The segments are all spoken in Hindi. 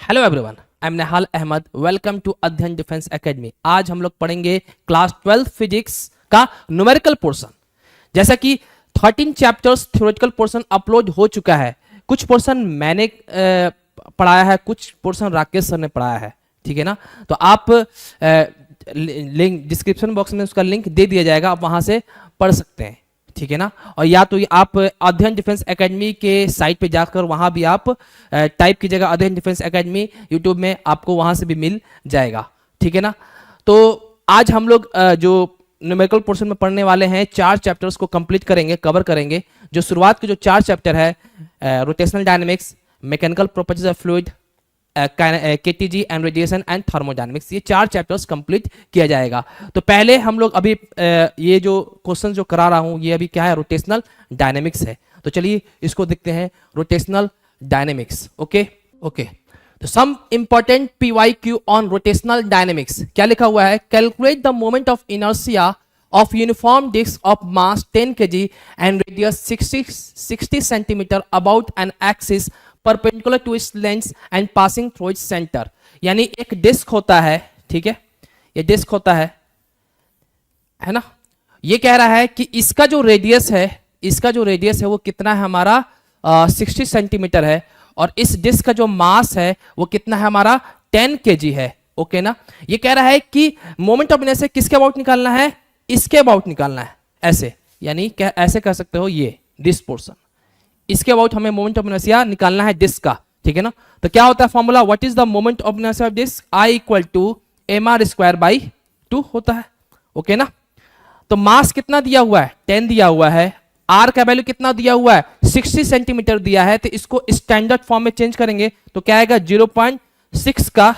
Hello everyone, I am Nehal Ahmed. Welcome to Adhyayan defence academy. आज हम लोग पढ़ेंगे क्लास 12 फिजिक्स का न्यूमेरिकल पोर्शन। जैसा कि 13 चैप्टर्स थ्योरेटिकल पोर्शन अपलोड हो चुका है। कुछ पोर्शन मैंने पढ़ाया है, कुछ पोर्शन राकेश सर ने पढ़ाया है, ठीक है ना। तो आप लिंक डिस्क्रिप्शन बॉक्स में उसका लिंक दे दिया जाएगा, आप वहां से पढ़ सकते हैं, ठीक है ना। और या तो आप अध्ययन डिफेंस एकेडमी के साइट पे जाकर वहां भी आप टाइप कीजिएगा अध्ययन डिफेंस एकेडमी, यूट्यूब में आपको वहां से भी मिल जाएगा, ठीक है ना। तो आज हम लोग जो न्यूमेरिकल पोर्शन में पढ़ने वाले हैं 4 चैप्टर्स को कंप्लीट करेंगे, कवर करेंगे। जो शुरुआत के जो 4 चैप्टर है, rotational dynamics, mechanical properties of fluid, KTG and radiation and thermodynamics, ये 4 चैप्टर्स कंप्लीट किया जाएगा। तो पहले हम लोग अभी ये जो क्वेश्चन जो करा रहा हूं ये अभी क्या है, रोटेशनल डायनेमिक्स है। तो चलिए इसको देखते हैं, रोटेशनल डायनेमिक्स। ओके तो some important PYQ on rotational dynamics. क्या लिखा हुआ है? Calculate the moment of inertia of uniform disk of mass 10 kg and radius 60 cm about an axis perpendicular to its length and passing through its center। यानी एक डिस्क होता है, ठीक है, ये डिस्क होता है ना। ये कह रहा है कि इसका जो रेडियस है वो कितना है हमारा, 60 सेंटीमीटर है, और इस डिस्क का जो मास है वो कितना है हमारा, 10 kg है। ओके ना। ये कह रहा है कि मोमेंट ऑफ इनर्शिया किसके अबाउट निकालना है, इसके अबाउट निकालना है, ऐसे, यानी क्या ऐसे कह सकते हो, ये दिस पोर्शन, इसके अबाउट हमें मोमेंट ऑफ इनर्शिया निकालना है डिस्क का, ठीक है ना। तो क्या होता है formula, what is the moment of inertia of disk, I equal to mr²/2 होता है। ओके ना। तो मास कितना दिया हुआ है, 10 दिया हुआ है, r का वैल्यू कितना दिया हुआ है, 60 सेंटीमीटर दिया है। तो इसको स्टैंडर्ड फॉर्म में चेंज करेंगे तो क्या आएगा, 0.6 का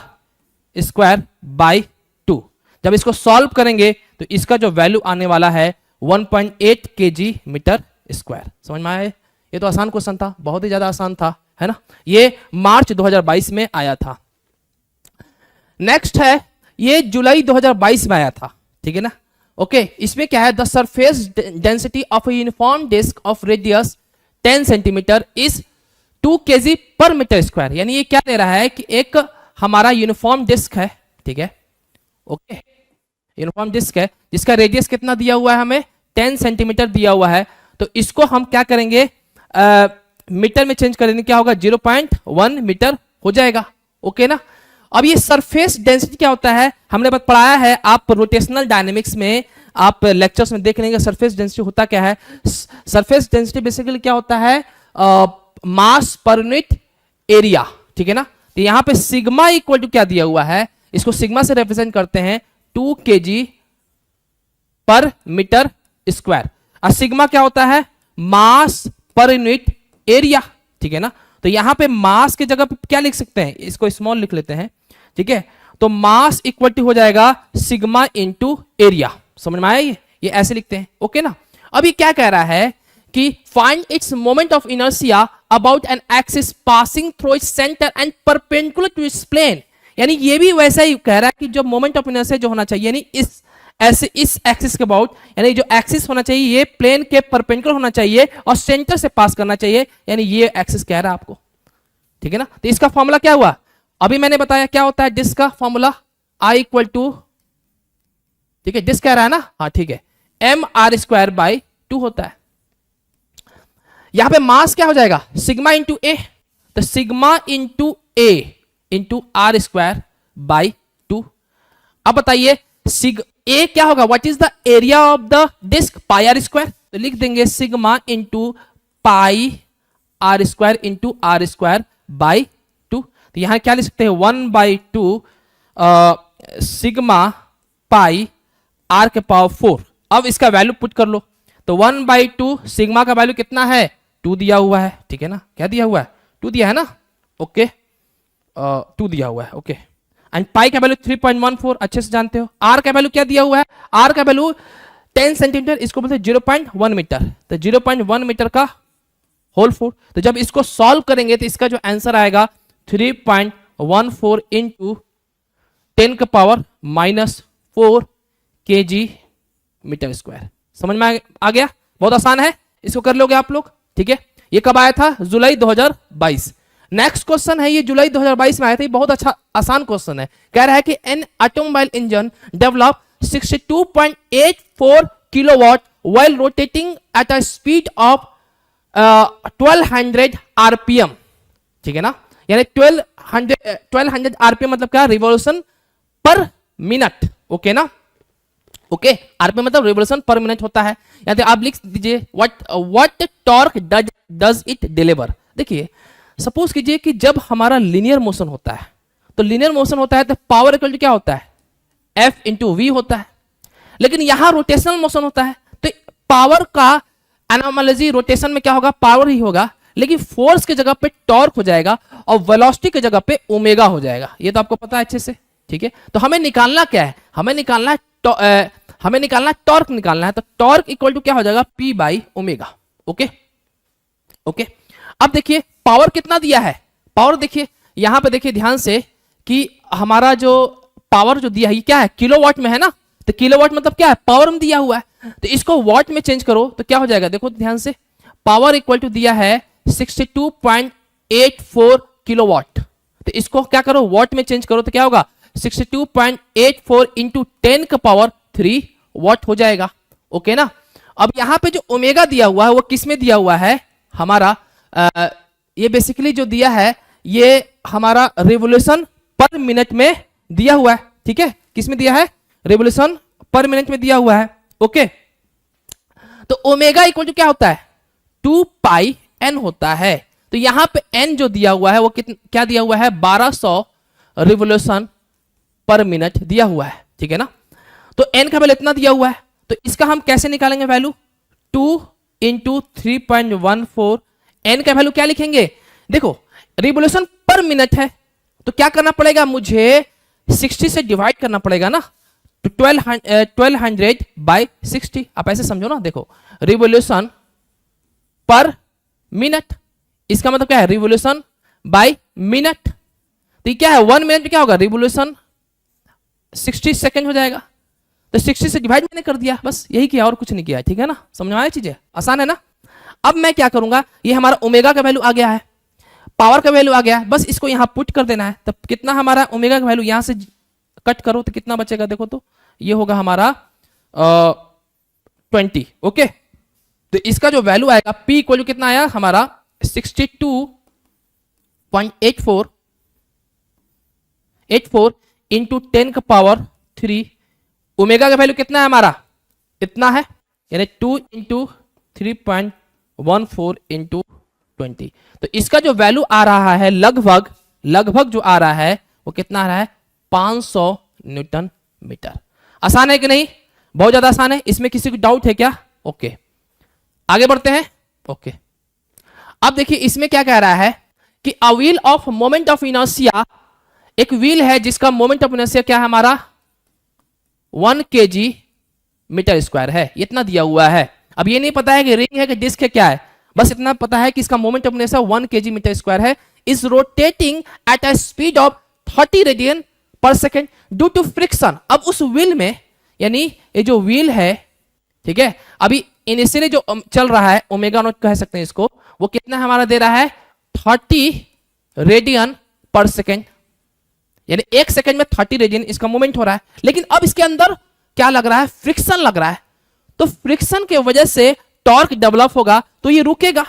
स्क्वायर बाई 2। जब इसको सॉल्व करेंगे तो इसका जो वैल्यू आने वाला है 1.8 kg मीटर स्क्वायर। समझ में आया? ये तो आसान क्वेश्चन था, बहुत ही ज्यादा आसान था, है ना। ये मार्च 2022 में आया था। नेक्स्ट है, ये जुलाई 2022 में आया था, ठीक है ना। ओके, इसमें क्या है, the surface density of a uniform disk of radius 10 centimetre is 2 kg per metre square. यानी ये क्या दे रहा है कि एक हमारा यूनिफॉर्म डिस्क है, ठीक है, ओके, यूनिफॉर्म डिस्क है जिसका रेडियस कितना दिया हुआ है, हमें 10 सेंटीमीटर दिया हुआ है। तो इसको हम क्या करेंगे, मीटर में चेंज करेंगे, क्या होगा, 0.1 मीटर हो जाएगा। ओके ना। अब ये सरफेस डेंसिटी क्या होता है, हमने बस पढ़ाया है, आप रोटेशनल डायनेमिक्स में आप लेक्चर्स में देख लेंगे सरफेस डेंसिटी होता क्या है। सरफेस डेंसिटी बेसिकली क्या होता है, मास पर यूनिट एरिया, ठीक है ना। तो यहां पे सिग्मा इक्वल टू क्या दिया हुआ है, इसको सिग्मा से रिप्रेजेंट करते हैं 2 kg पर मीटर स्क्वायर। और सिग्मा क्या होता है, मास पर यूनिट एरिया, ठीक है ना। तो यहां पे मास की जगह पे क्या लिख सकते हैं, इसको स्मॉल लिख लेते हैं, ठीक है। तो मास इक्वल टू हो जाएगा सिग्मा इंटू एरिया। समझ में आया? ये ऐसे लिखते हैं, ओके ना। अब ये क्या कह रहा है कि find its moment of inertia about an axis passing through its centre and perpendicular to its plane. यानी ये भी वैसा ही कह रहा है कि जो मोमेंट ऑफ इनर्शिया जो होना चाहिए, यानी इस एक्सिस के अबाउट, यानी जो एक्सिस होना चाहिए ये प्लेन के परपेंडिकुलर होना चाहिए और सेंटर से पास करना चाहिए, यानी ये एक्सिस कह रहा है आपको, ठीक है ना। तो इसका फॉर्मूला क्या हुआ, अभी मैंने बताया क्या होता है डिस्क का फॉर्मूला, I इक्वल टू, ठीक है, डिस्क कह रहा है ना, हाँ ठीक है, mr²/2 होता है। यहां पे मास क्या हो जाएगा, सिग्मा इंटू ए, तो सिग्मा इंटू ए इंटू r²/2। अब बताइए ए क्या होगा, what is the area of the disk, πr²। तो लिख देंगे sigma into πr² into r²/2। तो यहां क्या लिख सकते हैं, 1/2 सिग्मा पाई r के पावर 4। अब इसका वैल्यू पुट कर लो, तो 1/2 सिग्मा का वैल्यू कितना है, 2 दिया हुआ है, ठीक है ना। क्या दिया हुआ है, 2 दिया है ना, ओके, 2 दिया हुआ है, ओके। एंड पाई का वैल्यू 3.14 अच्छे से जानते हो। आर का वैल्यू क्या दिया हुआ है, आर का वैल्यू 10 सेंटीमीटर, इसको बोलते हैं 0.1 मीटर। तो 0.1 मीटर का होल 4। तो जब इसको सॉल्व करेंगे तो इसका जो आंसर आएगा 3.14 इंटू 10 का पावर -4 kg मीटर स्क्वायर। समझ में आ गया? बहुत आसान है, इसको कर लोगे आप लोग, ठीक है। ये कब आया था, जुलाई 2022। नेक्स्ट क्वेश्चन है, ये जुलाई 2022 में आया था, ये बहुत अच्छा आसान क्वेश्चन है। कह रहा है कि an automobile engine develop 62.84 kilowatt while rotating at a speed of 1200 RPM, ठीक है ना, यानी 1200 आरपीएम मतलब क्या, रिवॉल्यूशन पर मिनट, ओके ना, ओके, आरपीएम मतलब रिवॉल्यूशन पर मिनट होता है। या तो आप लिख दीजिए what torque does it deliver. देखिए सपोज कीजिए कि जब हमारा लीनियर मोशन होता है, तो लीनियर मोशन होता है तो पावर इक्वल टू क्या होता है, एफ इंटू वी होता है। लेकिन यहां रोटेशनल मोशन होता है तो पावर का एनामोलॉजी रोटेशन में क्या होगा, पावर ही होगा, लेकिन फोर्स की जगह पे टॉर्क हो जाएगा और वेलोसिटी की जगह पे ओमेगा हो जाएगा। ये तो आपको पता है अच्छे से, ठीक है। तो हमें निकालना क्या है, हमें निकालना टॉर्क निकालना है। तो टॉर्क इक्वल टू क्या हो जाएगा, P by omega, okay okay. अब देखिए पावर कितना दिया है, पावर देखिए यहां पे देखिए ध्यान से कि हमारा जो पावर जो दिया है ये क्या है, किलोवाट में है ना, तो किलोवाट मतलब क्या है, पावर में दिया हुआ है। तो इसको वाट में चेंज करो तो क्या हो जाएगा, देखो ध्यान से, पावर इक्वल टू दिया है 62.84 किलोवाट, तो इसको क्या करो वाट में चेंज करो तो क्या होगा, 62.84 इंटू 10 का पावर 3 वाट हो जाएगा, ओके ना। अब यहां पे जो ओमेगा दिया हुआ है वो किस में दिया हुआ है, हमारा ये बेसिकली जो दिया है ये हमारा रिवोल्यूशन पर मिनट में दिया हुआ है, ठीक है, किस में दिया है, रिवोल्यूशन पर मिनट में दिया हुआ है, ओके। तो ओमेगा इक्वल टू क्या होता है, 2 पाई एन होता है। तो यहां पे एन जो दिया हुआ है वो क्या दिया हुआ है, 1200 रिवोल्यूशन पर मिनट दिया हुआ है, ठीक है ना। तो एन का वैल्यू इतना दिया हुआ है, तो इसका हम कैसे निकालेंगे वैल्यू, 2 इंटू 3.14, एन का वैल्यू क्या लिखेंगे, देखो रिवोल्यूशन पर मिनट है तो क्या करना पड़ेगा, मुझे 60 से डिवाइड करना पड़ेगा ना, तो 1200 बाई 60, आप ऐसे समझो ना, देखो रिवोल्यूशन पर मिनट, इसका मतलब क्या है, रिवोल्यूशन बाय मिनट, तो क्या है 1 मिनट में क्या होगा, रिवोल्यूशन 60 सेकंड हो जाएगा। तो 60 से डिवाइड मैंने कर दिया, बस यही किया और कुछ नहीं किया, ठीक है ना, समझ में आया चीजें, आसान है ना। अब मैं क्या करूंगा, ये हमारा ओमेगा का वैल्यू आ गया है, पावर का वैल्यू आ गया है, बस इसको यहां पुट कर देना है। तब कितना हमारा ओमेगा का वैल्यू यहां से कट करो तो कितना बचेगा, देखो तो ये होगा हमारा 20, ओके। तो इसका जो वैल्यू आएगा P इक्वल कितना आया हमारा 62.84 इंटू 10 का पावर 3, ओमेगा का वैल्यू कितना है हमारा, इतना है, यानी 2 इंटू 3.14 इंटू 20। तो इसका जो वैल्यू आ रहा है लगभग जो आ रहा है वो कितना आ रहा है, 500 न्यूटन मीटर। आसान है कि नहीं, बहुत ज्यादा आसान है, इसमें किसी को डाउट है क्या, ओके आगे बढ़ते हैं, ओके। अब देखिए इसमें क्या कह रहा है कि a wheel of moment of inertia, एक व्हील है जिसका मोमेंट ऑफ इनर्शिया क्या है हमारा 1 kg मीटर स्क्वायर है, इतना दिया हुआ है। अब ये नहीं पता है कि रिंग है कि डिस्क है क्या है, बस इतना पता है कि इसका moment of inertia 1 kg metre square है, is rotating at a speed of 30 radian per second due to friction. अब उस व्हील में, यानी ये जो व्हील है, ठीक है, अभी इनिशियली जो चल रहा है ओमेगा नॉट कह सकते हैं इसको, वो कितना हमारा दे रहा है 30 रेडियन पर सेकेंड, यानी 1 सेकेंड में 30 रेडियन इसका मूवमेंट हो रहा है। लेकिन अब इसके अंदर क्या लग रहा है, फ्रिक्शन लग रहा है, तो फ्रिक्शन के वजह से टॉर्क डेवलप होगा तो ये रुकेगा।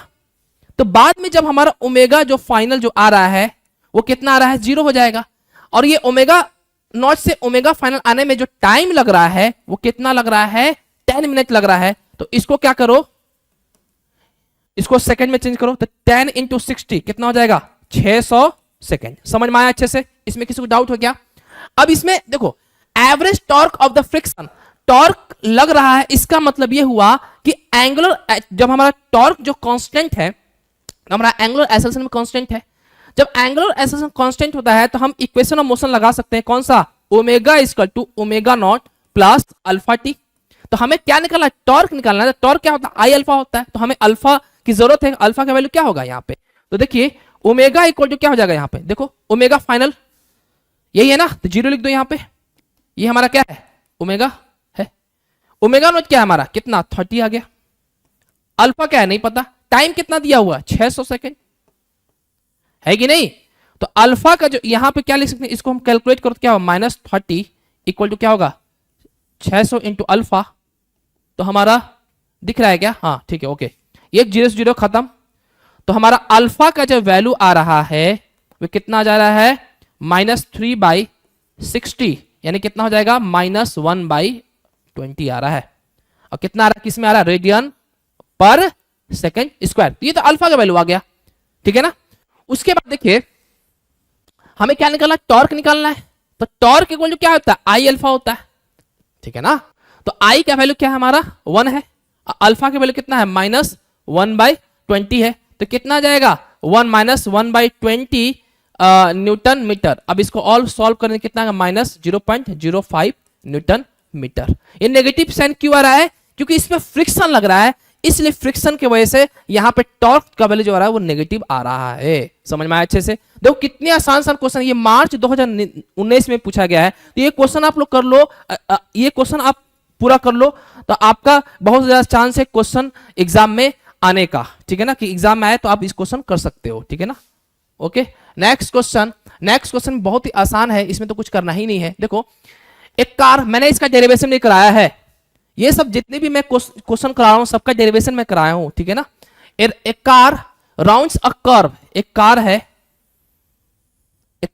तो बाद में जब हमारा ओमेगा जो फाइनल जो आ रहा है वो कितना आ रहा है, 0 हो जाएगा। और ये ओमेगा नॉट से ओमेगा फाइनल आने में जो टाइम लग रहा है वो कितना लग रहा है, 10 मिनट लग रहा है। तो इसको क्या करो, इसको सेकंड में चेंज करो, तो 10 इंटू 60 कितना हो जाएगा, 600 सेकंड। समझ में आया अच्छे से, इसमें किसी को डाउट हो गया। अब इसमें देखो average torque of the friction, torque लग रहा है, इसका मतलब यह हुआ कि एंगुलर, जब हमारा टॉर्क जो कांस्टेंट है, हमारा एंगुलर एक्सेलरेशन में कांस्टेंट है, जब एंगुलर एक्सेलरेशन कांस्टेंट होता है तो हम इक्वेशन ऑफ मोशन लगा सकते हैं, कौन सा, omega equal to omega naught plus alpha t. तो हमें क्या निकालना है, टॉर्क निकालना है। टॉर्क क्या होता है, आई अल्फा होता है, तो हमें अल्फा की जरूरत है। अल्फा का वैल्यू क्या होगा यहाँ पे, तो देखिए ओमेगा इक्वल टू क्या हो जाएगा यहाँ पे, देखो ओमेगा फाइनल यही है ना, तो 0 लिख दो यहाँ पे, ये हमारा क्या है, ओमेगा है। ओमेगा नॉट क्या है हमारा, कितना 30 आ गया। अल्फा क्या है नहीं पता, टाइम कितना दिया हुआ 600 सेकेंड, है कि नहीं? तो अल्फा का जो यहां पे क्या लिख सकते हैं, इसको हम कैलकुलेट करो तो क्या होगा, -30 इक्वल टू क्या होगा, 600 इंटू अल्फा। तो हमारा दिख रहा है क्या? हाँ ठीक है, ओके, एक 0 से 0 खत्म। तो हमारा अल्फा का जो वैल्यू आ रहा है वो कितना जा रहा है, -3/60, यानी कितना हो जाएगा, -1/20 आ रहा है। और कितना आ रहा है, किसमें आ रहा है, रेडियन पर सेकेंड स्क्वायर। तो ये तो अल्फा का वैल्यू आ गया, ठीक है ना। उसके बाद देखिए हमें क्या निकालना है, टॉर्क निकालना है। तो टॉर्क इक्वल टू क्या होता है, आई अल्फा होता है, ठीक है ना। तो आई का वैल्यू क्या है हमारा, 1 है, अल्फा का वैल्यू कितना है, -1/20 है। तो कितना आ जाएगा, 1 - 1/20 न्यूटन मीटर। अब इसको ऑल सॉल्व करने कितना है, -0.05 न्यूटन मीटर। ये नेगेटिव साइन क्यों आ रहा है, क्योंकि इसमें फ्रिक्शन लग रहा है, इसलिए फ्रिक्शन की वजह से यहां पे टॉर्क का वैल्यू जो आ रहा है वो नेगेटिव आ रहा है। समझ में आया अच्छे से? देखो कितने आसान क्वेश्चन, ये मार्च 2019 में पूछा गया है। तो ये क्वेश्चन आप लोग कर लो, ये क्वेश्चन आप पूरा कर लो, तो आपका बहुत ज्यादा चांस है क्वेश्चन एग्जाम में आने का, ठीक है ना, कि एग्जाम में आए तो आप इस क्वेश्चन कर सकते हो, ठीक है ना। ओके, नेक्स्ट क्वेश्चन बहुत ही आसान है, इसमें तो कुछ करना ही नहीं है। देखो एक कार, मैंने इसका डेरिवेशन नहीं कराया है, ये सब जितने भी मैं क्वेश्चन करा रहा हूं सबका डेरिवेशन मैं कराया हूं, ठीक है ना। एक कार राउंड्स अ कर्व, एक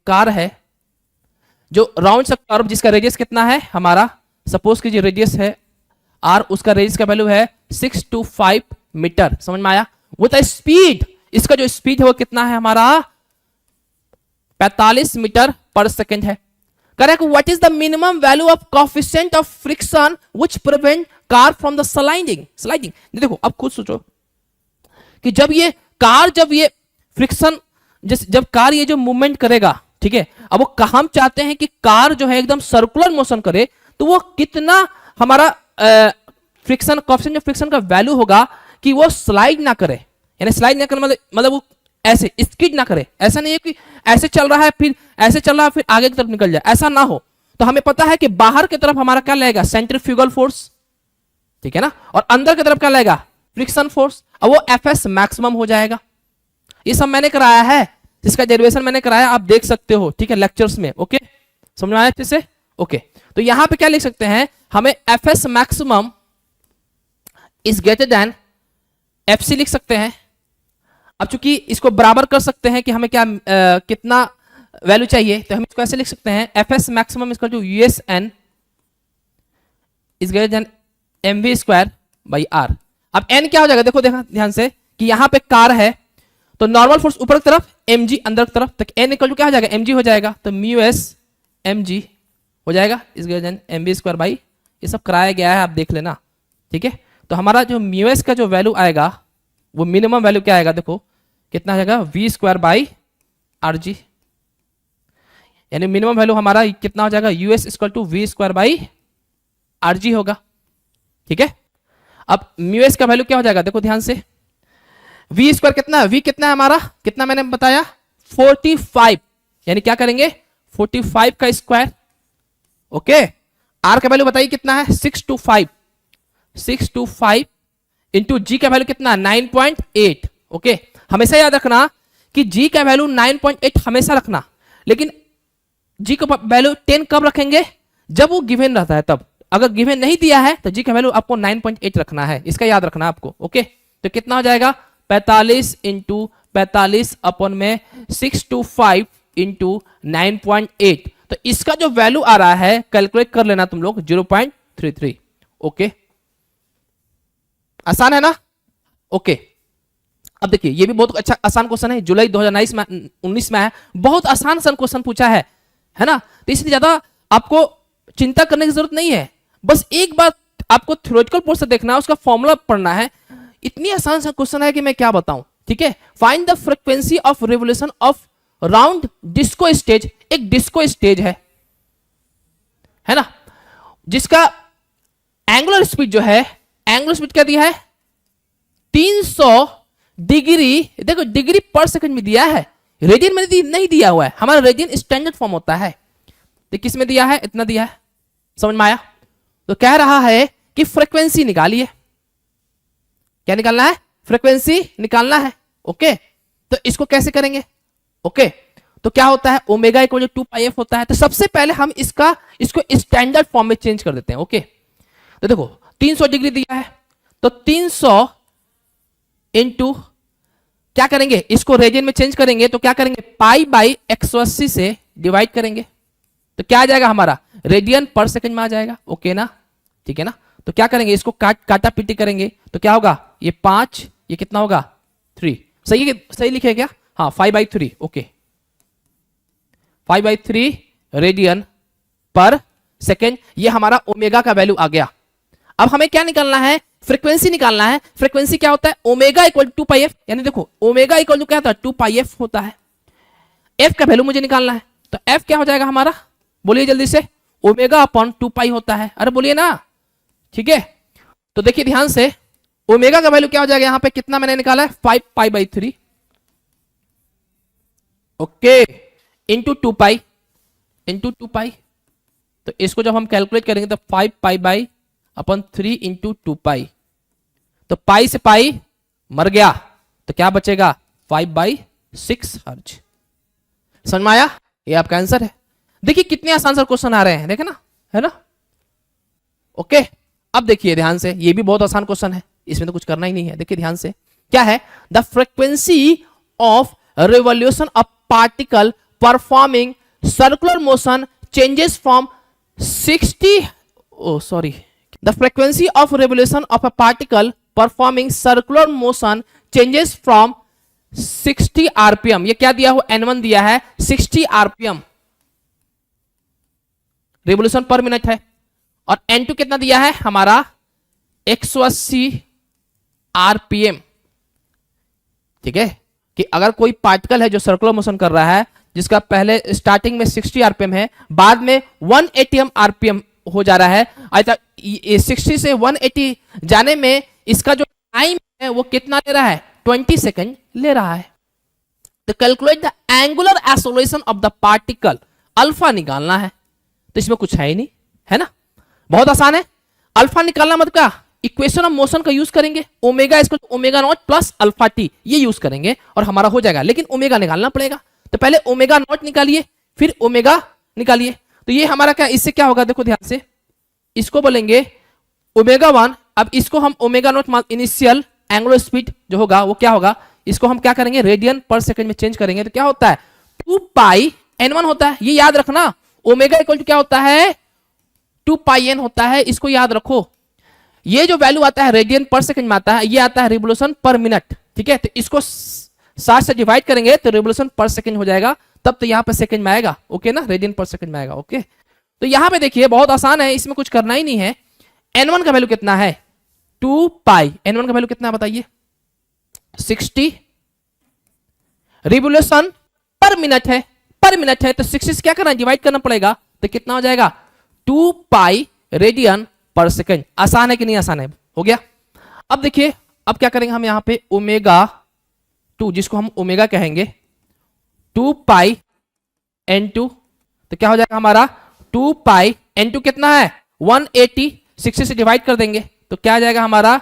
कार है जो राउंड्स अ कर्व, जिसका रेडियस कितना है हमारा, सपोज कीजिए रेडियस है r, उसका रेडियस का वैल्यू है 625 मीटर। समझ में आया? वो तो स्पीड, इसका जो स्पीड है वो कितना है हमारा, 45 मीटर पर सेकेंड है। Correct. What is the minimum value of coefficient of friction which prevent car from the sliding. देखो अब खुद सोचो कि जब ये फ्रिक्शन, जब कार ये जो मूवमेंट करेगा, ठीक है, अब वो हम चाहते हैं कि कार जो है एकदम सर्कुलर मोशन करे, तो वो कितना हमारा फ्रिक्शन कोएफिशिएंट ऑफ फ्रिक्शन का वैल्यू होगा कि वो स्लाइड ना करे, यानी स्लाइड ना करे मतलब वो ऐसे स्किड ना करे। ऐसा नहीं है कि ऐसे चल रहा है फिर ऐसे चल रहा है फिर आगे की तरफ निकल जाए, ऐसा ना हो। तो हमें पता है कि बाहर की तरफ हमारा क्या लगेगा, सेंट्रीफ्यूगल फोर्स, ठीक है ना, और अंदर की तरफ क्या लगेगा, फ्रिक्शन फोर्स, और वो एफएस मैक्सिमम हो जाएगा। ये सब मैंने कराया है, इसका डेरिवेशन मैंने कराया, आप देख सकते हो, ठीक है, लेक्चर्स में। ओके, समझ में आया अच्छे से? ओके, तो यहां पे क्या लिख सकते हैं, हमें FS maximum is greater then FC लिख सकते हैं। अब चूंकि इसको बराबर कर सकते हैं कि हमें क्या कितना वैल्यू चाहिए, तो हम इसको ऐसे लिख सकते हैं, एफएस मैक्सिमम इसका जो USN is greater than MV square by R. अब एन क्या हो जाएगा, देखो देखा ध्यान से कि यहां पे कार है, तो नॉर्मल फोर्स ऊपर की तरफ, एमजी अंदर की तरफ, तक एन इक्वल टू क्या हो जाएगा, एमजी हो जाएगा, तो म्यू एस एमजी हो जाएगा is greater than MV square by, ये सब कराया गया है, आप देख लेना, ठीक है। तो हमारा जो म्यू एस का जो वैल्यू आएगा वो मिनिमम वैल्यू क्या आएगा, देखो कितना आ जाएगा, v square by r g, यानी मिनिमम वैल्यू हमारा कितना हो जाएगा, US equal to v square by r g होगा, ठीक है। अब म्यू एस का वैल्यू क्या हो जाएगा, देखो ध्यान से, वी स्क्वायर कितना है, वी कितना है हमारा, कितना मैंने बताया 45, यानी क्या करेंगे 45 का स्क्वायर, ओके। आर का वैल्यू बताइए कितना है, 625 इंटू जी का वैल्यू कितना है 9.8, ओके। हमेशा याद रखना कि जी का वैल्यू 9.8 हमेशा रखना, लेकिन जी का वैल्यू 10 कब रखेंगे, जब वो गिवन रहता है तब। अगर गिवन नहीं दिया है तो जी का वैल्यू आपको 9.8 रखना है, इसका याद रखना आपको, ओके। तो कितना हो जाएगा 45 इंटू 45 अपन में 625 इंटू 9.8, तो इसका जो वैल्यू आ रहा है कैलकुलेट कर लेना तुम लोग 0.33, ओके। आसान है ना, ओके। अब देखिए ये भी बहुत अच्छा आसान क्वेश्चन है, जुलाई 2019 में है, बहुत आसान सा क्वेश्चन पूछा है ना, तो इसलिए ज्यादा आपको चिंता करने की जरूरत नहीं है, बस एक बार आपको थ्योरेटिकल पोर्शन देखना है, उसका फॉर्मूला पढ़ना है। इतनी आसान सा क्वेश्चन है कि मैं क्या बताऊं, ठीक है। Find the frequency of revolution of round disco stage, एक डिस्को स्टेज है ना, जिसका एंगुलर स्पीड जो है, एंगुलर स्पीड क्या दिया है 300 डिग्री, देखो डिग्री पर सेकंड में दिया है, रेडियन में नहीं दिया हुआ है, हमारा रेडियन स्टैंडर्ड फॉर्म होता है, तो किस में दिया है, इतना दिया है, समझ में आया। तो कह रहा है कि फ्रीक्वेंसी निकालिए, क्या निकालना है, फ्रीक्वेंसी निकालना है, ओके। तो इसको कैसे करेंगे, ओके तो क्या होता है omega equal to 2 pi f होता है। तो सबसे पहले हम इसको स्टैंडर्ड फॉर्म में चेंज कर देते हैं। ओके तो देखो 300 डिग्री दिया है तो 300 इंटू क्या करेंगे इसको रेडियन में चेंज करेंगे तो क्या करेंगे पाई बाई 180 से डिवाइड करेंगे तो क्या आ जाएगा हमारा रेडियन पर सेकंड में आ जाएगा। ओके ना ठीक है ना। तो क्या करेंगे इसको काटा पीटी करेंगे तो क्या होगा ये 5 ये कितना होगा 3 सही है सही लिखे क्या हाँ 5/3 ओके 5/3 रेडियन पर सेकेंड ये हमारा ओमेगा का वैल्यू आ गया। अब हमें क्या निकालना है फ्रीक्वेंसी निकालना है। फ्रीक्वेंसी क्या होता है omega equal to 2 pi f यानी देखो ओमेगा इक्वल टू क्या होता है 2 पाई एफ होता है। एफ का वैल्यू मुझे निकालना है तो एफ क्या हो जाएगा हमारा बोलिए जल्दी से ओमेगा अपॉन 2 पाई होता है। अरे बोलिए ना ठीक है। तो देखिए ध्यान से ओमेगा का वैल्यू क्या हो जाएगा यहां पे कितना मैंने निकाला है 5 पाई/3 ओके इंटू 2 पाई इंटू 2 पाई। तो इसको जब हम कैलकुलेट करेंगे तो 5 पाई/3 इंटू 2 पाई तो पाई से पाई मर गया तो क्या बचेगा 5/6 हर्ज। समझ में आया ये आपका आंसर है। देखिए कितने आसान सा क्वेश्चन आ रहे हैं देखे ना है ना। ओके अब देखिए ध्यान से ये भी बहुत आसान क्वेश्चन है इसमें तो कुछ करना ही नहीं है। देखिए ध्यान से क्या है the frequency of revolution of particle performing circular motion changes from 60 the frequency of revolution of a particle performing circular motion changes from 60 rpm। ये क्या दिया हुआ n1 दिया है 60 rpm रिवोल्यूशन पर मिनट है और n2 कितना दिया है हमारा 180 rpm। ठीक है कि अगर कोई पार्टिकल है जो सर्कुलर मोशन कर रहा है जिसका पहले स्टार्टिंग में 60 rpm है बाद में 180 rpm हो जा रहा है। अच्छा 60 से 180 जाने में इसका जो टाइम है वो कितना ले रहा है 20 सेकंड ले रहा है। तो calculate the angular acceleration of the particle alpha निकालना है। तो इसमें कुछ है ही नहीं है ना बहुत आसान है। अल्फा निकालना मतलब क्या इक्वेशन ऑफ मोशन का यूज करेंगे ओमेगा इसको omega naught plus alpha T ये यूज करेंगे और हमारा हो जाएगा। लेकिन ओमेगा निकालना पड़ेगा तो पहले ओमेगा नॉट निकालिए फिर ओमेगा निकालिए। तो ये हमारा क्या इससे क्या होगा देखो ध्यान से इसको बोलेंगे ओमेगा 1। अब इसको हम omega naught initial angular speed जो होगा वो क्या होगा इसको हम क्या करेंगे रेडियन पर सेकंड में चेंज करेंगे तो क्या होता है 2 पाई n1 होता है। ये याद रखना ओमेगा इक्वल टू क्या होता है 2 पाई n होता है। इसको याद रखो ये जो वैल्यू आता है रेडियन पर सेकंड में आता है ये आता है रिवोल्यूशन पर मिनट। ठीक है तो इसको 60 से डिवाइड करेंगे तो रिवोल्यूशन पर सेकंड हो जाएगा तब तो यहां पर सेकंड में आएगा। ओके ना रेडियन पर सेकंड में आएगा। ओके तो यहां पे देखिए बहुत आसान है इसमें कुछ करना ही नहीं है। n1 का वैल्यू कितना है 2 पाई n1 का वैल्यू कितना है बताइए 60 रिवोल्यूशन पर मिनट है तो 60 से क्या करना है डिवाइड करना पड़ेगा तो कितना हो जाएगा 2 पाई रेडियन पर सेकंड। आसान है कि नहीं आसान है हो गया। अब देखिए अब क्या करेंगे हम यहां पे ओमेगा 2 जिसको हम ओमेगा कहेंगे 2 पाई n2 तो क्या हो जाएगा हमारा 2 पाई n2 कितना है 180 60 से डिवाइड कर देंगे तो क्या आ जाएगा हमारा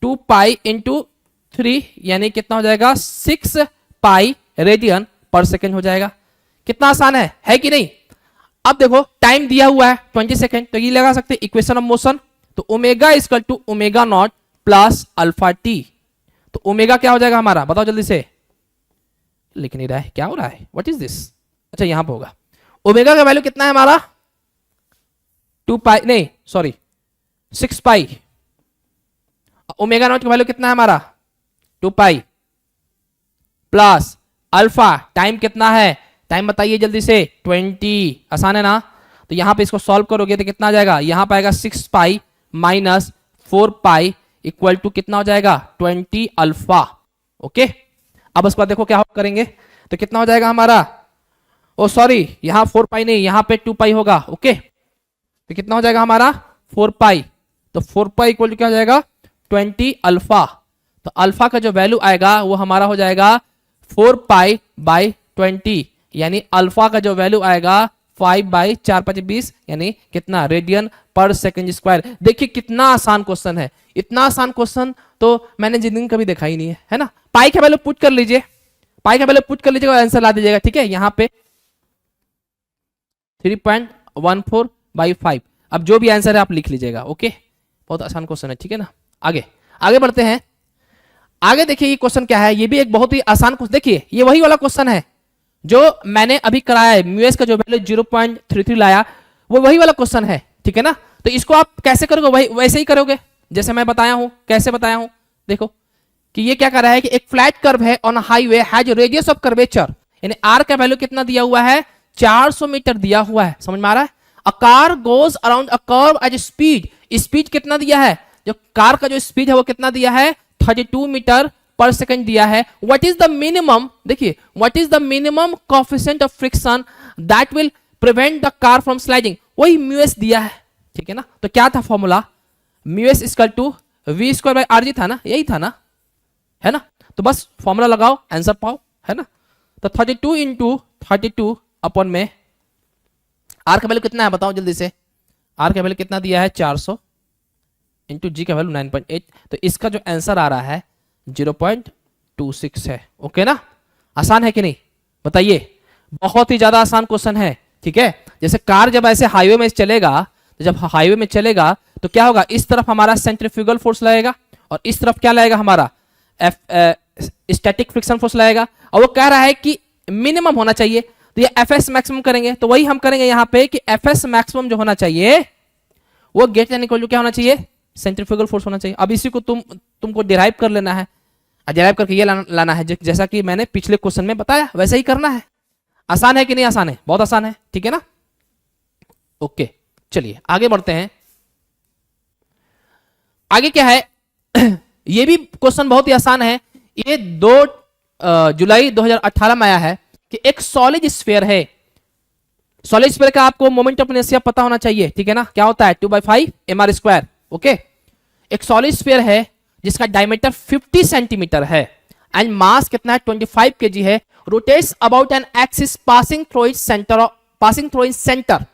2 पाई इंटू 3 यानी कितना हो जाएगा 6 पाई रेडियन पर सेकेंड हो जाएगा। कितना आसान है कि नहीं। अब देखो टाइम दिया हुआ है 20 सेकेंड तो ये लगा सकते हैं इक्वेशन ऑफ मोशन तो omega equal to omega naught plus alpha t. तो ओमेगा क्या हो जाएगा हमारा बताओ जल्दी से लिख नहीं रहा है क्या हो रहा है व्हाट इज दिस। अच्छा यहां पर होगा ओमेगा का वैल्यू कितना है हमारा 2 पाई नहीं सॉरी 6 पाई। ओमेगा नॉट का वैल्यू कितना है हमारा 2 पाई प्लस अल्फा टाइम कितना है टाइम बताइए जल्दी से 20। आसान है ना। तो यहां पे इसको सॉल्व करोगे तो कितना आ जाएगा यहां पर आएगा 6 pi minus 4 pi equal to कितना हो जाएगा 20 अल्फा। ओके अब उसके बाद देखो क्या करेंगे तो कितना हो जाएगा हमारा ओ सॉरी यहां 4 पाई नहीं यहां पे 2 पाई होगा। ओके तो कितना हो जाएगा हमारा 4 पाई तो 4 पाई इक्वल टू क्या हो जाएगा 20 अल्फा। तो अल्फा का जो वैल्यू आएगा वो हमारा हो जाएगा 4 पाई बाई 20 यानी अल्फा का जो वैल्यू आएगा 5 बाई 4 5 20 यानी कितना रेडियन पर सेकंड स्क्वायर। देखिए कितना आसान क्वेश्चन है। इतना आसान क्वेश्चन तो मैंने जिंदगी कभी देखा ही नहीं है ना। पाई का वैल्यू पुट कर लीजिए पाई का वैल्यू पुट कर लीजिएगा, आंसर ला दीजिएगा। ठीक है, यहाँ पे 3.14/5। अब जो भी आंसर है आप लिख लीजिएगा। ओके, बहुत आसान क्वेश्चन है। ठीक है ना, आगे आगे बढ़ते हैं। आगे देखिए ये क्वेश्चन क्या है, ये भी एक बहुत ही आसान क्वेश्चन। देखिए ये वही वाला क्वेश्चन है जो मैंने अभी कराया है, म्यूएस का जो वैल्यू 0.33 लाया, वो वही वाला क्वेश्चन है। ठीक है ना, तो इसको आप कैसे करोगे, वही वैसे ही करोगे जैसे मैं बताया हूं। कैसे बताया हूं, देखो कि ये क्या कर रहा है कि एक फ्लैट कर्व है on highway has radius of curvature, यानी आर का वैल्यू कितना दिया हुआ है, 400 मीटर दिया हुआ है। समझ में आ रहा है? A car goes around a curve at speed, speed कितना दिया है, जो कार का जो स्पीड है वो कितना दिया है, 32 मीटर पर सेकंड दिया है। व्हाट इज द मिनिमम, देखिए what is the minimum coefficient of friction that will prevent the car from sliding, वही म्यूएस दिया है। ठीक है ना, तो क्या था formula, mu s equal to v square by r g था ना, यही था ना, है ना। तो बस फॉर्मूला लगाओ, आंसर पाओ, है ना। तो 32 इंटू 32 अपॉन में आर का वैल्यू कितना है बताओ जल्दी से, आर का वैल्यू कितना दिया है 400 इंटू जी का वैल्यू 9.8, तो इसका जो आंसर आ रहा है 0.26 है। ओके ना, आसान है कि नहीं बताइए, बहुत ही ज्यादा आसान क्वेश्चन है। ठीक है, जैसे कार जब ऐसे हाईवे में चलेगा, तो जब हाईवे में चलेगा तो क्या होगा, इस तरफ हमारा सेंट्रीफ्यूगल फोर्स लगेगा और इस तरफ क्या लगेगा हमारा स्टैटिक फ्रिक्शन फोर्स लगेगा, और वो कह रहा है कि मिनिमम होना चाहिए, तो ये एफ एस मैक्सिमम करेंगे। तो वही हम करेंगे यहाँ पे कि एफ एस मैक्सिमम जो होना चाहिए वो गेट एन इक्वल टू क्या होना चाहिए, सेंट्रीफ्यूगल फोर्स होना चाहिए। अब इसी को तुमको डिराइव कर लेना है, डिराइव करके ये लाना है, जैसा कि मैंने पिछले क्वेश्चन में बताया वैसा ही करना है। आसान है कि नहीं, आसान है, बहुत आसान है। ठीक है ना, ओके चलिए आगे बढ़ते हैं। आगे क्या है ये भी क्वेश्चन बहुत ही आसान है। ये 2 जुलाई 2018 में आया है कि एक सॉलिड स्फीयर है, सॉलिड स्फीयर का आपको मोमेंट ऑफ इनर्शिया पता होना चाहिए। ठीक है ना, क्या होता है 2/5 mr²। ओके, एक सॉलिड स्फीयर है जिसका डायमीटर 50 सेंटीमीटर है एंड मास कितना है 25 kg है, rotates about an axis passing through its centre,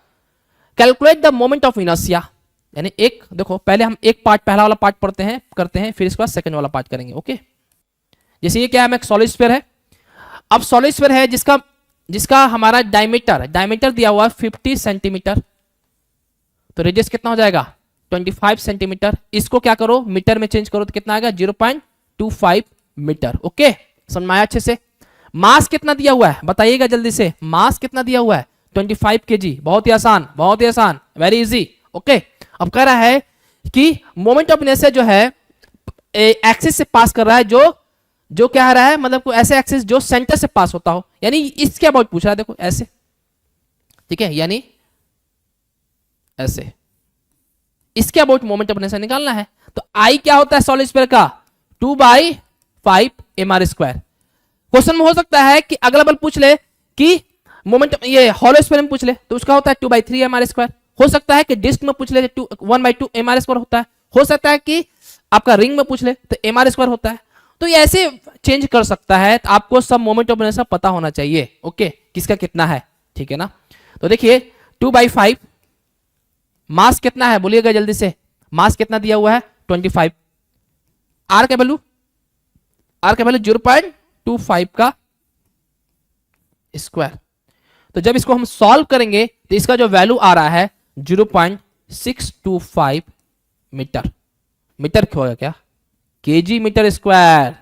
calculate the moment of inertia. यानी एक देखो, पहले हम एक पार्ट, पहला वाला पार्ट पढ़ते हैं करते हैं, फिर इसके बाद सेकंड वाला पार्ट करेंगे। ओके, जैसे ये क्या है, एक सॉलिड स्फीयर है। अब सॉलिड स्फीयर है जिसका हमारा डायमीटर दिया हुआ है 50 सेंटीमीटर, तो रेडियस कितना हो जाएगा 25 सेंटीमीटर। इसको क्या करो, मीटर में चेंज करो तो कितना आएगा 0.25 मीटर। ओके, समझ में आया अच्छे से। मास कितना दिया हुआ है बताइएगा जल्दी से, मास कितना दिया हुआ है 25 kg। बहुत ही आसान, बहुत ही आसान, वेरी इजी। ओके, अब कह रहा है कि मोमेंट ऑफ इनर्शिया जो है एक्सिस से पास कर रहा है, जो क्या आ रहा है, मतलब ऐसे एक्सिस जो सेंटर से पास होता हो, यानी इसके अबाउट पूछ रहा है, देखो ऐसे। ठीक है, यानी ऐसे इसके अबाउट मोमेंट ऑफ इनर्शिया निकालना है। तो आई क्या होता है सॉलिड स्फीयर का 2/5 mr²। क्वेश्चन में हो सकता है कि अगला बल पूछ ले कि मोमेंट, ये हॉलो स्फीयर में पूछ ले तो उसका होता है 2/3 mr²। हो सकता है कि डिस्क में पूछ ले 1/2 mr² होता है। हो सकता है कि आपका रिंग में पूछ ले तो mr² होता है। तो ये ऐसे चेंज कर सकता है, तो आपको सब मोमेंट ऑफ इनर्शिया पता होना चाहिए। ओके, किसका कितना है, ठीक है ना। तो देखिए 2/5, मास कितना है बोलिएगा जल्दी से, मास कितना दिया हुआ है 25, आर का वैल्यू 0.25 का स्क्वायर। तो जब इसको हम सॉल्व करेंगे तो इसका जो वैल्यू आ रहा है 0.625 मीटर। मीटर क्यों होगा क्या, केजी मीटर स्क्वायर।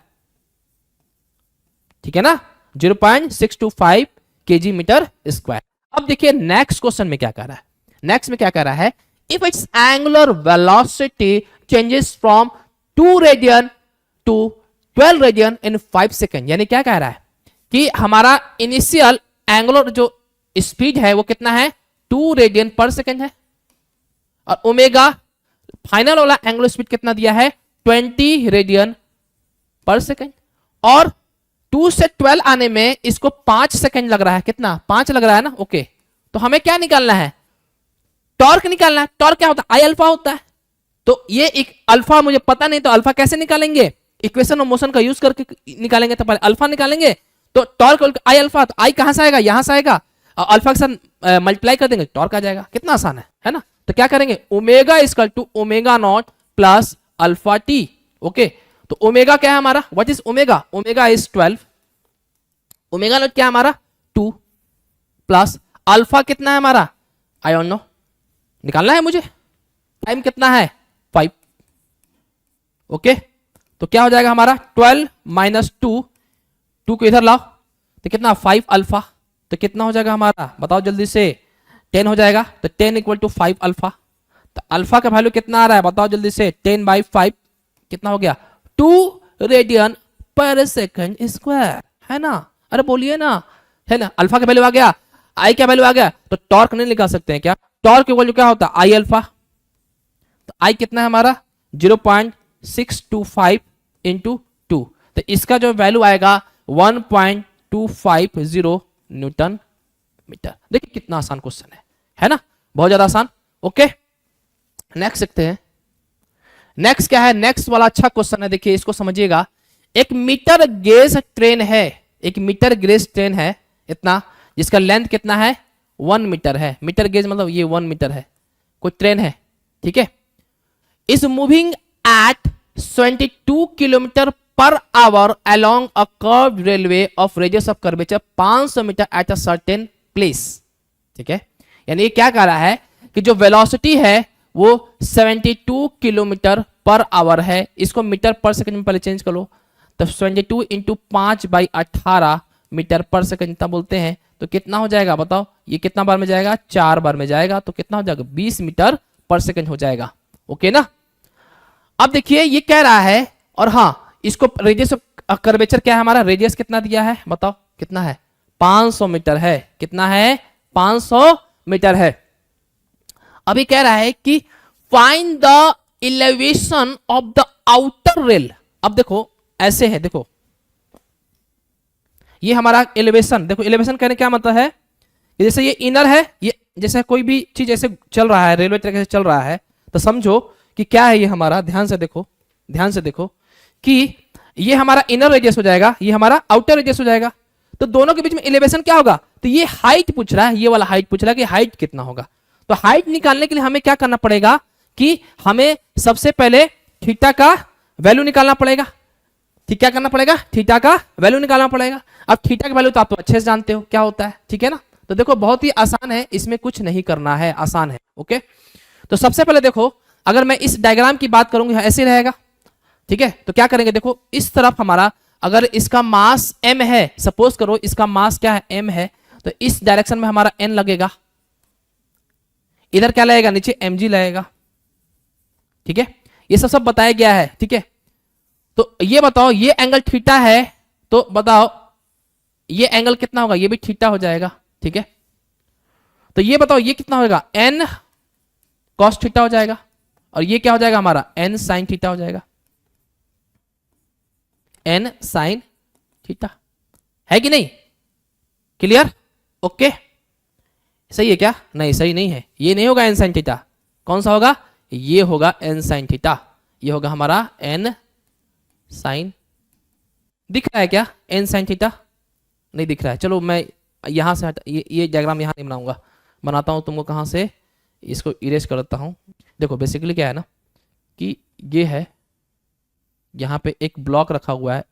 ठीक है ना, 0.625 केजी मीटर स्क्वायर। अब देखिए नेक्स्ट क्वेश्चन में क्या कह रहा है, नेक्स्ट में क्या कह रहा है, if its angular velocity changes from 2 radian to 12 radian in 5 second. यानी क्या कह रहा है कि हमारा इनिशियल एंगुलर जो स्पीड है वो कितना है 2 रेडियन पर सेकेंड है, और ओमेगा फाइनल वाला एंगुलर स्पीड कितना दिया है 20 रेडियन पर सेकेंड, और 2 से 12 आने में इसको 5 सेकेंड लग रहा है। कितना, 5 लग रहा है ना। ओके, तो हमें क्या निकालना है, टॉर्क निकालना है। टॉर्क क्या होता है, आई अल्फा होता है। तो ये एक अल्फा मुझे पता नहीं, तो अल्फा कैसे निकालेंगे, इक्वेशन ऑफ मोशन का यूज करके निकालेंगे। तो पहले अल्फा निकालेंगे, तो टॉर्क आई अल्फा, तो आई कहां से आएगा, यहां से आएगा, और अल्फा के साथ मल्टीप्लाई कर देंगे, टॉर्क आ जाएगा। कितना आसान है ना। तो क्या करेंगे, omega equal to omega naught plus alpha t. Okay, तो ओमेगा क्या है हमारा, what is omega, omega is 12, omega naught क्या है हमारा 2 प्लस अल्फा कितना है हमारा, आई डोंट नो, निकालना है मुझे। टाइम कितना है 5। ओके, तो क्या हो जाएगा हमारा 12 माइनस 2, 2 को इधर लाओ तो कितना 5 अल्फा, तो कितना हो जाएगा हमारा बताओ जल्दी से, 10 हो जाएगा। तो 10 इक्वल टू 5 अल्फा, तो अल्फा का वैल्यू कितना आ रहा है बताओ जल्दी से, 10 बाई 5 कितना हो गया 2 रेडियन पर सेकंड स्क्वायर, है ना, अरे बोलिए ना, है ना। अल्फा का वैल्यू आ गया, आई का वैल्यू आ गया, तो टॉर्क नहीं निकाल सकते हैं क्या, टॉर्क इक्वल टू क्या होता है आई अल्फा, तो आई कितना है हमारा 0.625 इंटू 2, तो इसका जो वैल्यू आएगा 1.250 न्यूटन मीटर। देखिए कितना आसान क्वेश्चन है ना, बहुत ज्यादा आसान। ओके, नेक्स्ट देखते हैं। नेक्स्ट क्या है, नेक्स्ट वाला अच्छा क्वेश्चन है, देखिए इसको समझिएगा। एक मीटर गेज ट्रेन है, एक मीटर गेज ट्रेन है इतना, जिसका लेंथ कितना है 1 मीटर है। मीटर गेज मतलब ये 1 मीटर है, कोई ट्रेन है, ठीक है। Is moving at 22 kilometre per hour along a curved railway of radius of curvature 500 metre at a certain place, ठीक है। यानी ये क्या कह रहा है कि जो वेलोसिटी है वो 72 किलोमीटर पर आवर है, इसको मीटर पर सेकंड में पहले चेंज कर लो, तो 72 इंटू 5/18 मीटर पर सेकंड जितना बोलते हैं, तो कितना हो जाएगा बताओ, ये कितना बार में जाएगा 4 बार में जाएगा, तो कितना हो जाएगा 20 मीटर पर सेकंड हो जाएगा। ओके ना, अब देखिए ये कह रहा है, और हाँ इसको रेडियस ऑफ कर्वेचर क्या है हमारा, रेडियस कितना दिया है बताओ कितना है 500 मीटर है, कितना है 500 मीटर है। अभी कह रहा है कि find the elevation of the outer rail. अब देखो ऐसे है, देखो ये हमारा एलिवेशन, देखो एलिवेशन कहने क्या मतलब है, जैसे ये इनर है, ये जैसे कोई भी चीज ऐसे चल रहा है, रेलवे ट्रैक से चल रहा है, तो समझो कि क्या है ये हमारा, ध्यान से देखो, ध्यान से देखो कि ये हमारा इनर रेडियस हो जाएगा, ये हमारा आउटर रेडियस हो जाएगा, तो दोनों के बीच में एलिवेशन क्या होगा, तो ये हाइट पूछ रहा है, ये वाला हाइट पूछ रहा है कि हाइट कितना होगा। तो हाइट निकालने के लिए हमें क्या करना पड़ेगा कि हमें सबसे पहले थीटा का वैल्यू निकालना पड़ेगा, ठीक, क्या करना पड़ेगा थीटा का वैल्यू निकालना पड़ेगा। अब थीटा का वैल्यू तो आप तो अच्छे से जानते हो क्या होता है, ठीक है ना। तो देखो बहुत ही आसान है, इसमें कुछ नहीं करना है, आसान है। ओके, तो सबसे पहले देखो अगर मैं इस डायग्राम की बात करूंगा ऐसे रहेगा, ठीक है। तो क्या करेंगे, देखो इस तरफ हमारा अगर इसका मास m है, सपोज करो इसका मास क्या है m है, तो इस डायरेक्शन में हमारा n लगेगा, इधर क्या लगेगा नीचे mg लगेगा, ठीक है। ये सब बताया गया है, ठीक है। तो ये बताओ ये एंगल थीटा है, तो बताओ ये एंगल कितना होगा, ये भी थीटा हो जाएगा, ठीक है। तो ये बताओ ये कितना होगा n cos थीटा हो जाएगा, और ये क्या हो जाएगा हमारा n sin थीटा हो जाएगा, n sin थीटा, है कि नहीं, क्लियर। ओके, सही है क्या, नहीं सही नहीं है, ये नहीं होगा n sin थीटा, कौन सा होगा, ये होगा n sin थीटा, ये होगा हमारा n sin, दिख रहा है क्या n sin थीटा, नहीं दिख रहा है। चलो मैं यहां से ये डायग्राम यहां नहीं बनाऊंगा, बनाता हूं तुमको कहां से, इसको इरेज कर देता हूं। देखो बेसिकली क्या है ना कि ये है, यहाँ पे एक ब्लॉक रखा हुआ है,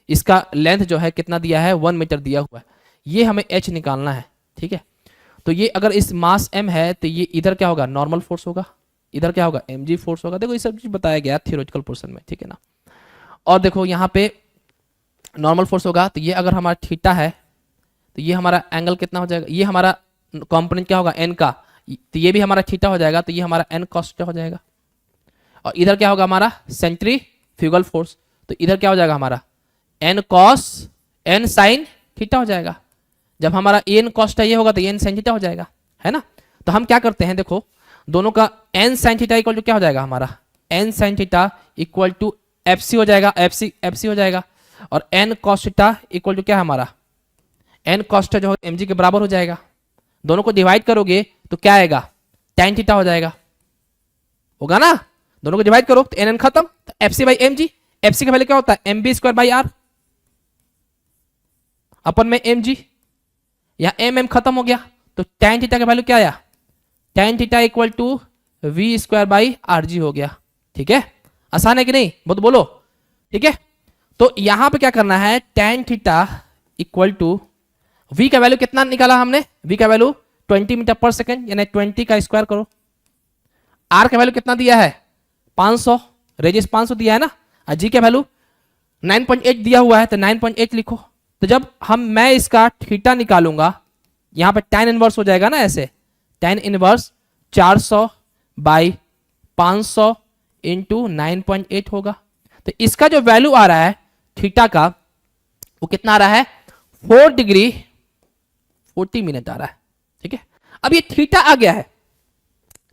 इसका लेंथ जो है कितना दिया है 1 मीटर दिया हुआ है, ये हमें h निकालना है, ठीक है। तो ये अगर इस मास m है तो ये इधर क्या होगा नॉर्मल फोर्स होगा, इधर क्या होगा mg फोर्स होगा, देखो ये सब चीज बताया गया थियोरेटिकल पोर्शन में, ठीक है ना। और देखो यहाँ पे नॉर्मल फोर्स होगा, तो ये अगर हमारा थीटा है तो ये हमारा एंगल कितना हो जाएगा, ये हमारा कॉम्पोनेंट क्या होगा n का, तो ये भी हमारा थीटा हो जाएगा, तो ये हमारा n cos थीटा हो जाएगा। और इधर क्या होगा हमारा सेंट्रीफ्यूगल फोर्स, तो इधर क्या हो जाएगा हमारा n cos n sin theta हो जाएगा। जब हमारा n cos थीटा ये होगा तो n sin थीटा हो जाएगा, है ना। तो हम क्या करते हैं, देखो दोनों का n sin theta equal to क्या हो जाएगा हमारा n sin theta equal to fc हो जाएगा, fc हो जाएगा, और n cos theta equal to क्या है हमारा n cos थीटा जो mg के बराबर हो जाएगा। दोनों को डिवाइड करोगे तो क्या आएगा tan थीटा हो जाएगा, होगा ना, दोनों को डिवाइड करो तो n खत्म, तो fc बाई mg, fc का वैल्यू क्या होता है mb स्क्वायर बाई आर अपन में mg, यहां m खत्म हो गया, तो tan थीटा का वैल्यू क्या आया tan theta equal to v square by r g हो गया, ठीक है। आसान है कि नहीं, बहुत बोलो, ठीक है। तो यहां पे क्या करना है tan theta equal to v का वैल्यू कितना निकाला हमने, v का वैल्यू 20 मीटर पर सेकेंड, यानी 20 का स्क्वायर करो। r का वैल्यू कितना दिया है 500, रेडियस 500 दिया है ना, और g का वैल्यू 9.8 दिया हुआ है, तो 9.8 लिखो। तो जब मैं इसका थीटा निकालूंगा, यहां पे tan इनवर्स हो जाएगा ना, ऐसे tan इनवर्स 400 बाई 500 इंटू 9.8 होगा। तो इसका जो वैल्यू आ रहा है थीटा का, वो कितना आ रहा है 4 डिग्री 40 मिनट आ रहा है। ठीक है, अब ये थीटा आ गया है,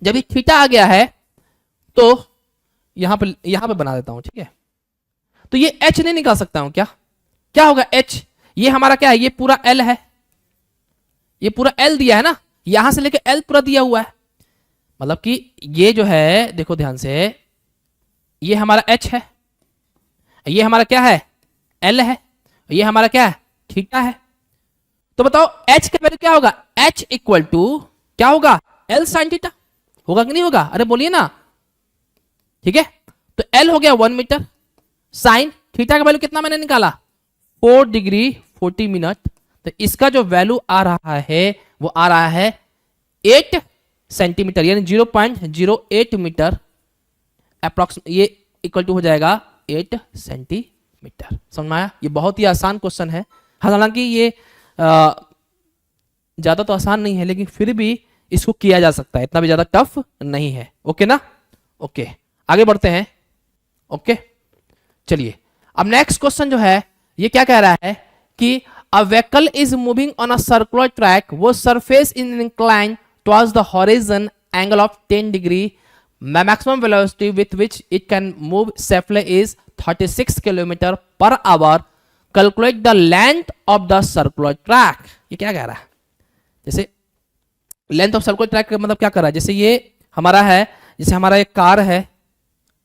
जब ये थीटा आ गया है तो यहां पे बना देता हूं। ठीक है, तो ये h नहीं निकाल सकता हूं क्या, क्या होगा h, ये हमारा क्या है, ये पूरा l है, ये पूरा l दिया है ना, यहां से लेके l पूरा दिया हुआ है, मतलब कि ये जो है देखो ध्यान से, ये हमारा h है, ये हमारा क्या है l है, ये हमारा क्या है थीटा है। तो बताओ h का वैल्यू क्या होगा, h इक्वल टू क्या होगा l साइन थीटा, होगा कि नहीं होगा, अरे बोलिए ना। ठीक है, तो l हो गया 1 मीटर, साइन थीटा का वैल्यू कितना मैंने निकाला 4 डिग्री 40 मिनट। तो इसका जो वैल्यू आ रहा है वो आ रहा है 8 सेंटीमीटर, यानी 0.08 मीटर अप्रोक्सीमेट, ये इक्वल टू हो जाएगा 8 सेंटीमीटर। समझ में आया, ये बहुत ही आसान क्वेश्चन है, हालांकि ये ज्यादा तो आसान नहीं है, लेकिन फिर भी इसको किया जा सकता है, इतना भी ज्यादा टफ नहीं है। ओके ना, ओके आगे बढ़ते हैं। ओके चलिए, अब नेक्स्ट क्वेश्चन जो है ये क्या कह रहा है कि a vehicle is moving on a circular track, वो surface in incline towards the horizon angle of 10 degree, maximum velocity with which it can move safely is 36 kilometre per hour, calculate the length of the circular track. ये क्या कह रहा है, जैसे लेंथ ऑफ सर्कुलर ट्रैक का मतलब क्या कर रहा है, जैसे ये हमारा है, जैसे हमारा एक कार है,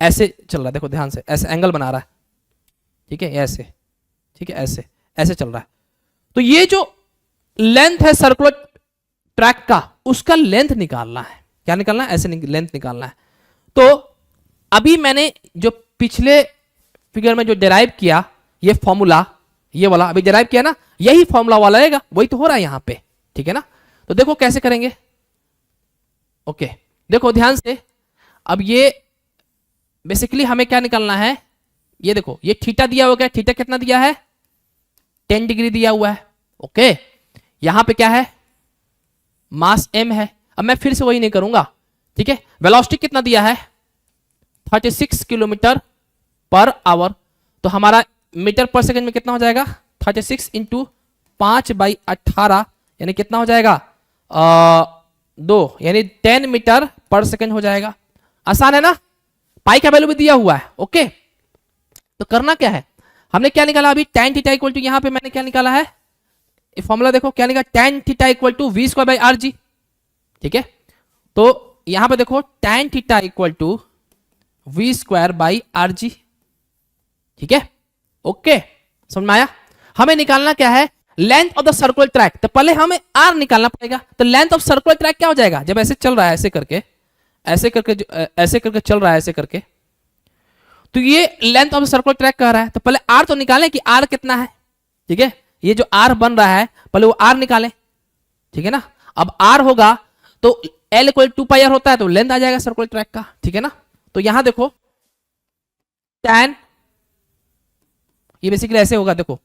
ऐसे चल रहा है, देखो ध्यान से, ऐसे एंगल बना रहा है, ठीक है ऐसे, ठीक है ऐसे ऐसे चल रहा है। तो ये जो लेंथ है सर्कुलर ट्रैक का, उसका लेंथ निकालना है, क्या निकालना है, ऐसे लेंथ निकालना है। तो अभी मैंने जो पिछले फिगर में जो डिराइव किया, ये फॉर्मूला, ये वाला अभी डिराइव किया ना, यही फॉर्मूला वाला रहेगा, वही तो हो रहा है यहां पे। ठीक है ना, तो देखो कैसे करेंगे। ओके देखो ध्यान से, अब ये बेसिकली हमें क्या निकालना है, ये देखो ये थीटा दिया हुआ है, थीटा कितना दिया है 10 डिग्री दिया हुआ है। ओके, यहां पे क्या है मास m है, अब मैं फिर से वही नहीं करूंगा। ठीक है, वेलोसिटी कितना दिया है 36 किलोमीटर पर आवर, तो हमारा मीटर पर सेकंड में कितना हो जाएगा 36 इंटू 5/18, यानी कितना हो जाएगा 2, यानी 10 मीटर पर सेकंड हो जाएगा। आसान है ना, पाई का वैल्यू भी दिया हुआ है। ओके, तो करना क्या है, हमने क्या निकाला अभी tan थीटा इक्वल टू, यहां पे मैंने क्या निकाला है, ये फॉर्मूला देखो क्या निकाला, tan theta equal to v square by r g. ठीक है, तो यहां पे देखो tan theta equal to v square by r g. ठीक है, ओके समझ में आया। हमें निकालना क्या है length of the circular track, तो पहले हमें r निकालना पड़ेगा। तो लेंथ ऑफ सर्कुलर ट्रैक क्या हो जाएगा, जब ऐसे चल रहा है, ऐसे करके ऐसे करके चल रहा है, ऐसे करके, तो ये लेंथ ऑफ सर्कुलर ट्रैक कह रहा है, तो पहले r तो निकालें कि r कितना है। ठीक है, ये जो r बन रहा है पहले वो r निकालें। ठीक है ना, अब r होगा तो l इक्वल 2πr होता है, तो लेंथ आ जाएगा सर्कुलर ट्रैक का। ठीक है ना, तो यहां देखो tan, ये बेसिकली ऐसे होगा, देखो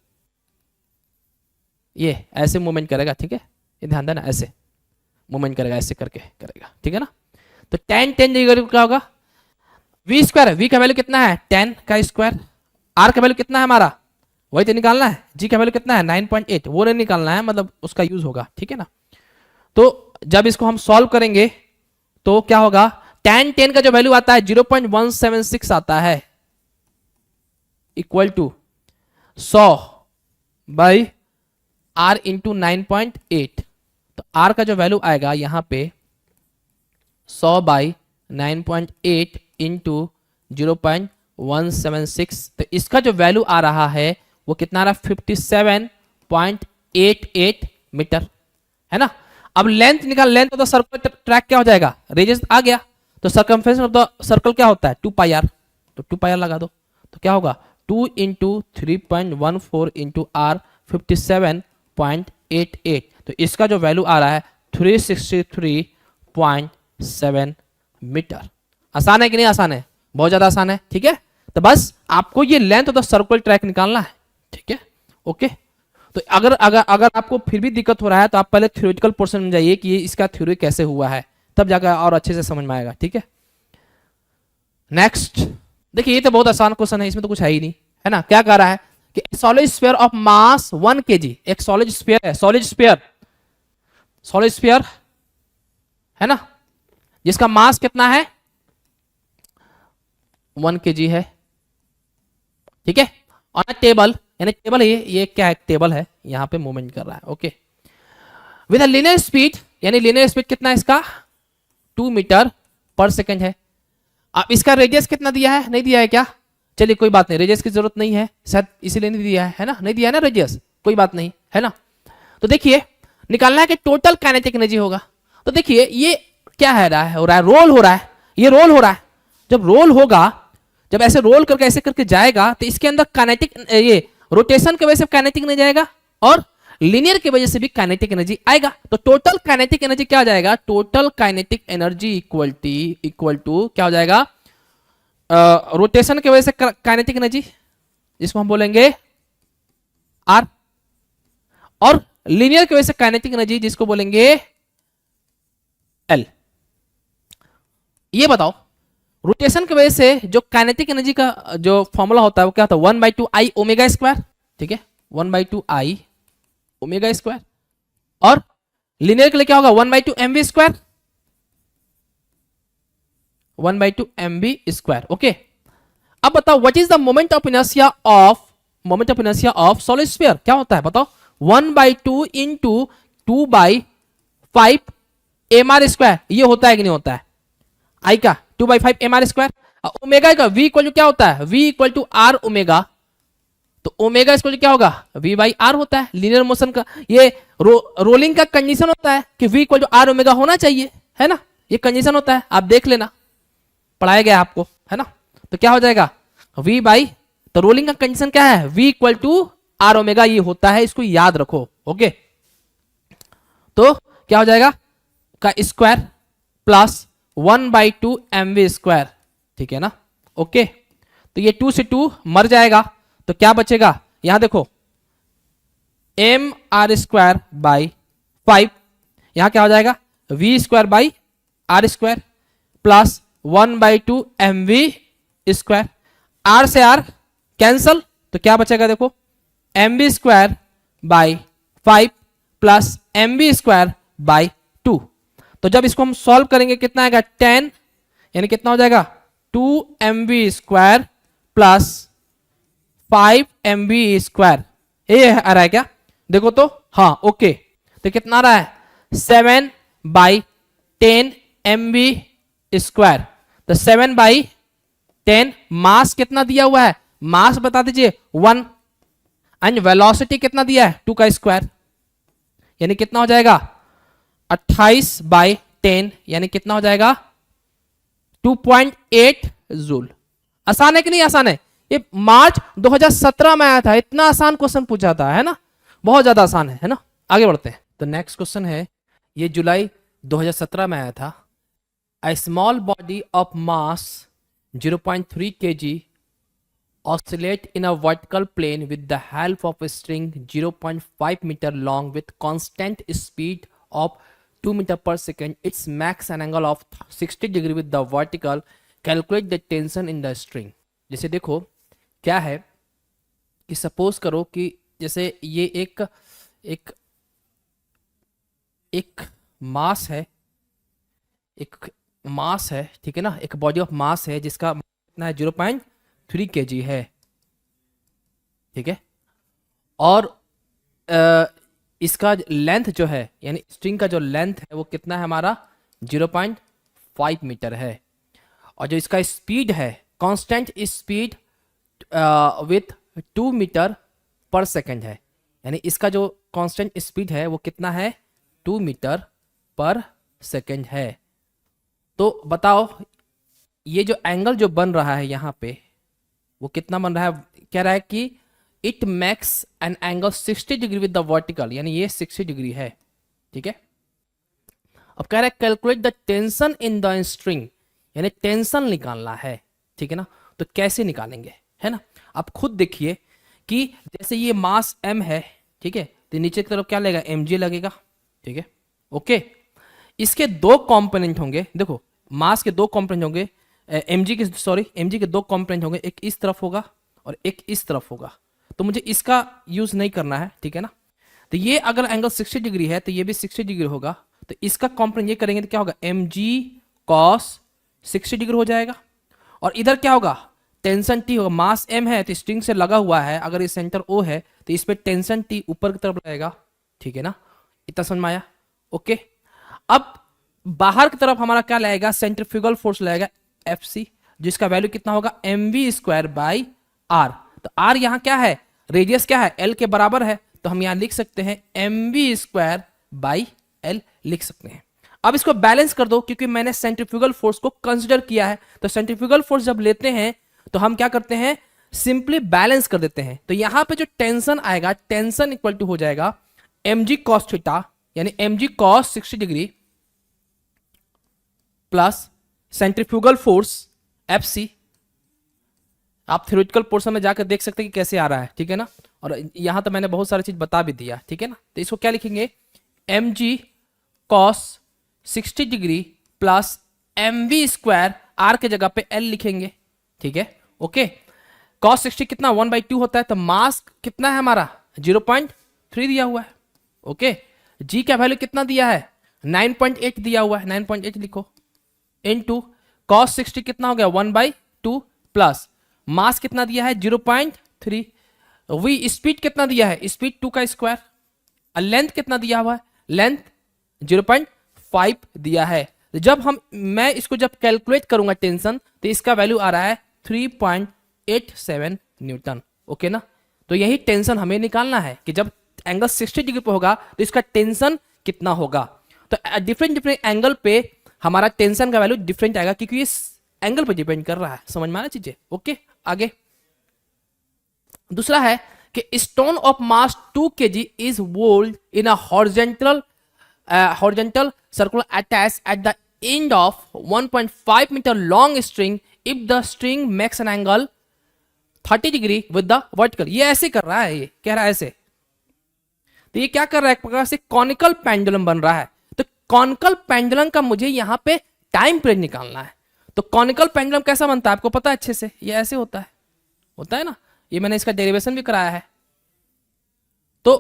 ये ऐसे मूवमेंट करेगा। ठीक है, ये ध्यान देना, ऐसे मूवमेंट करेगा, ऐसे करके करेगा। ठीक है ना, तो tan 10 डिग्री क्या होगा v स्क्वायर, v का वैल्यू कितना है 10 का स्क्वायर, r का वैल्यू कितना है हमारा वही तो निकालना है, g का वैल्यू कितना है 9.8, वो नहीं निकालना है, मतलब उसका यूज होगा। ठीक है ना, तो जब इसको हम सॉल्व करेंगे तो क्या होगा, tan 10 का जो वैल्यू आता है 0.176 आता है, equal to 100 by r into 9.8। तो r का जो वैल्यू आएगा यहां पे 100 बाई 9.8 इंटू 0.176, तो इसका जो वैल्यू आ रहा है वो कितना आ रहा है 57.88 मीटर, है ना। अब लेंथ निकाल, length of the circle track क्या हो जाएगा, रेडियस आ गया, तो सर्कमफेरेंस ऑफ द सर्कल क्या होता है 2πr, तो 2πr लगा दो, तो क्या होगा 2 इंटू 3.14 इंटू r 57.88। तो इसका जो वैल्यू आ रहा है 363.7 मीटर। आसान है कि नहीं आसान है? बहुत ज्यादा आसान है। ठीक है, तो बस आपको ये length of the circular track निकालना है। ठीक है, ओके। तो अगर अगर अगर आपको फिर भी दिक्कत हो रहा है तो आप पहले थ्योरेटिकल पोर्शन में जाइए कि ये इसका थ्योरी कैसे हुआ है, तब जाकर और अच्छे से समझ में आएगा। ठीक है, नेक्स्ट देखिए, ये तो बहुत आसान क्वेश्चन है, इसमें तो कुछ है ही नहीं, है ना। क्या कह रहा है कि solid sphere of mass 1 kg, एक सॉलिड स्फीयर है, सॉलिड स्फीयर है ना, जिसका मास कितना है 1 kg है। ठीक है, ऑन अ टेबल, यानी टेबल है ये क्या है, टेबल है, यहां पे मूवमेंट कर रहा है। Okay, with a linear speed, यानी लीनियर स्पीड कितना है इसका 2 मीटर पर सेकंड है। अब इसका रेडियस कितना दिया है, नहीं दिया है क्या? चलिए कोई बात नहीं, रेडियस की जरूरत नहीं है शायद, इसीलिए नहीं दिया है ना, नहीं दिया है ना रेडियस, कोई बात नहीं है ना। तो देखिए निकालना है कि टोटल काइनेटिक एनर्जी होगा। तो देखिए ये क्या है रहा है, हो रहा है रोल हो रहा है, ये रोल हो रहा है। जब रोल होगा, जब ऐसे रोल करके ऐसे करके जाएगा तो इसके अंदर काइनेटिक, ये रोटेशन की वजह से काइनेटिक नहीं जाएगा और लीनियर की वजह से भी काइनेटिक एनर्जी आएगा। तो टोटल काइनेटिक एनर्जी क्या हो जाएगा, total kinetic energy equal to क्या हो जाएगा, रोटेशन की वजह से काइनेटिक एनर्जी, जिसको हम बोलेंगे आर, और लीनियर की वजह से काइनेटिक एनर्जी, जिसको बोलेंगे एल। ये बताओ रोटेशन की वजह से जो काइनेटिक एनर्जी का जो फॉर्मूला होता है वो क्या होता है, 1/2 I ओमेगा स्क्वायर। ठीक है, 1/2 I ओमेगा स्क्वायर, और लीनियर के लिए क्या होगा 1/2 mv square, 1/2 mv square. Okay, अब बताओ what is the moment of inertia of solid sphere, क्या होता है बताओ, 1/2 इंटू 2/5 mr स्क्वायर, ये होता है कि नहीं होता है, आई का 2/5 mr स्क्वायर, ओमेगा का v इक्वल टू क्या होता है, v equal to r omega, तो ओमेगा इक्वल क्या होगा v बाई आर होता है। लीनियर मोशन का ये रोलिंग का कंडीशन होता है कि v equal to r omega होना चाहिए, है ना, ये कंडीशन होता है, आप देख लेना, पढ़ाया गया आपको, है ना। तो क्या हो जाएगा v बाई, तो रोलिंग का कंडीशन क्या है, v equal to r omega, ये होता है, इसको याद रखो। ओके, तो क्या हो जाएगा का स्क्वायर प्लस 1/2 mv स्क्वायर। ठीक है ना, ओके। तो ये 2 से 2 मर जाएगा, तो क्या बचेगा, यहां देखो एम आर स्क्वायर बाई 5, यहां क्या हो जाएगा v square by r square plus 1/2 mv square, r से आर कैंसल, तो क्या बचेगा देखो mv square by 5 plus mv square by 2। तो जब इसको हम सॉल्व करेंगे कितना आएगा 10, यानी कितना हो जाएगा 2 mv square plus 5 mv square, ये आ रहा है क्या, देखो तो, हाँ ओके। तो कितना आ रहा है 7/10 mv स्क्वायर, तो 7/10, मास कितना दिया हुआ है, मास बता दीजिए 1, एंड वेलोसिटी कितना दिया है 2 का स्क्वायर, यानी कितना हो जाएगा 28/10, यानी कितना हो जाएगा 2.8 जूल। आसान है कि नहीं आसान है, ये मार्च 2017 में आया था, इतना आसान क्वेश्चन पूछा था, है ना, बहुत ज्यादा आसान है ना। आगे बढ़ते हैं, तो नेक्स्ट क्वेश्चन है, ये जुलाई 2017 में आया था। A small body of mass 0.3 kg oscillate in a vertical plane with the help of a string 0.5 meter long with constant speed of 2 meter per second. Its max an angle of 60 degree with the vertical. Calculate the tension in the string. जैसे देखो क्या है कि सपोज करो कि जैसे ये एक मास है, ठीक है ना, एक बॉडी ऑफ मास है जिसका कितना है 0.3 kg है, ठीक है, और इसका लेंथ जो है, यानी स्ट्रिंग का जो लेंथ है वो कितना है हमारा 0.5 मीटर है, और जो इसका स्पीड है constant speed with 2 metre per second है, यानी इसका जो कांस्टेंट स्पीड है वो कितना है 2 मीटर पर सेकेंड है। तो बताओ ये जो एंगल जो बन रहा है यहाँ पे वो कितना बन रहा है, कह रहा है कि it makes an angle 60 degree with the vertical, यानी ये 60 डिग्री है, ठीक है। अब कह रहा है calculate the tension in the string, यानी टेंशन निकालना है, ठीक है ना। तो कैसे निकालेंगे, है ना। आप खुद देखिए कि जैसे ये मास m है, ठीक है, तो नीचे की तरफ क्या लगेगा, mg लगेगा, ठीक है, ओके। इसके दो कंपोनेंट होंगे, देखो मास के दो कंपोनेंट होंगे, mg के दो कंपोनेंट होंगे, एक इस तरफ होगा और एक इस तरफ होगा। तो मुझे इसका यूज नहीं करना है, ठीक है ना। तो ये अगर एंगल 60 डिग्री है तो ये भी 60 डिग्री होगा, तो इसका कंपोनेंट ये करेंगे तो क्या होगा, mg cos 60 डिग्री हो जाएगा। और इधर क्या होगा, टेंशन T होगा, मास m है तो स्ट्रिंग से लगा हुआ है, अगर ये सेंटर O है तो इस पे टेंशन T ऊपर की तरफ लगेगा, ठीक है ना। इतना समझ में आया, ओके। अब बाहर की तरफ हमारा क्या लगेगा, सेंट्रीफ्यूगल फोर्स लगेगा FC, जिसका वैल्यू कितना होगा, mv² बाई r। तो r यहां क्या है, रेडियस क्या है, l के बराबर है, तो हम यहां लिख सकते हैं mv² बाई l लिख सकते हैं। अब इसको बैलेंस कर दो, क्योंकि मैंने सेंट्रीफ्यूगल फोर्स को कंसीडर किया है, तो सेंट्रीफ्यूगल फोर्स जब लेते हैं तो हम क्या करते हैं, सिंपली बैलेंस कर देते हैं। तो यहां पे जो टेंशन आएगा, टेंशन इक्वल टू हो जाएगा mg cos थीटा, यानी mg cos 60 degree plus centrifugal force FC। आप थ्योरेटिकल पोर्शन में जाकर देख सकते हैं कि कैसे आ रहा है, ठीक है ना। और यहां तो मैंने बहुत सारी चीज बता भी दिया, ठीक है ना। तो इसको क्या लिखेंगे, mg cos 60 degree plus mv² r के जगह पे l लिखेंगे, ठीक है, ओके। cos 60 कितना 1/2 होता है, तो मास कितना है हमारा 0.3 दिया हुआ है, ओके। g का वैल्यू कितना दिया है, 9.8 दिया हुआ है, 9.8 लिखो, इनटू cos 60 कितना हो गया 1/2 प्लस मास कितना दिया है 0.3, वी स्पीड कितना दिया है, स्पीड 2 का स्क्वायर, और लेंथ कितना दिया हुआ है, लेंथ 0.5 दिया है। जब मैं इसको जब कैलकुलेट करूंगा टेंशन, तो इसका वैल्यू आ रहा है 3.87 न्यूटन, ओके ना। तो यही टेंशन हमें निकालना है कि जब एंगल 60 डिग्री पे होगा तो इसका टेंशन कितना होगा। तो डिफरेंट डिफरेंट एंगल पे हमारा टेंशन का वैल्यू डिफरेंट आएगा, क्योंकि इस एंगल पे डिपेंड कर रहा है, समझ में आ रहा चीजें, ओके। आगे दूसरा है कि stone of mass 2 kg is rolled in a horizontal circle attached at the end of 1.5 meter long string if the string makes an angle 30 degree with the vertical। ये ऐसे कर रहा है, ये कह रहा है ऐसे, तो ये क्या कर रहा है, एक प्रकार से कॉनिकल पेंडुलम बन रहा है। तो कॉनिकल पेंडुलम का मुझे यहां पे टाइम पीरियड निकालना है। तो कॉनिकल पेंडुलम कैसा बनता है आपको पता है अच्छे से, ये ऐसे होता है ना, ये मैंने इसका डेरिवेशन भी कराया है। तो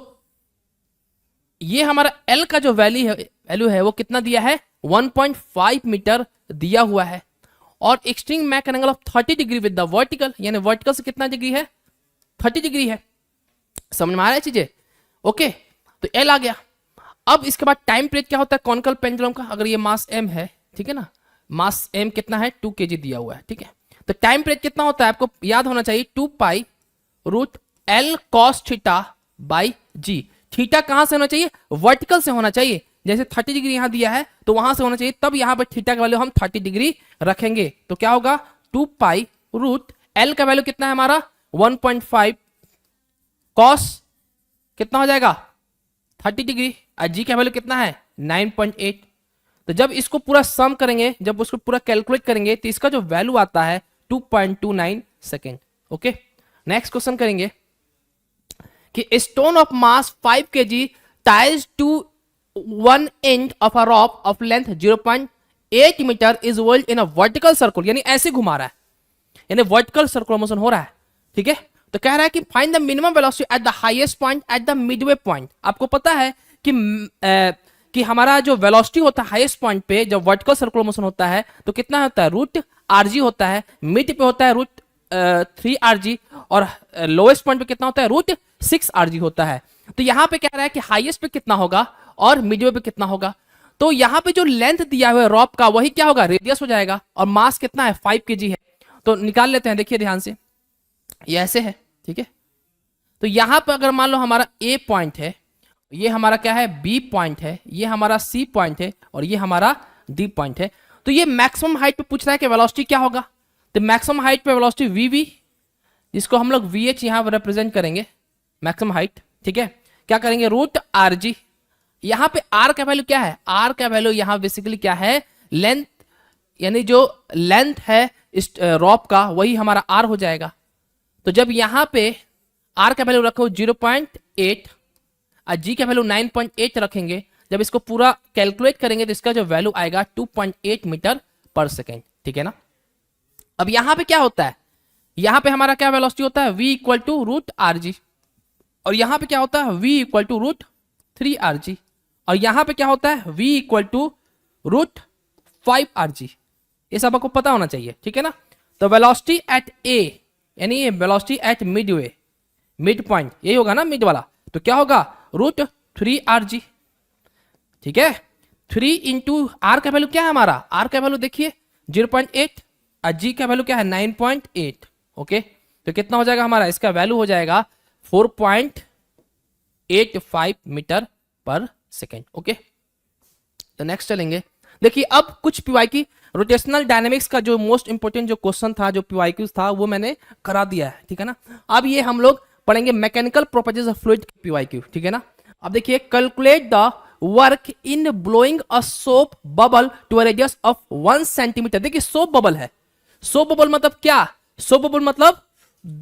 ये हमारा L का जो वैल्यू है वो कितना दिया है, 1.5 मीटर दिया हुआ है, और string make an angle of 30 degree with the vertical, यानी वर्टिकल से कितना डिग्री है, 30 डिग्री है। समझ में आ रहा है चीजें, ओके। तो L आ गया। अब इसके बाद टाइम पीरियड क्या होता है कॉनिकल पेंडुलम का, अगर ये मास m है, ठीक है ना, मास m कितना है 2 kg दिया हुआ है, ठीक है। तो टाइम पीरियड कितना होता है आपको याद होना चाहिए, 2 पाई रूट L cos थीटा बाई g। थीटा कहां से होना चाहिए, वर्टिकल से होना चाहिए, जैसे 30 डिग्री यहां दिया है तो वहां से होना चाहिए, तब यहां पर थीटा का वैल्यू हम 30 डिग्री रखेंगे। तो क्या होगा 2 पाई रूट L का वैल्यू कितना है हमारा 1.5 cos कितना हो जाएगा 30 डिग्री, और g का वैल्यू कितना है 9.8। तो जब इसको पूरा सम करेंगे, जब उसको पूरा कैलकुलेट करेंगे, तो इसका जो वैल्यू आता है 2.29 सेकेंड, ओके। नेक्स्ट क्वेश्चन करेंगे कि stone of mass 5 kg ties to one end of a rope of length 0.8 metre is rolled in a vertical circle, यानी ऐसे घुमा रहा है, यानी वर्टिकल सर्कुलर मोशन हो रहा है, ठीक है। तो कह रहा है कि find the minimum velocity at the highest point at the Midway point. आपको पता है कि हमारा जो वेलोसिटी होता है हाईएस्ट पॉइंट पे जब वर्टिकल सर्कुलर मोशन होता है तो कितना होता है, रूट RG होता है, मिड पे होता है रूट 3RG, और लोएस्ट पॉइंट पे कितना होता है रूट 6RG होता है। तो यहां पे कह रहा है कि हाईएस्ट पे कितना होगा और मिडवे पे कितना होगा। तो यहां पे जो लेंथ दिया हुआ है रॉप का वही क्या होगा, रेडियस हो जाएगा, और मास कितना है 5 kg है। तो निकाल लेते हैं, देखिए ध्यान से, ये ऐसे है, ठीक है। तो यहां पर अगर मान लो हमारा A पॉइंट है, ये हमारा क्या है B पॉइंट है, ये हमारा C पॉइंट है, और ये हमारा D पॉइंट है। तो ये मैक्सिमम हाइट पे पूछ रहा है कि वेलोसिटी क्या होगा। तो मैक्सिमम हाइट पे वेलोसिटी VV, जिसको हम लोग VH यहां पर रिप्रेजेंट करेंगे, मैक्सिमम हाइट, ठीक है। क्या करेंगे, रूट आर जी। यहां पे आर का वैल्यू क्या है, आर का वैल्यू यहां बेसिकली क्या है, लेंथ, यानी जो लेंथ है इस रॉप का वही हमारा आर हो जाएगा। तो जब यहां पे आर का वैल्यू रखो 0.8 और जी का वैल्यू 9.8 रखेंगे, जब इसको पूरा कैलकुलेट करेंगे तो इसका जो वैल्यू आएगा 2.8 मीटर पर सेकेंड, ठीक है ना। अब यहां पे क्या होता है, यहां पे हमारा क्या वेलोसिटी होता है, v equal to root r g, और यहां पे क्या होता है, v equal to root 3 r g, और यहां पे क्या होता है, v equal to root 5 r g. ये सब आपको पता होना चाहिए, ठीक है ना। तो वेलोसिटी एट ए, यानी velocity at mid way, mid point यही होगा ना, मिड वाला, तो क्या होगा, रूट 3 आर जी, ठीक है। 3 इंटू आर का वैल्यू क्या है हमारा, आर का वैल्यू देखिए 0.8 और जी का वैल्यू क्या है 9.8, ओके। तो कितना हो जाएगा हमारा, इसका वैल्यू हो जाएगा 4.85 मीटर पर सेकेंड, ओके। तो नेक्स्ट चलेंगे, देखिए अब कुछ पीवाई की रोटेशनल डायनेमिक्स का जो मोस्ट इंपोर्टेंट जो क्वेश्चन था, जो पीवाईक्यूज था, वो मैंने करा दिया है, ठीक है ना। अब ये हम लोग पढ़ेंगे mechanical properties of fluid PYQ, ठीक है ना। अब देखिए, calculate the work in blowing a soap bubble to a radius of 1 centimetre. देखिए सोप बबल है, सोप बबल मतलब क्या, सोप बबल मतलब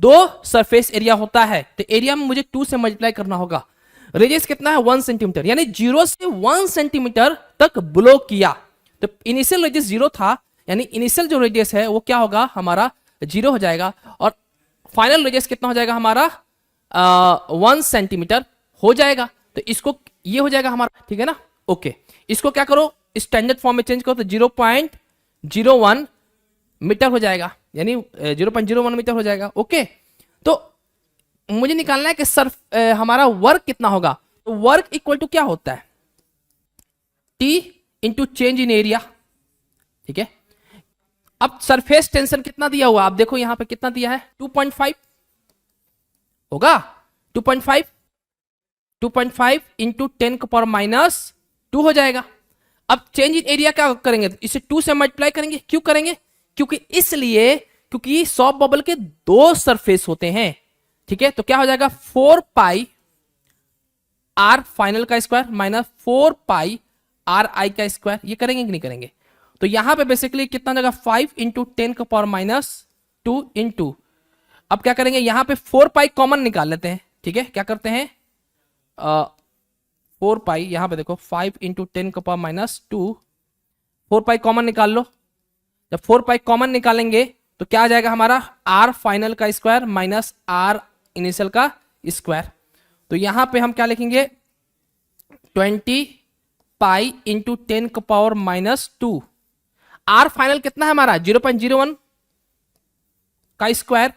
2 सरफेस एरिया होता है, तो एरिया में मुझे 2 से मल्टीप्लाई करना होगा, रेडियस कितना है 1 सेंटीमीटर, यानी 0 से 1 सेंटीमीटर तक ब्लो किया। तो इनिशियल रेडियस 0 था, यानी इनिशियल जो रेडियस है वो क्या होगा हमारा 0 हो जाएगा, और फाइनल रेडियस कितना हो जाएगा हमारा 1 सेंटीमीटर हो जाएगा। तो इसको ये हो जाएगा हमारा, ठीक है ना, ओके। इसको क्या करो, स्टैंडर्ड फॉर्म में चेंज करो, तो 0.01 मीटर हो जाएगा, यानी 0.01 मीटर हो जाएगा, ओके। तो मुझे निकालना है कि हमारा वर्क कितना होगा, तो वर्क इक्वल टू क्या होता है, T into change in area, ठीक है। अब सरफेस टेंशन कितना दिया हुआ, आप देखो यहां पे कितना दिया है 2.5 होगा, 2.5 इंटू 10 का पावर -2 हो जाएगा। अब चेंज इन एरिया क्या करेंगे, इसे 2 से मल्टीप्लाई करेंगे, क्यों करेंगे, क्योंकि इसलिए क्योंकि सॉफ्ट बबल के 2 सरफेस होते हैं, ठीक है। तो क्या हो जाएगा 4 पाई आर फाइनल का स्क्वायर माइनस 4 पाई आर आई का स्क्वायर, ये करेंगे कि नहीं करेंगे। तो यहां पे बेसिकली कितना जाएगा 5 इंटू 10 का पावर -2 इंटू, अब क्या करेंगे यहां पे 4 पाई कॉमन निकाल लेते हैं, ठीक है। क्या करते हैं 4 पाई, यहां पे देखो 5 इंटू 10 का पावर -2, 4 पाई कॉमन निकाल लो। जब 4 पाई कॉमन निकालेंगे तो क्या आ जाएगा हमारा आर फाइनल का स्क्वायर माइनस आर इनिशियल का स्क्वायर। तो यहां पे हम क्या लिखेंगे 20 पाई इंटू 10 का पावर -2, आर फाइनल कितना है हमारा 0.01 का स्क्वायर,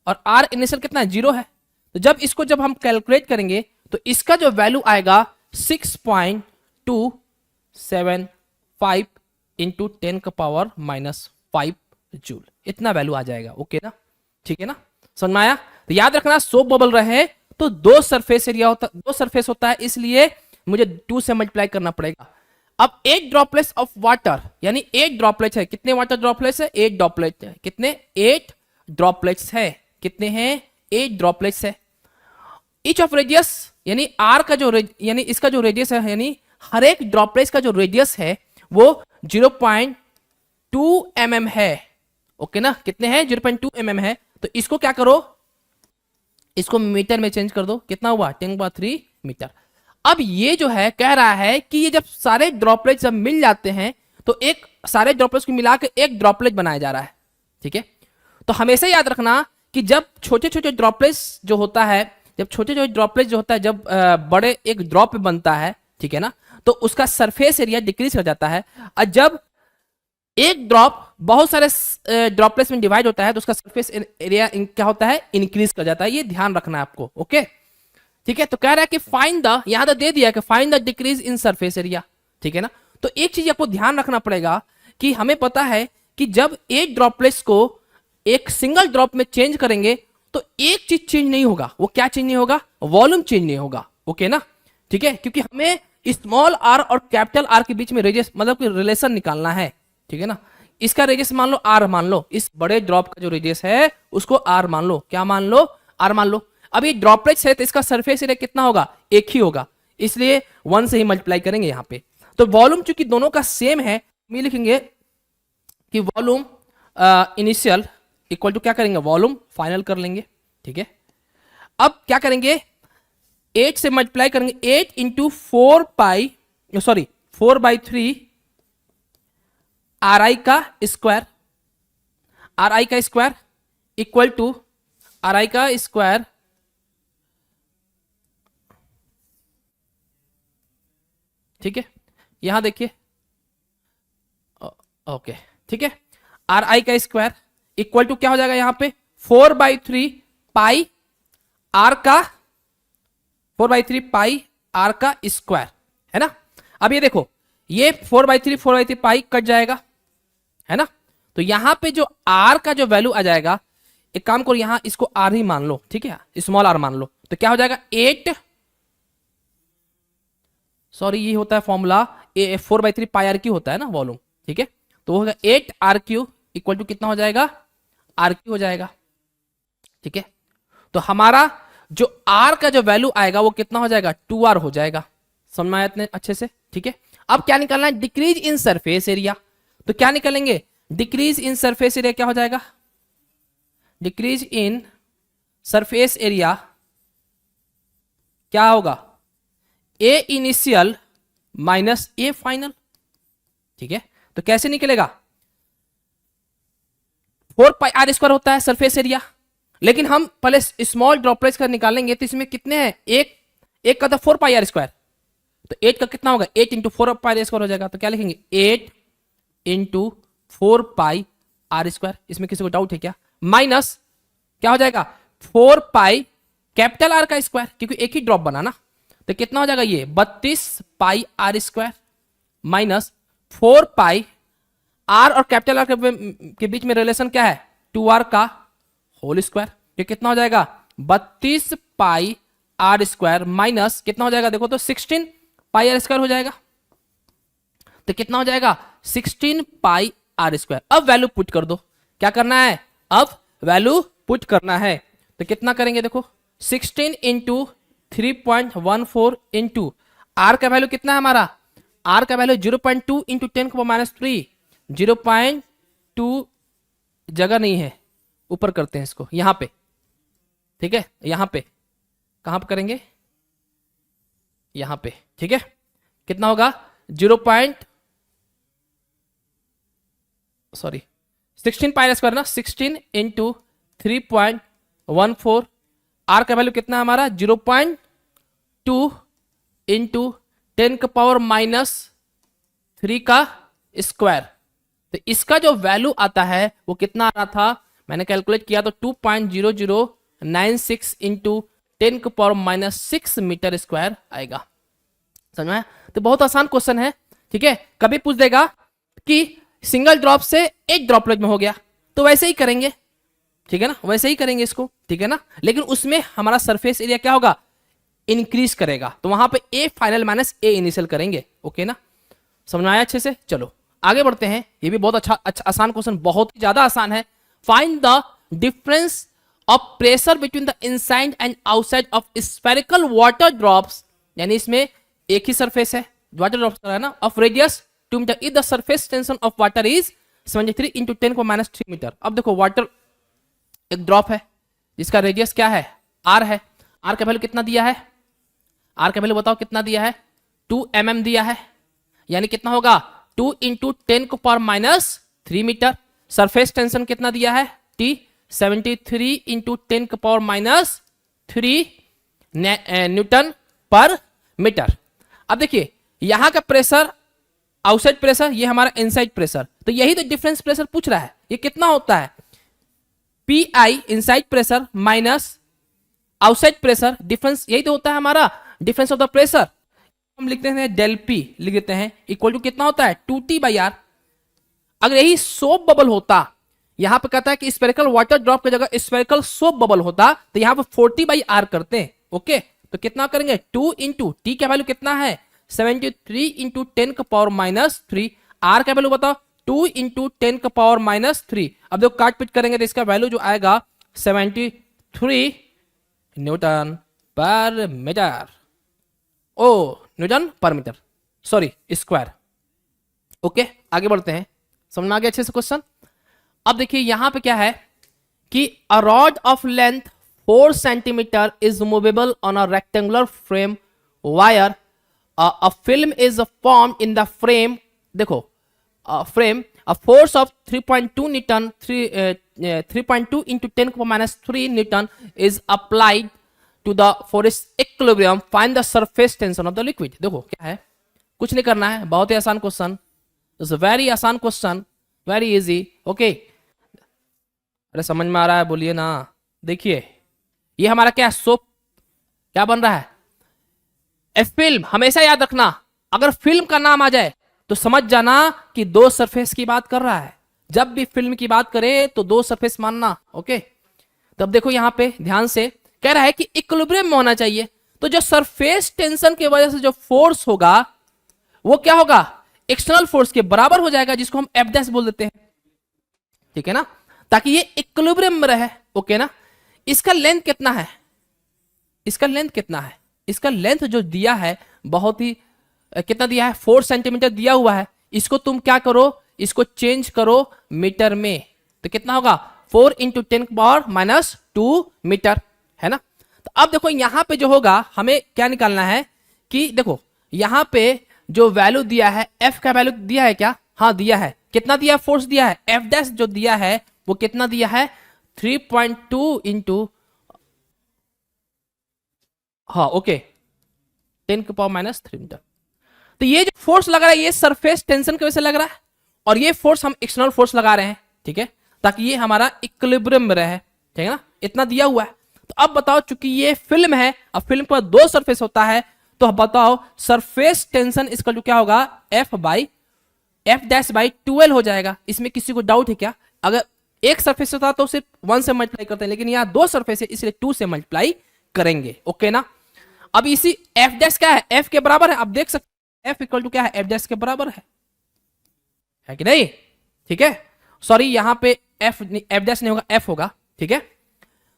और आर इनिशियल कितना है 0 है। तो जब इसको जब हम कैलकुलेट करेंगे तो इसका जो वैल्यू आएगा 6.275 इंटू 10 का पावर -5 जूल, इतना वैल्यू आ जाएगा, ओके ना, ठीक है ना, समझ में आया। तो याद रखना सोप बबल रहे तो 2 सरफेस एरिया होता, 2 सरफेस होता है, इसलिए मुझे 2 से मल्टीप्लाई करना पड़ेगा। अब 8 ड्रॉपलेट्स ऑफ वाटर, यानी 8 ड्रॉपलेट्स है, कितने वाटर ड्रॉपलेट्स है 8 ड्रॉपलेट है, कितने 8 ड्रॉपलेट्स है, कितने हैं 8 ड्रॉपलेट्स है। ईच ऑफ रेडियस, यानी आर का जो यानी इसका जो रेडियस है, यानी हर एक ड्रॉपलेट्स का जो रेडियस है वो 0.2 mm है, ओके ना, कितने हैं 0.2 mm है। तो इसको क्या करो, इसको मीटर में चेंज कर दो, कितना हुआ 10⁻³ मीटर। अब ये जो है कह रहा है कि ये जब सारे ड्रॉपलेट्स जब मिल जाते हैं तो एक सारे ड्रॉपलेट्स को मिला के एक ड्रॉपलेट बनाया जा रहा है, ठीक है। तो हमेशा याद रखना कि जब छोटे छोटे ड्रॉपलेट्स जो होता है, जब छोटे छोटे ड्रॉपलेट्स जो होता है, जब बड़े एक ड्रॉप बनता है, ठीक है ना, तो उसका सरफेस एरिया डिक्रीज हो जाता है, और जब एक ड्रॉप बहुत सारे ड्रॉपलेट्स में डिवाइड होता है तो उसका सरफेस एरिया क्या होता है इंक्रीज कर जाता है, ये ध्यान रखना है आपको, ओके, ठीक है। तो कह रहा है कि फाइंड द, यहां तो दे दिया कि find the decrease in surface area, ठीक है ना। तो एक चीज आपको ध्यान रखना पड़ेगा कि हमें पता है कि जब एक ड्रॉपलेट्स को एक सिंगल ड्रॉप में चेंज करेंगे तो एक चीज चेंज नहीं होगा, वो क्या चेंज नहीं होगा, वॉल्यूम चेंज नहीं होगा, ओके ना, ठीक है। क्योंकि हमें स्मॉल आर और कैपिटल आर के बीच में रेडियस मतलब कि रिलेशन निकालना है, ठीक है ना। इसका रेडियस मान लो आर मान लो, इस बड़े ड्रॉप का जो रेडियस है उसको आर मान लो, क्या मान लो आर मान लो। अब ये ड्रॉपलेट्स है तो इसका सरफेस एरिया कितना होगा, एक ही होगा, इसलिए 1 से ही मल्टीप्लाई करेंगे यहां पे। तो वॉल्यूम चूंकि दोनों का सेम है, हम लिखेंगे कि वॉल्यूम इनिशियल इक्वल टू क्या करेंगे, वॉल्यूम फाइनल कर लेंगे, ठीक है। अब क्या करेंगे, 8 से मल्टीप्लाई करेंगे, 8 इंटू 4/3 RI का स्क्वायर, RI का स्क्वायर इक्वल टू RI का स्क्वायर ठीक है, यहां देखिए, ओके ठीक है, RI का स्क्वायर इक्वल टू क्या हो जाएगा यहां पे 4/3 पाई R का 4/3 पाई R का स्क्वायर, है ना। अब ये देखो, ये 4/3 पाई कट जाएगा, है ना। तो यहां पे जो R का जो वैल्यू आ जाएगा, एक काम करो यहां इसको R ही मान लो, ठीक है, स्मॉल r मान लो, तो क्या हो जाएगा 8, सॉरी ये होता है फॉर्मूला 4/3 पाई R क्यू होता है ना वॉल्यूम, ठीक है। तो वो होगा 8 RQ इक्वल टू कितना हो जाएगा, RQ हो जाएगा, ठीक है। तो हमारा जो R का जो वैल्यू आएगा वो कितना हो जाएगा, 2R हो जाएगा। समझ में आया इतने अच्छे से, ठीक है। अब क्या निकालना है, डिक्रीज इन सरफेस एरिया, तो क्या निकालेंगे, डिक्रीज इन सरफेस एरिया क्या हो जाएगा, डिक्रीज इन सरफेस एरिया क्या होगा, ए इनिशियल माइनस ए फाइनल, ठीक है। तो कैसे निकलेगा, 4πr² होता है सरफेस एरिया, लेकिन हम पहले स्मॉल ड्रॉपलेट्स का निकालेंगे, तो इसमें कितने हैं, एक का था 4πr², तो 8 का कितना होगा, 8 इंटू 4πr² हो जाएगा। तो क्या लिखेंगे, 8 इंटू 4πr², इसमें किसी को डाउट है क्या, माइनस क्या हो जाएगा 4π कैपिटल R का स्क्वायर, क्योंकि एक ही ड्रॉप बना ना, तो कितना हो जाएगा ये 32πr² माइनस 4π R और कैपिटल R के बीच में रिलेशन क्या है, 2R का होल स्क्वायर, ये कितना हो जाएगा 32πr² माइनस कितना हो जाएगा, देखो तो 16πr² हो जाएगा, तो कितना हो जाएगा 16πr²। अब वैल्यू पुट कर दो, क्या करना है, अब वैल्यू पुट करना है, तो कितना करेंगे, देखो 16 इंटू 3.14 इंटू R का वैल्यू कितना है हमारा, R का वैल्यू 0.2 इंटू 10⁻3, 0.2 जगह नहीं है, ऊपर करते हैं इसको यहां पे, ठीक है, यहां पे कहां पे करेंगे, यहां पे, ठीक है। कितना होगा 16πr² ना, 16 इंटू 3.14, R का वैल्यू कितना है हमारा 0.2 इंटू 10⁻³ का स्क्वायर। तो इसका जो वैल्यू आता है वो कितना आ रहा था, मैंने कैलकुलेट किया तो 2.0096 इंटू 10⁻6 मीटर स्क्वायर आएगा। समझ में? तो बहुत आसान क्वेश्चन है, ठीक है। कभी पूछ देगा कि सिंगल ड्रॉप से एक ड्रॉपलेट में हो गया, तो वैसे ही करेंगे, ठीक है ना, वैसे ही करेंगे इसको, ठीक है ना। लेकिन उसमें हमारा सरफेस एरिया क्या होगा, इंक्रीज करेगा, तो वहां पे A final minus A initial करेंगे, ओके ना। समझ में आया अच्छे से? चलो आगे बढ़ते हैं। ये भी बहुत अच्छा आसान क्वेश्चन, बहुत ही ज्यादा आसान है। Find the difference of pressure between the inside and outside of spherical water drops, यानी इसमें एक ही सरफेस है, वाटर ड्रॉप्स का है ना, of radius 2 metre if the surface tension of water is 73 into 10⁻³ metre. अब देखो वाटर एक ड्रॉप है जिसका रेडियस क्या है, R है। R का वैल्यू कितना दिया है, R का वैल्यू बताओ कितना दिया है, 2 mm दिया है, यानी कितना होगा 2 इंटू 10⁻³ मीटर। सरफेस टेंशन कितना दिया है, T 73 into 10⁻³ Newton per metre. अब देखिए यहां का प्रेशर आउटसाइड प्रेशर, ये हमारा इनसाइड प्रेशर, तो यही तो डिफरेंस प्रेशर पूछ रहा है। ये कितना होता है, PI inside pressure minus outside pressure, difference यही तो होता है हमारा डिफरेंस ऑफ द प्रेशर। हम लिखते हैं डेल P लिख देते हैं, इक्वल टू कितना होता है 2T/R। अगर यही सोप बबल होता, यहां पे कहता है कि स्फेरिकल वाटर ड्रॉप की जगह स्फेरिकल सोप बबल होता, तो यहां पे 40/R करते हैं, ओके। तो कितना करेंगे 2 इंटू T का वैल्यू कितना है 73 इंटू 10⁻³ R का वैल्यू बताओ 2 इंटू 10⁻³। अब देखो काट पीट करेंगे तो इसका वैल्यू जो आएगा 73 न्यूटन पर मीटर। ओ, Newton per metre, sorry square. Okay, आगे बढ़ते हैं, समझ में आ गया अच्छे से क्वेश्चन। अब देखिए यहां पे क्या है कि a rod of length 4 centimetre is movable on a rectangular frame wire, a film is formed in the frame. देखो frame, a force of 3.2 newton 3.2 into 10⁻³ newton is applied to the for its equilibrium, find the surface tension of the liquid. देखो क्या है, कुछ नहीं करना है, बहुत ही आसान क्वेश्चन, इट्स वेरी आसान क्वेश्चन, वेरी इजी। ओके, अरे समझ में आ रहा है बोलिए ना। देखिए ये हमारा क्या है, सोप क्या बन रहा है, ए फिल्म। हमेशा याद रखना, अगर फिल्म का नाम आ जाए तो समझ जाना कि दो सरफेस की बात कर रहा है। जब भी फिल्म की बात करे तो दो सरफेस मानना। ओके, तब देखो यहां पे ध्यान से कह रहा है कि इक्विलिब्रियम में होना चाहिए, तो जो सरफेस टेंशन की वजह से जो फोर्स होगा वो क्या होगा, एक्सटर्नल फोर्स के बराबर हो जाएगा, जिसको हम एफ डैश बोल देते हैं। ठीक है ना, ताकि ये इक्विलिब्रियम में रहे। ओके ना, इसका लेंथ कितना है, इसका लेंथ कितना है, इसका लेंथ जो दिया है बहुत ही कितना दिया है, 4 सेंटीमीटर दिया हुआ है। इसको तुम क्या करो, इसको चेंज करो मीटर में, तो कितना होगा 4 इंटू 10⁻² मीटर, है ना। तो अब देखो यहां पे जो होगा हमें क्या निकालना है कि देखो यहां पे जो वैल्यू दिया है, एफ का वैल्यू दिया है क्या, हाँ दिया है। कितना दिया है, फोर्स दिया है, एफ डैश जो दिया है वो कितना दिया है 3.2 इंटू, हाँ ओके 10⁻³ मीटर। तो ये जो फोर्स लग रहा है ये सरफेस टेंशन की वजह से लग रहा है, और ये फोर्स हम एक्सटर्नल फोर्स लगा रहे हैं। ठीक है, ताकि ये हमारा इक्विलिब्रियम में रहे। ठीक है ना, इतना दिया हुआ है। तो अब बताओ, चूंकि ये फिल्म है, अब फिल्म पर दो सरफेस होता है, तो बताओ सरफेस टेंशन इसका जो क्या होगा, एफ डैश बाई 12 हो जाएगा। इसमें किसी को डाउट है क्या, अगर एक सरफेस होता तो सिर्फ 1 से मल्टीप्लाई करते हैं, लेकिन यहाँ दो सरफेस है इसलिए 2 से मल्टीप्लाई करेंगे। ओके ना, अब इसी एफ डैश क्या है, एफ के बराबर है। अब देख सकते एफ इक्वल टू क्या है, एफ डैश के बराबर है कि नहीं। ठीक है, सॉरी यहां पे एफ डैश नहीं होगा, एफ होगा। ठीक है,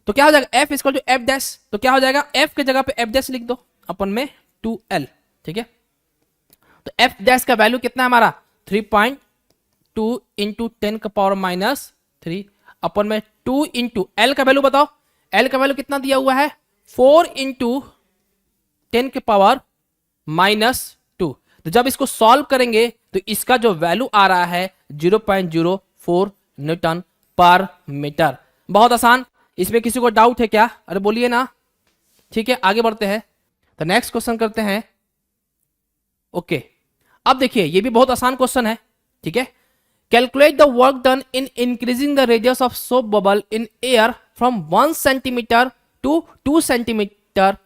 तो क्या हो जाएगा, F equal to F dash, तो क्या हो जाएगा, एफ के जगह पे एफ डैश लिख दो अपन में 2l। ठीक है, तो एफ डैश का वैल्यू कितना है हमारा 3.2 इंटू 10⁻³ अपन में 2 इंटू एल का वैल्यू बताओ, एल का वैल्यू कितना दिया हुआ है 4 इंटू 10⁻²। तो जब इसको सॉल्व करेंगे तो इसका जो वैल्यू आ रहा है 0.04 न्यूटन पर मीटर। बहुत आसान, इसमें किसी को डाउट है क्या, अरे बोलिए ना। ठीक है, आगे बढ़ते हैं, तो नेक्स्ट क्वेश्चन करते हैं। ओके, अब देखिए ये भी बहुत आसान क्वेश्चन है। ठीक है, calculate the work done in increasing the radius of soap bubble in air from 1 centimetre to 2 centimetre.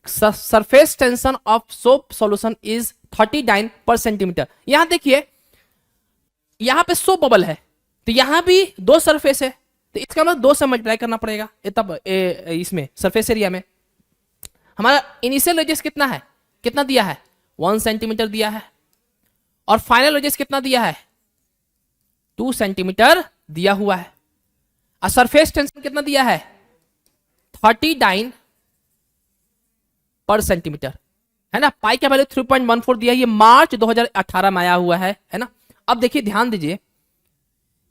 Surface tension of soap solution is 30 dyne per centimetre. यहां देखिए यहां पे सोप बबल है, तो यहां भी दो सरफेस है, तो इसका मतलब 2 से मल्टीप्लाई करना पड़ेगा। तब इसमें सरफेस एरिया में हमारा इनिशियल रेडियस कितना है, कितना दिया है 1 सेंटीमीटर दिया है, और फाइनल रेडियस कितना दिया है 2 सेंटीमीटर दिया हुआ है, और सरफेस टेंशन कितना दिया है 30 डाइन पर सेंटीमीटर, है ना। पाई का वैल्यू 3.14 दिया है, ये मार्च 2018 में आया हुआ है ना। अब देखिए ध्यान दीजिए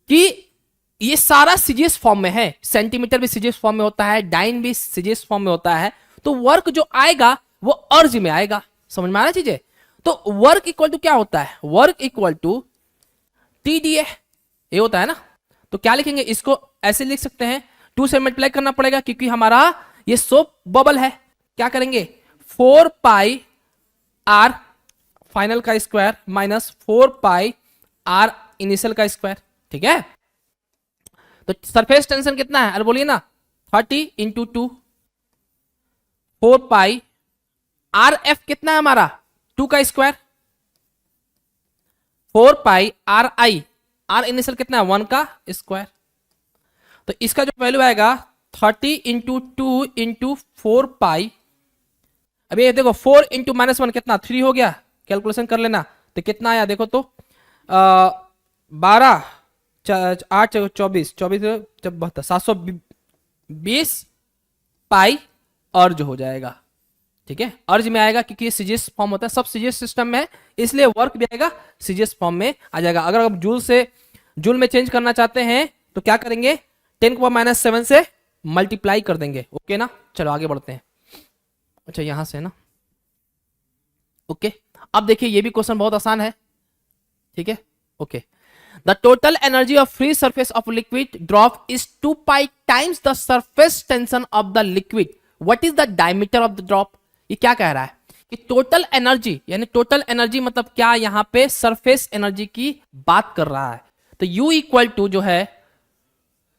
कि ये सारा सीजीएस फॉर्म में है, सेंटीमीटर भी सीजीएस फॉर्म में होता है, डाइन भी सीजीएस फॉर्म में होता है, तो वर्क जो आएगा वो अर्ज में आएगा। समझ में आ रहा चीजें, तो वर्क इक्वल टू क्या होता है, वर्क इक्वल टू टीडीए, ये होता है ना। तो क्या लिखेंगे, इसको ऐसे लिख सकते हैं, 2 से मल्टीप्लाई करना पड़ेगा क्योंकि हमारा ये सोप बबल है। क्या करेंगे 4 पाई आर फाइनल का square minus 4 pi R initial का स्क्वायर। ठीक है, तो सरफेस टेंशन कितना है, अरे बोलिए ना 30 इंटू 2 4 पाई आर एफ कितना है हमारा 2 का square 4 pi R I, R initial कितना है 1 का स्क्वायर। तो इसका जो वैल्यू आएगा 30 इंटू 2 इंटू 4 पाई। अभी ये देखो 4 इंटू -1 कितना 3 हो गया, कैलकुलेशन कर लेना, तो कितना आया देखो तो 12 8 24 24 72 720 पाई अर्ज हो जाएगा। ठीक है, अर्ज में आएगा क्योंकि ये सीजीएस फॉर्म होता है, सब सीजीएस सिस्टम में है, इसलिए वर्क भी आएगा सीजीएस फॉर्म में आ जाएगा। अगर आप जूल में चेंज करना चाहते हैं तो क्या करेंगे, 10⁻⁷ से मल्टीप्लाई कर देंगे। ओके ना, चलो आगे बढ़ते हैं। अच्छा यहां से ना, ओके अब देखिए ये भी क्वेश्चन बहुत आसान है। ठीक है, okay the total energy of free surface of liquid drop is 2 pi times the surface tension of the liquid, what is the diameter of the drop. ये क्या कह रहा है कि टोटल एनर्जी, यानी टोटल एनर्जी मतलब क्या, यहां पे सरफेस एनर्जी की बात कर रहा है। तो U इक्वल टू जो है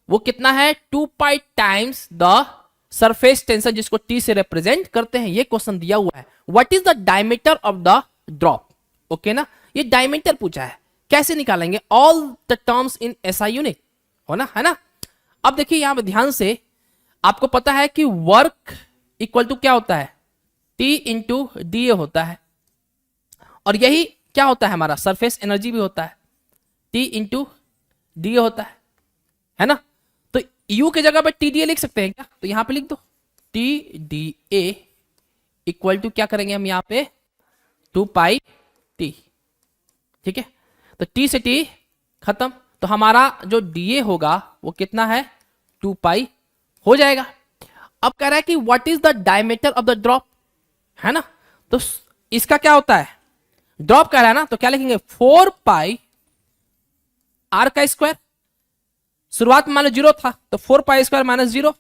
वो कितना है, 2 पाई टाइम्स द सरफेस टेंशन, जिसको T से रिप्रेजेंट करते हैं। ये क्वेश्चन दिया हुआ है, what is the diameter of the drop. Okay ना, ये डायमीटर पूछा है, कैसे निकालेंगे, all the terms in SI unit हो ना, है ना। अब देखिए यहां पे ध्यान से, आपको पता है कि वर्क इक्वल टू क्या होता है, T इंटू डी होता है, और यही क्या होता है हमारा सरफेस एनर्जी भी होता है, T इंटू डी होता है ना। तो U की जगह पे TDA लिख सकते हैं क्या, तो यहां पे लिख दो TDA इक्वल टू क्या करेंगे हम यहाँ पे 2 पाई T। ठीक है, तो T से T खत्म, तो हमारा जो DA होगा वो कितना है, 2 पाई हो जाएगा। अब कह रहा है कि what is the diameter of the drop, है ना। तो इसका क्या होता है, ड्रॉप कह रहा है ना, तो क्या लिखेंगे 4 पाई R का स्क्वायर। शुरुआत में मान लो 0 था तो 4 पाई स्क्वायर माइनस 0,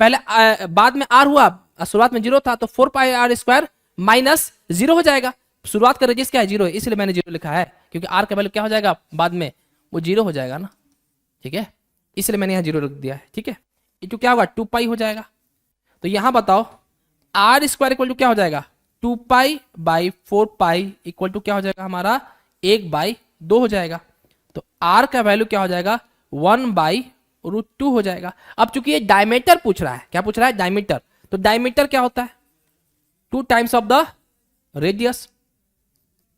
पहले बाद में R हुआ, शुरुआत में 0 था तो 4 पाई R स्क्वायर माइनस 0 हो जाएगा। शुरुआत का रेजिस क्या है, 0 है, इसलिए मैंने 0 लिखा है, क्योंकि R का वैल्यू क्या हो जाएगा बाद में, वो 0 हो जाएगा ना। ठीक है, इसलिए मैंने यहाँ 0 लिख दिया है। ठीक है, इनटू क्या होगा 2 पाई हो जाएगा। तो यहां बताओ R स्क्वायर इक्वल टू क्या हो जाएगा, 2 pi by 4 pi equal to क्या हो जाएगा हमारा 1/2 हो जाएगा। तो R का वैल्यू क्या हो जाएगा 1/√2 हो जाएगा। अब चूंकि ये डायमीटर पूछ रहा है, क्या पूछ रहा है, डायमीटर, तो डायमीटर क्या होता है 2 टाइम्स ऑफ द रेडियस,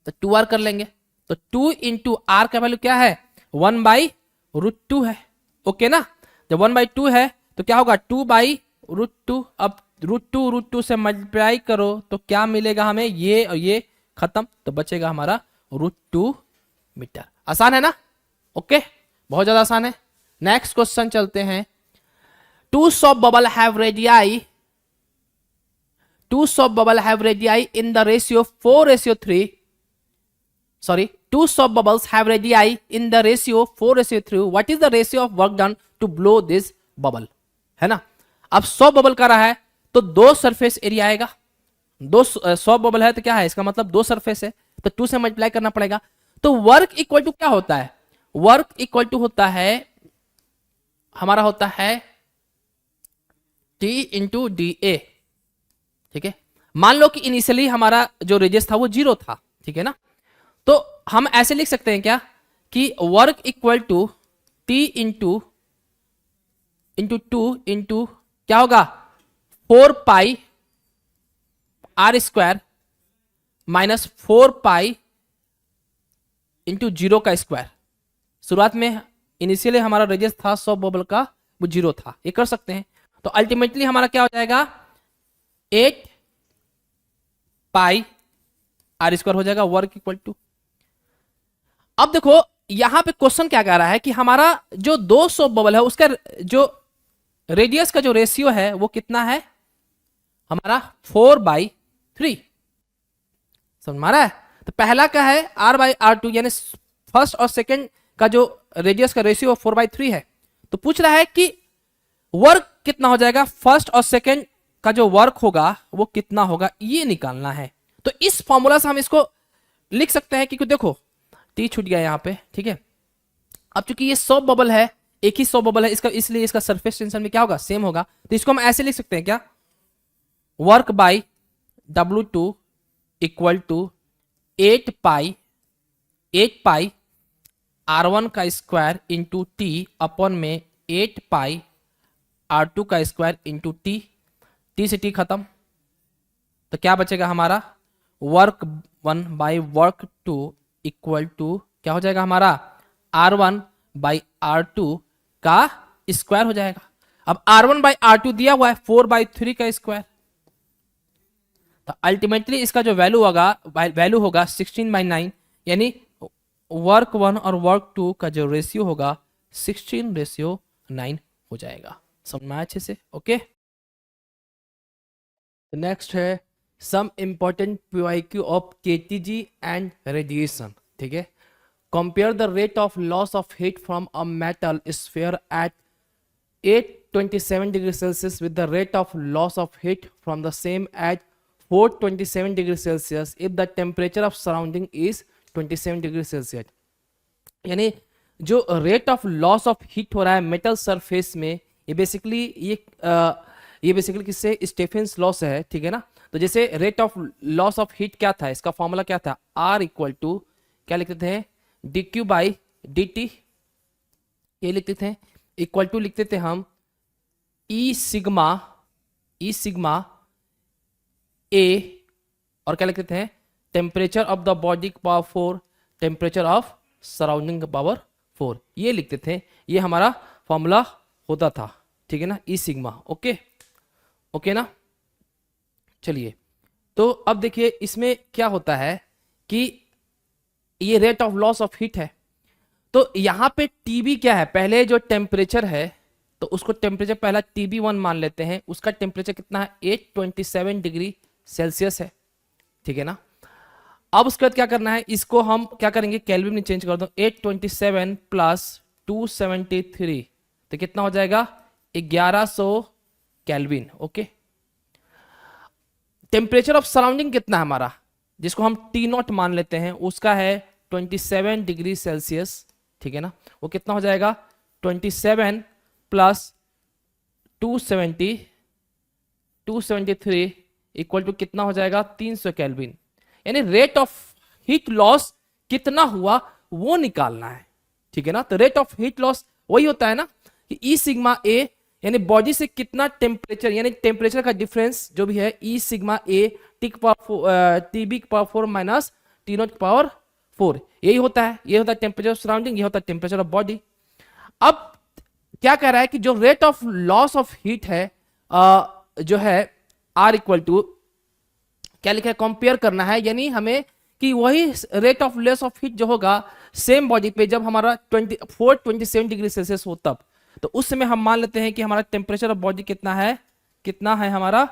तो 2R कर लेंगे, तो 2 इंटू R का वैल्यू क्या है 1/√2 है। ओके ना, जब 1/2 है तो क्या होगा 2/√2। अब √2 से मल्टीप्लाई करो तो क्या मिलेगा हमें, ये और ये खत्म, तो बचेगा हमारा √2 मीटर। आसान है ना, ओके बहुत ज्यादा आसान है। नेक्स्ट क्वेश्चन चलते हैं। 2 soap bubble have radii in the ratio 4:3. Sorry, 2 soap bubbles have radii in the ratio 4:3. What is the ratio of work done to blow this bubble? है ना। अब 100 बबल का रहा है तो 2 सरफेस एरिया आएगा, 100 बबल है तो क्या है, इसका मतलब 2 सरफेस है, तो 2 से मल्टीप्लाई करना पड़ेगा। तो वर्क इक्वल टू क्या होता है, वर्क इक्वल टू होता है हमारा होता है T इंटू DA। ठीक है, मान लो कि इनिशियली हमारा जो रेडियस था वो 0 था। ठीक है ना, तो हम ऐसे लिख सकते हैं क्या कि work equal to T into 2 into क्या होगा 4 pi R square minus 4 pi into 0 का स्क्वायर। शुरुआत में इनिशियली हमारा रेडियस था 100 बबल का, वो 0 था, ये कर सकते हैं। तो अल्टीमेटली हमारा क्या हो जाएगा 8 पाई R स्क्वायर हो जाएगा, वर्क इक्वल टू। अब देखो यहां पे क्वेश्चन क्या कह रहा है कि हमारा जो 200 बबल है उसका जो रेडियस का जो रेशियो है वो कितना है हमारा 4/3। समझ में आ रहा है। तो पहला का है R/R2, यानी फर्स्ट और सेकंड का जो रेडियस का रेशियो 4/3 है। तो पूछ रहा है कि वर्क कितना हो जाएगा, फर्स्ट और सेकंड का जो वर्क होगा वो कितना होगा, ये निकालना है। तो इस फॉर्मूला से हम इसको लिख सकते हैं, क्योंकि देखो T छूट गया यहां पे। ठीक है, अब चूंकि ये 100 बबल है, एक ही 100 बबल है इसका, इसलिए इसका सरफेस टेंशन में क्या होगा सेम होगा। तो इसको हम ऐसे लिख सकते हैं क्या, work by W2 equal to 8 pi R1 का स्क्वायर इंटू T अपॉन में 8 पाई R2 का स्क्वायर इंटू T। T से T खत्म, तो क्या बचेगा हमारा work 1 by work 2 equal to क्या हो जाएगा हमारा R1 बाई R2 का स्क्वायर हो जाएगा। अब R1 बाई R2 दिया हुआ है 4/3 का स्क्वायर, तो अल्टीमेटली इसका जो वैल्यू होगा 16/9, यानी वर्क 1 और वर्क 2 का जो रेशियो होगा 16:9 हो जाएगा। समझ में आया अच्छे से? ओके, नेक्स्ट है some important PYQ of KTG and radiation. ठीक है, compare the rate of loss of heat from a metal sphere at 827 degree Celsius with the rate of loss of heat from the same at 427 degree Celsius if the temperature of surrounding is 27 degree Celsius। यानी जो rate of loss of heat हो रहा है मेटल सरफेस में, ये बेसिकली किससे, स्टेफेंस लॉस है। ठीक है ना, तो जैसे rate of loss of heat क्या था, इसका फॉर्मूला क्या था, R इक्वल टू क्या लिखते थे, dQ/dt, ये लिखते थे, इक्वल टू लिखते थे हम E सिग्मा A, और क्या लिखते थे, टेम्परेचर ऑफ द बॉडी का पावर 4, टेम्परेचर ऑफ सराउंडिंग का पावर 4, ये लिखते थे। ये हमारा फॉर्मूला होता था। ठीक है ना, E सिग्मा। ओके ना, चलिए, तो अब देखिए इसमें क्या होता है कि ये rate of loss of heat है, तो यहां पे TB क्या है, पहले जो टेम्परेचर है तो उसको टेम्परेचर पहला TB1 मान लेते हैं, उसका टेम्परेचर कितना है, 827 डिग्री सेल्सियस है। ठीक है ना, अब उसके बाद क्या करना है, इसको हम क्या करेंगे, केल्विन में चेंज कर दो, 827 प्लस 273, तो कितना हो जाएगा, 1100 kelvin. Okay, temperature of surrounding कितना है हमारा, जिसको हम T0 मान लेते हैं, उसका है 27 डिग्री सेल्सियस। ठीक है ना, वो कितना हो जाएगा, 27 प्लस 273 इक्वल टू कितना हो जाएगा, 300 केल्विन। यानी रेट ऑफ हीट लॉस कितना हुआ वो निकालना है। ठीक है ना, तो रेट ऑफ हीट लॉस वही होता है ना कि E सिग्मा A, यानी बॉडी से कितना टेम्परेचर, यानी टेम्परेचर का डिफरेंस जो भी है, E सिग्मा A TB की पावर 4 माइनस T0 की पावर 4, यही होता है। ये होता है टेम्परेचर ऑफ सराउंडिंग, ये होता है टेम्परेचर ऑफ बॉडी। अब क्या कह रहा है कि जो rate of loss of heat है जो है R इक्वल टू क्या लिखा है, कंपेयर करना है, यानी हमें कि वही rate of loss of heat जो होगा सेम बॉडी पे जब हमारा 427 डिग्री सेल्सियस हो तब, तो उस समय हम मान लेते हैं कि हमारा टेम्परेचर ऑफ बॉडी कितना है हमारा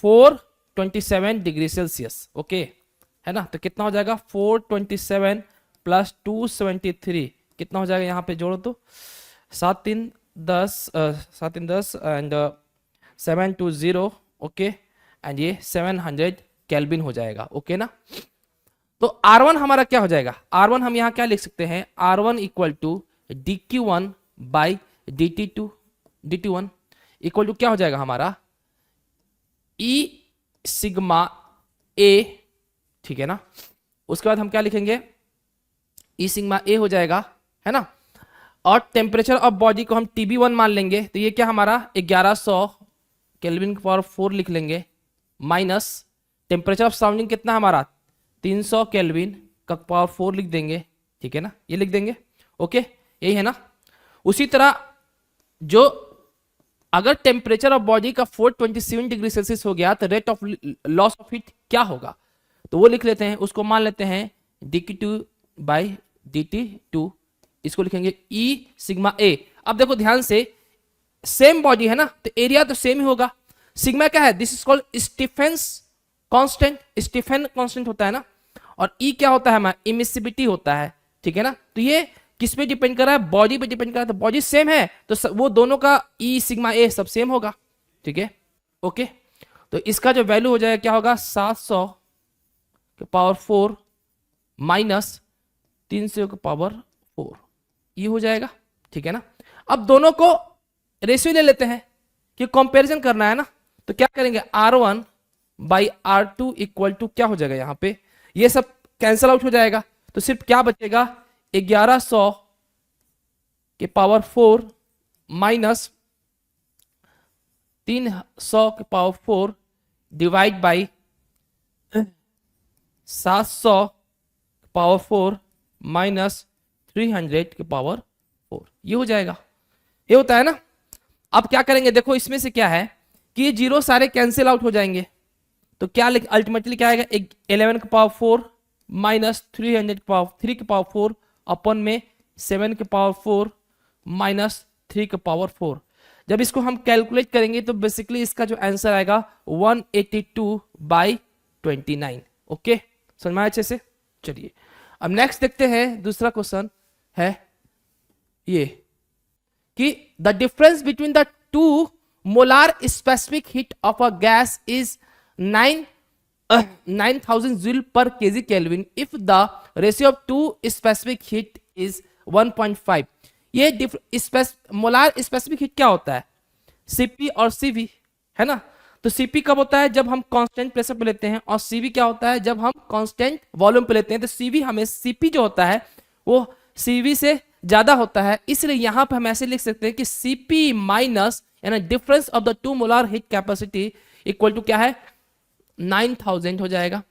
427 डिग्री सेल्सियस। ओके है ना, तो कितना हो जाएगा, 427 प्लस 273 कितना हो जाएगा, यहाँ पे जोड़ो तो 7 3 10 एंड 7 2 0। ओके, एंड ये 700 केल्विन हो जाएगा। ओके ना, तो R1 हमारा क्या हो जाएगा, R1 हम यहाँ क्या लिख सकते हैं, R1 equal to dQ1 by dt1 equal to क्या हो जाएगा हमारा, E सिग्मा A। ठीक है ना, उसके बाद हम क्या लिखेंगे, E सिग्मा A हो जाएगा, है ना, और टेम्परेचर ऑफ बॉडी को हम TB1 मान लेंगे, तो ये क्या हमारा 1100 केल्विन की पावर 4 लिख लेंगे, माइनस टेम्परेचर ऑफ सराउंडिंग कितना हमारा 300 केल्विन का पावर 4 लिख देंगे। ठीक है ना, ये लिख देंगे। ओके, यही है ना। उसी तरह जो अगर टेम्परेचर ऑफ बॉडी का 427 डिग्री सेल्सियस हो गया तो rate of loss of heat क्या होगा, तो वो लिख लेते हैं, उसको मान लेते हैं dQ2/dt2, इसको लिखेंगे E सिग्मा A। अब देखो ध्यान से, सेम बॉडी है ना, तो एरिया तो सेम ही होगा। सिग्मा क्या है, this is called Stefan's constant, Stefan constant होता है ना, और E क्या होता है हमारा, इमिसिबिलिटी होता है। ठीक है ना, तो ये किस पे डिपेंड कर रहा है, बॉडी पे डिपेंड कर रहा है, तो बॉडी सेम है तो वो दोनों का E सिग्मा A सब सेम होगा। ठीक है, ओके, तो इसका जो वैल्यू हो जाएगा क्या होगा, 700 के पावर 4 माइनस 300 के पावर 4, ये हो जाएगा। ठीक है ना, अब दोनों को रेशियो ले लेते हैं कि कंपैरिजन करना है ना, तो क्या करेंगे, R1 by R2 equal to क्या हो जाएगा, यहाँ पे ये सब कैंसल आउट हो जाएगा, तो सिर्फ क्या बचेगा, 1100 के पावर 4 माइनस 300 के पावर 4 डिवाइड बाई 700 के पावर 4 माइनस 300 के पावर 4, ये हो जाएगा। ये होता है ना। अब क्या करेंगे, देखो इसमें से क्या है कि ये जीरो सारे कैंसिल आउट हो जाएंगे, तो क्या अल्टीमेटली क्या आएगा, 11 की पावर 4 माइनस 300 की पावर 3 की पावर 4 अपन में 7 की पावर 4 माइनस 3 की पावर 4। जब इसको हम कैलकुलेट करेंगे तो बेसिकली इसका जो आंसर आएगा 182/29। ओके, समझ में आया अच्छे से। चलिए अब नेक्स्ट देखते हैं, दूसरा क्वेश्चन है ये कि the difference between the two molar specific heat of a gas is 9000 joule per KG kelvin if the ratio of two specific heat is 1.5। ये मोलार स्पेसिफिक हीट क्या होता है, सीपी और सीवी, है ना। तो सीपी कब होता है, जब हम कांस्टेंट प्रेशर पे लेते हैं, और सीवी क्या होता है, जब हम कांस्टेंट वॉल्यूम पे लेते हैं। तो सीवी हमें सीपी जो होता है वो सीवी से ज्यादा होता है, इसलिए यहां पे हम ऐसे लिख सकते हैं कि सीपी माइनस यानी difference of the two molar heat capacity equal to क्या है, 9000 हो जाएगा।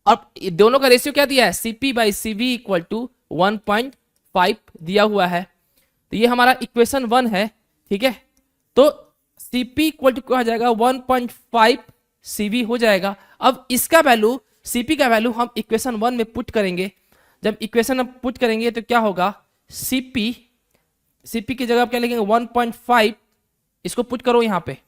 और दोनों का रेशियो क्या दिया है, CP by CV equal to 1.5 दिया हुआ है। तो ये हमारा इक्वेशन 1 है, ठीक है। तो सीपी इक्वल टू क्या हो जाएगा, 1.5 सीवी हो जाएगा। अब इसका वैल्यू, सीपी का वैल्यू हम इक्वेशन 1 में पुट करेंगे। जब इक्वेशन में पुट करेंगे तो क्या होगा, सीपी की जगह आप क्या लिखेंगे 1.5, इसको पुट करो यहां पे,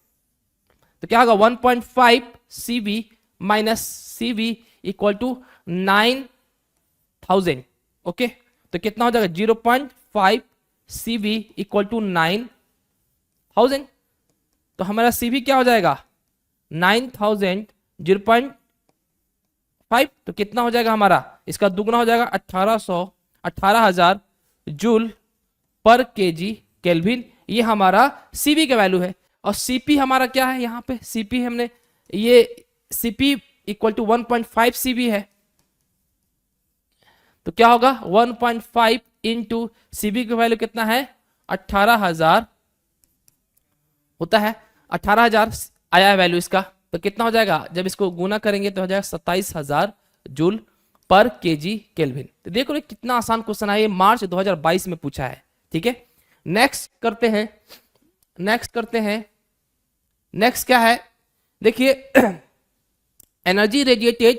तो क्या होगा 1.5 CV minus CV equal to 9000। Okay, तो कितना हो जाएगा 0.5 सीवी इक्वल टू 9000। तो हमारा सीवी क्या हो जाएगा 9000 0.5, तो कितना हो जाएगा हमारा, इसका दुगना हो जाएगा 18,000 जूल पर केजी केल्विन। ये हमारा सीवी का वैल्यू है। और सीपी हमारा क्या है, यहाँ पे सीपी हमने ये सीपी इक्वल टू 1.5 सीवी है। तो क्या होगा 1.5 इंटू सीबी की वैल्यू कितना है 18,000 होता है, 18,000 आया है वैल्यू इसका। तो कितना हो जाएगा, जब इसको गुना करेंगे तो हो जाएगा 27,000 जूल पर केजी केल्विन। तो देखो कितना आसान क्वेश्चन है, ये मार्च 2022 में पूछा है, ठीक है। नेक्स्ट करते हैं, नेक्स्ट क्या है देखिए एनर्जी रेडिएटेड,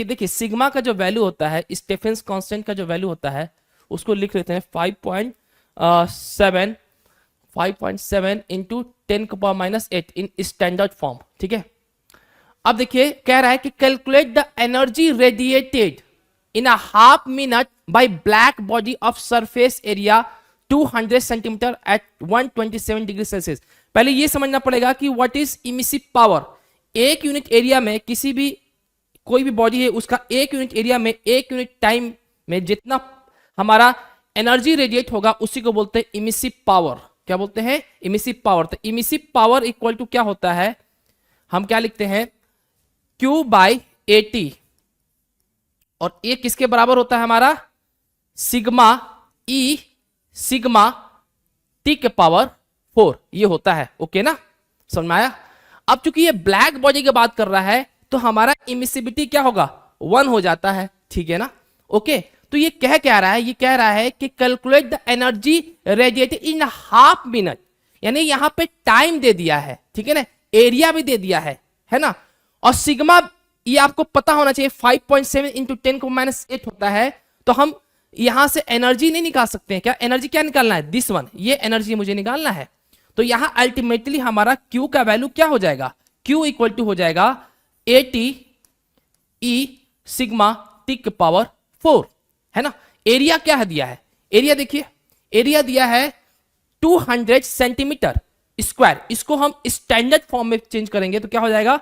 देखिए सिग्मा का जो वैल्यू होता है, स्टेफेंस कांस्टेंट का जो वैल्यू होता है उसको लिख लेते हैं 5.7 इंटू 10⁻⁸ इन स्टैंडर्ड फॉर्म, ठीक है। अब देखिए कह रहा है कि calculate the energy radiated in a half minute by black body of surface area 200 centimetre at 127 degree Celsius. पहले ये समझना पड़ेगा कि व्हाट इज इमिसिव पावर। एक यूनिट एरिया में किसी भी कोई भी बॉडी है, उसका एक यूनिट एरिया में एक यूनिट टाइम में जितना हमारा एनर्जी रेडिएट होगा उसी को बोलते हैं इमिसिव पावर। क्या बोलते हैं, इमिसिव पावर। तो इमिसिव पावर इक्वल टू क्या होता है, हम क्या लिखते हैं Q बाई AT, और ये किसके बराबर होता है हमारा सिग्मा E सिग्मा T के पावर 4 ये होता है। ओके ना, समझ में आया। अब चूंकि ये ब्लैक बॉडी की बात कर रहा है तो हमारा इमिसिबिलिटी क्या होगा 1 हो जाता है, ठीक है ना। ओके, तो ये क्या रहा है, ये कह रहा है कि calculate the energy radiated in half minute, यानी यहां पे टाइम दे दिया है, ठीक है ना, एरिया भी दे दिया है ना। और सिग्मा ये आपको पता होना चाहिए 5.7 इंटू 10⁻⁸ होता है। तो हम यहां से एनर्जी नहीं निकाल सकते हैं, क्या एनर्जी क्या निकालना है, दिस वन, ये एनर्जी मुझे निकालना है। तो यहां अल्टीमेटली हमारा Q का वैल्यू क्या हो जाएगा, Q इक्वल टू हो जाएगा AT E सिग्मा T के पावर 4, है ना। एरिया क्या है दिया है, एरिया देखिए, एरिया दिया है 200 सेंटीमीटर स्क्वायर। इसको हम स्टैंडर्ड फॉर्म में चेंज करेंगे तो क्या हो जाएगा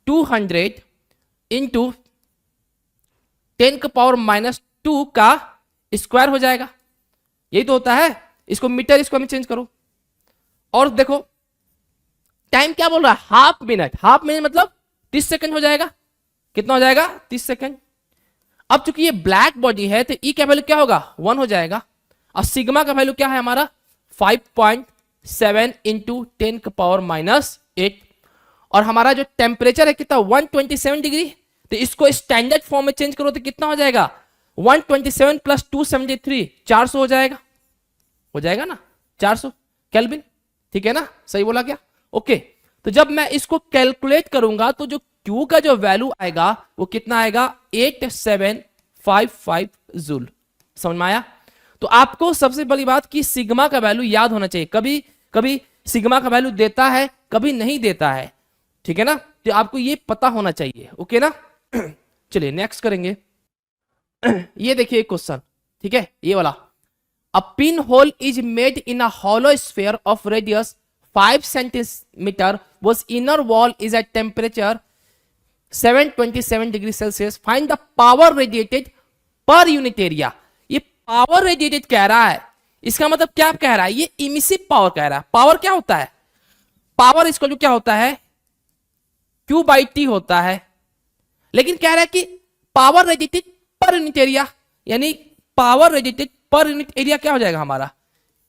200 इंटू 10⁻⁻² का स्क्वायर हो जाएगा, यही तो होता है। इसको मीटर, इसको हमें चेंज करो। और देखो टाइम क्या बोल रहा है, हाफ मिनट मतलब 30 सेकंड हो जाएगा। कितना हो जाएगा 30 सेकंड। अब चूंकि ये ब्लैक बॉडी है तो ई का वैल्यू क्या होगा 1 हो जाएगा, और सिग्मा का वैल्यू क्या है हमारा 5.7 इंटू 10⁻⁸, और हमारा जो टेम्परेचर है कितना 127 डिग्री। तो इसको स्टैंडर्ड फॉर्म में चेंज करो तो कितना हो जाएगा 127 प्लस 273 400 हो जाएगा ना, 400 केल्विन, ठीक है ना, सही बोला क्या। ओके, तो जब मैं इसको कैलकुलेट करूंगा तो जो Q का जो वैल्यू आएगा वो कितना आएगा 8755 जूल। समझ में आया? तो आपको सबसे बड़ी बात कि सिग्मा का वैल्यू याद होना चाहिए। कभी कभी सिग्मा का वैल्यू देता है, कभी नहीं देता है, ठीक है ना? तो आपको ये पता होना चाहिए, ओके ना? चलिए नेक्स्ट करेंगे। ये देखिए क्वेश्चन, ठीक है, ये वाला। A pin hole is made in a hollow sphere of radius 5 centimeter whose inner wall is at temperature 727 degree Celsius. Find the power radiated per unit area. ये पावर रेडिएटेड कह रहा है, इसका मतलब क्या कह रहा है? ये इमिसिव पावर कह रहा है। पावर क्या होता है? पावर इसको जो क्या होता है? Q बाई टी होता है। लेकिन कह रहा है कि power radiated per unit area, यानी power radiated per unit area क्या हो जाएगा हमारा?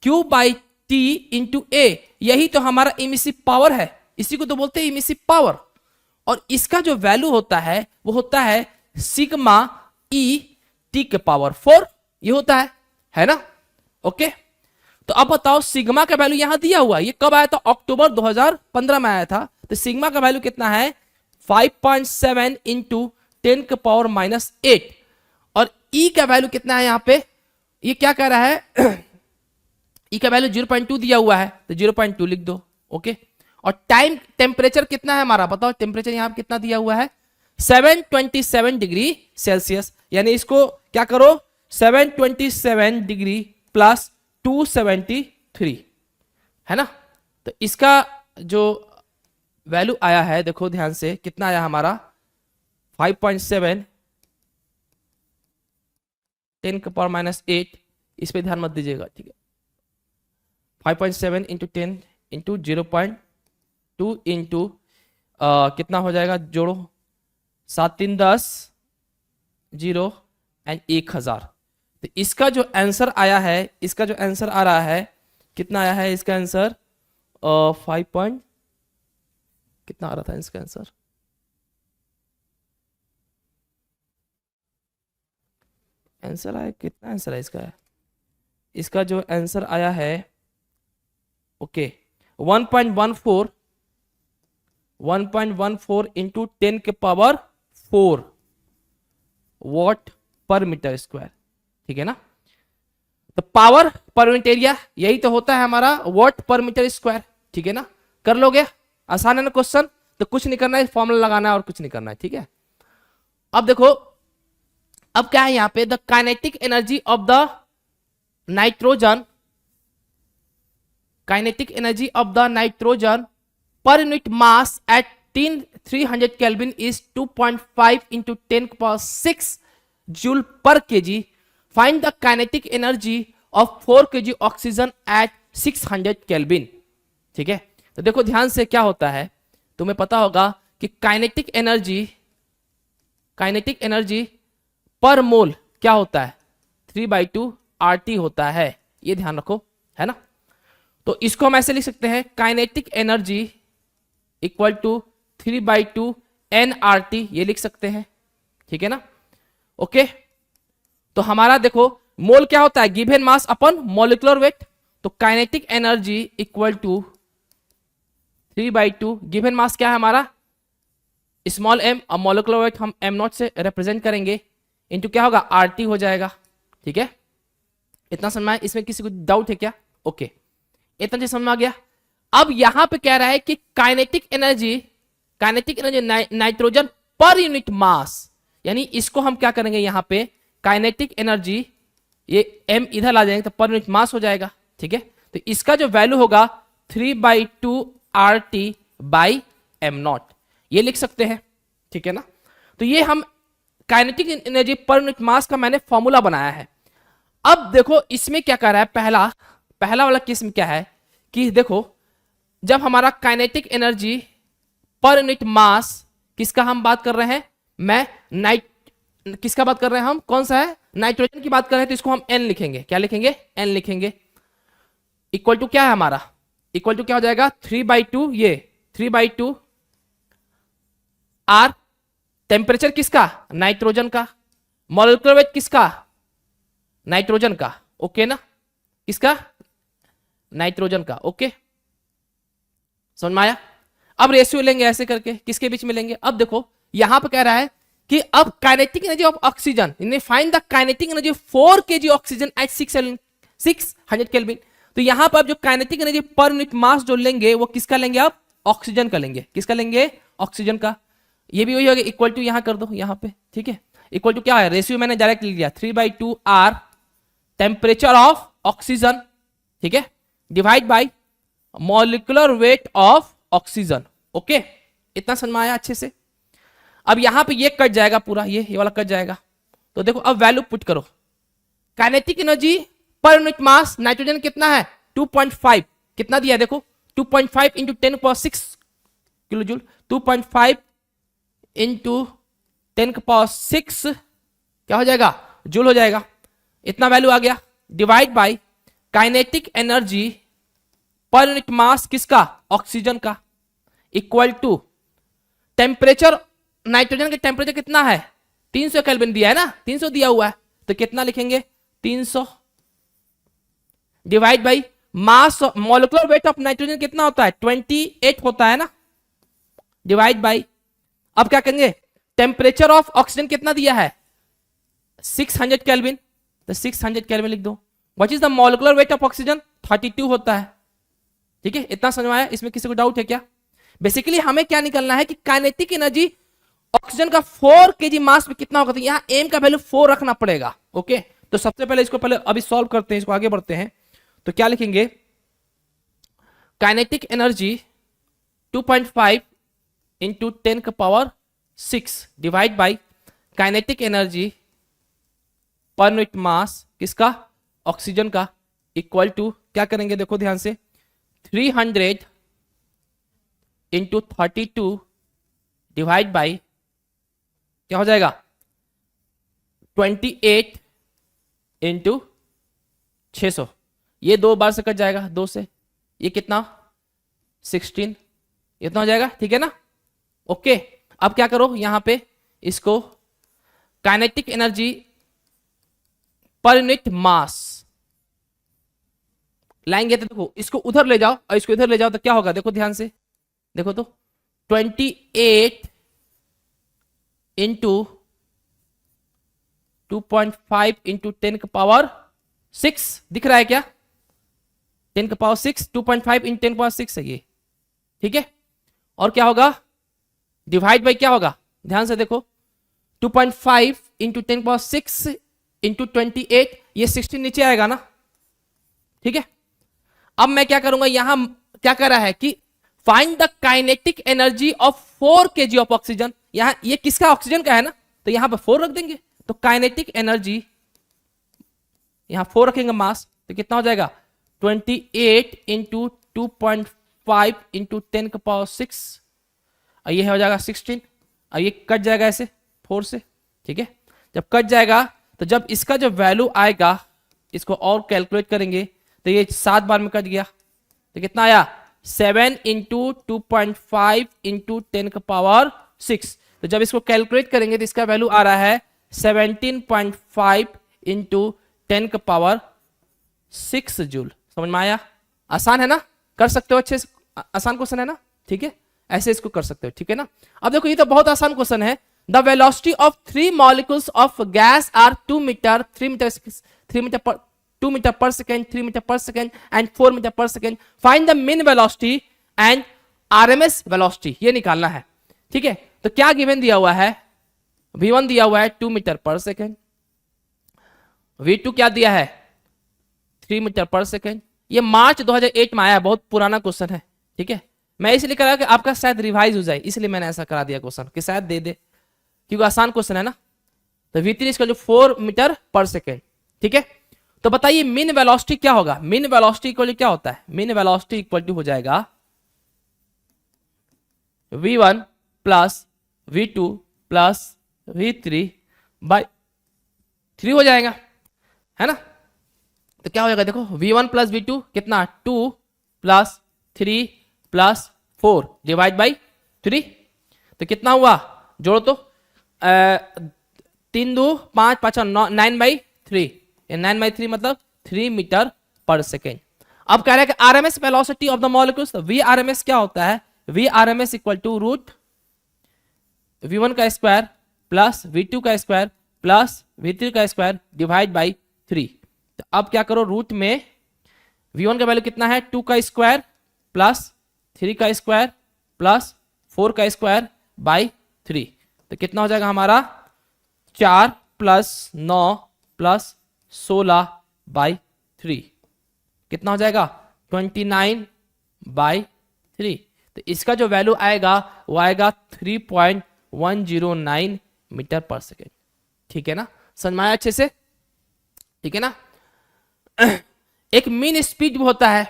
Q by T into A. यही तो हमारा इमिसिव पावर है, इसी को तो बोलते हैं इमिसिव पावर। और इसका जो वैल्यू होता है वो होता है सिग्मा ई टी के पावर 4, ये होता है ना? ओके, तो अब बताओ सिग्मा का वैल्यू यहां दिया हुआ है। ये कब आया था? अक्टूबर 2015 में आया था। तो सिग्मा का वैल्यू कितना है? 5.7 इंटू 10 के पावर माइनस 8। और ई का वैल्यू कितना है यहां पे? ये क्या कह रहा है? ई का वैल्यू 0.2 दिया हुआ है, तो 0.2 लिख दो, ओके। और टाइम टेम्परेचर कितना है हमारा? बताओ टेम्परेचर यहां पे कितना दिया हुआ है? 727 डिग्री सेल्सियस। यानी इसको क्या करो? 727 डिग्री प्लस 273, है ना? तो इसका जो वैल्यू आया है, देखो ध्यान से, कितना आया हमारा? 5.7 10 के पावर माइनस 8। इस पे ध्यान मत दीजिएगा, ठीक है? 5.7 इंटू 10 इंटू 0.2 इंटू कितना हो जाएगा? जोड़ो, 7 3 10 0 एंड 1000। तो इसका जो आंसर आया है, इसका जो आंसर आ रहा है, कितना आया है इसका आंसर? 5 पॉइंट कितना आ रहा था इसका आंसर? आंसर आया कितना? आंसर है इसका, इसका जो आंसर आया है, ओके, 1.14 इंटू 10 के पावर 4 वॉट पर मीटर स्क्वायर, ठीक है ना? तो पावर पर यूनिट एरिया यही तो होता है हमारा वॉट पर मीटर स्क्वायर, ठीक है ना? कर लोगे? आसान है ना क्वेश्चन? तो कुछ नहीं करना है, फॉर्मूला लगाना है और कुछ नहीं करना है, ठीक है? अब देखो, अब क्या है यहां पे? The kinetic energy of the nitrogen, kinetic energy of the nitrogen per unit mass at 300 kelvin is 2.5 into 10⁶ joule per KG. Find the kinetic energy of 4 kg oxygen at 600 kelvin, ठीक है? तो देखो ध्यान से, क्या होता है तुम्हें पता होगा कि काइनेटिक एनर्जी पर मोल क्या होता है? 3/2 RT होता है, ये ध्यान रखो, है ना? तो इसको हम ऐसे लिख सकते हैं, kinetic energy equal to 3/2 nRT, ये लिख सकते हैं, ठीक है ना? ओके, तो हमारा देखो मोल क्या होता है? Given mass upon molecular weight. तो kinetic energy equal to 3/2, given mass क्या है हमारा? स्मॉल m, और मॉलिक्यूलर वेट हम m0 से रिप्रेजेंट करेंगे, इनटू क्या होगा? RT हो जाएगा, ठीक है? इतना समझ में आया? इसमें किसी को डाउट है क्या? ओके, इतना चीज समझ में आ गया। अब यहां पे कह रहा है कि kinetic energy nitrogen per unit मास, यानी इसको हम क्या करेंगे यहां पे? काइनेटिक एनर्जी, ये m इधर ला जाएंगे तो पर यूनिट मास हो जाएगा, ठीक है? तो इसका जो वैल्यू होगा 3/2 RT बाई m0, ये लिख सकते हैं, ठीक है ना? तो ये हम काइनेटिक एनर्जी पर यूनिट मास का मैंने फॉर्मूला बनाया है। अब देखो इसमें क्या कर रहा है, पहला वाला केस में क्या है कि देखो, जब हमारा काइनेटिक एनर्जी पर यूनिट मास, किसका हम बात कर रहे हैं? किसका बात कर रहे हैं हम? कौन सा है? नाइट्रोजन की बात कर रहे हैं, तो इसको हम n लिखेंगे। क्या लिखेंगे? n लिखेंगे। इक्वल टू क्या है हमारा? इक्वल टू क्या हो जाएगा? 3/2, ये 3/2 R, टेम्परेचर किसका? नाइट्रोजन का। मॉलिक्यूलर वेट किसका? नाइट्रोजन का, ओके ना? किसका? नाइट्रोजन का, ओके, समझ में आया? अब रेशियो लेंगे ऐसे करके, किसके बीच में लेंगे? अब देखो यहां पर कह रहा है कि अब kinetic energy of oxygen, find the kinetic energy 4 kg oxygen at 600 kelvin. तो यहां पर अब जो kinetic energy per unit mass जो लेंगे वो किसका लेंगे? आप ऑक्सीजन का लेंगे। किसका लेंगे? ऑक्सीजन का। ये भी वही होगा, इक्वल टू यहां कर दो यहां पे, ठीक है। इक्वल टू क्या है? रेशियो मैंने डायरेक्ट लिख दिया, 3/2 आर टेम्परेचर ऑफ ऑक्सीजन, ठीक है, divide by molecular weight of oxygen. Okay, इतना समझ में आया अच्छे से? अब यहां पे ये कट जाएगा पूरा, ये वाला कट जाएगा। तो देखो अब वैल्यू पुट करो। काइनेटिक एनर्जी पर यूनिट मास नाइट्रोजन कितना है? 2.5। कितना दिया है देखो, 2.5 इंटू 10⁶ किलो जूल, 2.5 इंटू 10⁶ क्या हो जाएगा? जूल हो जाएगा। इतना वैल्यू आ गया, divide by kinetic energy per unit मास किसका? ऑक्सीजन का, इक्वल टू टेम्परेचर, नाइट्रोजन के टेम्परेचर कितना है? 300 केल्विन दिया है ना, 300 दिया हुआ है, तो कितना लिखेंगे? 300 divide by mass, molecular weight of nitrogen कितना होता है? 28 होता है ना, डिवाइड बाई, अब क्या करेंगे? टेम्परेचर ऑफ ऑक्सीजन कितना दिया है? 600 केल्विन, तो 600 केल्विन लिख दो। What is the molecular weight of oxygen? 32 होता है, ठीक है। इतना समझ में आया? इसमें किसी को डाउट है क्या? बेसिकली हमें क्या निकलना है कि काइनेटिक एनर्जी ऑक्सीजन का 4 kg मास में कितना होगा, तो यहां एम का वैल्यू 4 रखना पड़ेगा। ओके, तो सबसे पहले इसको पहले अभी सॉल्व करते हैं, इसको आगे बढ़ते हैं। तो क्या लिखेंगे? Kinetic energy 2.5 into 10⁶ divide by kinetic energy per unit मास किसका? ऑक्सीजन का, इक्वल टू क्या करेंगे? देखो ध्यान से, 300 इंटू 32 डिवाइड बाई क्या हो जाएगा? 28 इंटू 600। ये 2 बार से कट जाएगा, 2 से, ये कितना? 16, इतना हो जाएगा, ठीक है ना? ओके, अब क्या करो यहां पे, इसको काइनेटिक एनर्जी पर यूनिट मास लाएंगे, तो देखो इसको उधर ले जाओ और इसको इधर ले जाओ, तो क्या होगा? देखो ध्यान से, देखो तो 28 इंटू 2.5 इंटू 10⁶ दिख रहा है क्या? 10⁶, 2.5 इंटू 10⁶ है ये, ठीक है। और क्या होगा? डिवाइड बाई क्या होगा? ध्यान से देखो, 2.5 इंटू 10⁶ इंटू 28, ये 16 नीचे आएगा ना, ठीक है। अब मैं क्या करूंगा? यहां क्या कर रहा है कि find the kinetic energy of 4 kg of oxygen. यहां ये किसका? ऑक्सीजन का है ना, तो यहां पर 4 रख देंगे, तो काइनेटिक एनर्जी यहां 4 रखेंगे मास, तो कितना हो जाएगा? 28 इंटू 2.5 इंटू 10⁶, और ये हो जाएगा 16, और ये कट जाएगा ऐसे 4 से, ठीक है। जब कट जाएगा तो जब इसका जो वैल्यू आएगा, इसको और कैलकुलेट करेंगे, तो ये 7 बार में कट गया, तो कितना आया? 7 इंटू 2.5 इंटू 10⁶। तो जब इसको कैलकुलेट करेंगे तो इसका वैल्यू आ रहा है 17.5 इंटू 10⁶ जूल। समझ में आया? आसान है ना, कर सकते हो अच्छे से, आसान क्वेश्चन है ना, ठीक है, ऐसे इसको कर सकते हो, ठीक है ना। अब देखो ये तो बहुत आसान क्वेश्चन है। The velocity of 3 molecules of gas are 2 metre, 3 metre, 3 metre per 2 metre per second, 3 metre per second and 4 metre per second. Find the mean velocity and RMS velocity, ये निकालना है, ठीक है। तो क्या गिवन दिया हुआ है? v1 दिया हुआ है 2 मीटर पर सेकेंड, v2 क्या दिया है? 3 मीटर पर सेकेंड। ये मार्च 2008 में आया, बहुत पुराना क्वेश्चन है, ठीक है। मैं इसलिए करा कि आपका शायद रिवाइज हो जाए, इसलिए मैंने ऐसा करा दिया क्वेश्चन कि शायद दे दे, क्योंकि आसान क्वेश्चन है ना। तो v3 इसका जो 4 मीटर पर सेकेंड, ठीक है। तो बताइए मीन वेलोसिटी क्या होगा? मीन वेलोसिटी इक्वल क्या होता है? मीन वेलोसिटी इक्वल टू हो जाएगा v1 plus v2 plus v3 by 3 हो जाएगा, है ना। तो क्या हो जाएगा? देखो v1 प्लस v2 कितना? 2 प्लस 3 प्लस 4 डिवाइड बाई 3, तो कितना हुआ? जोड़ो तो, 3 2 5 5 9/3, 9/3 मतलब 3 मीटर पर सेकेंड। अब कह रहा है कि RMS velocity of the molecules, V RMS क्या होता है? V R M S equal to root V1 का स्क्वायर प्लस V2 का स्क्वायर प्लस V3 का स्क्वायर डिवाइड बाई 3। तो अब क्या करो, रूट में V1 का वैल्यू कितना है 2 का स्क्वायर प्लस 3 का स्क्वायर प्लस 4 का स्क्वायर बाई 3। तो कितना हो जाएगा हमारा 4 प्लस 9 प्लस 16 बाई 3, कितना हो जाएगा 29 बाई 3। तो इसका जो वैल्यू आएगा वो आएगा 3.109 मीटर पर सेकेंड। ठीक है ना, समझ में आया अच्छे से? ठीक है ना। एक मीन स्पीड भी होता है,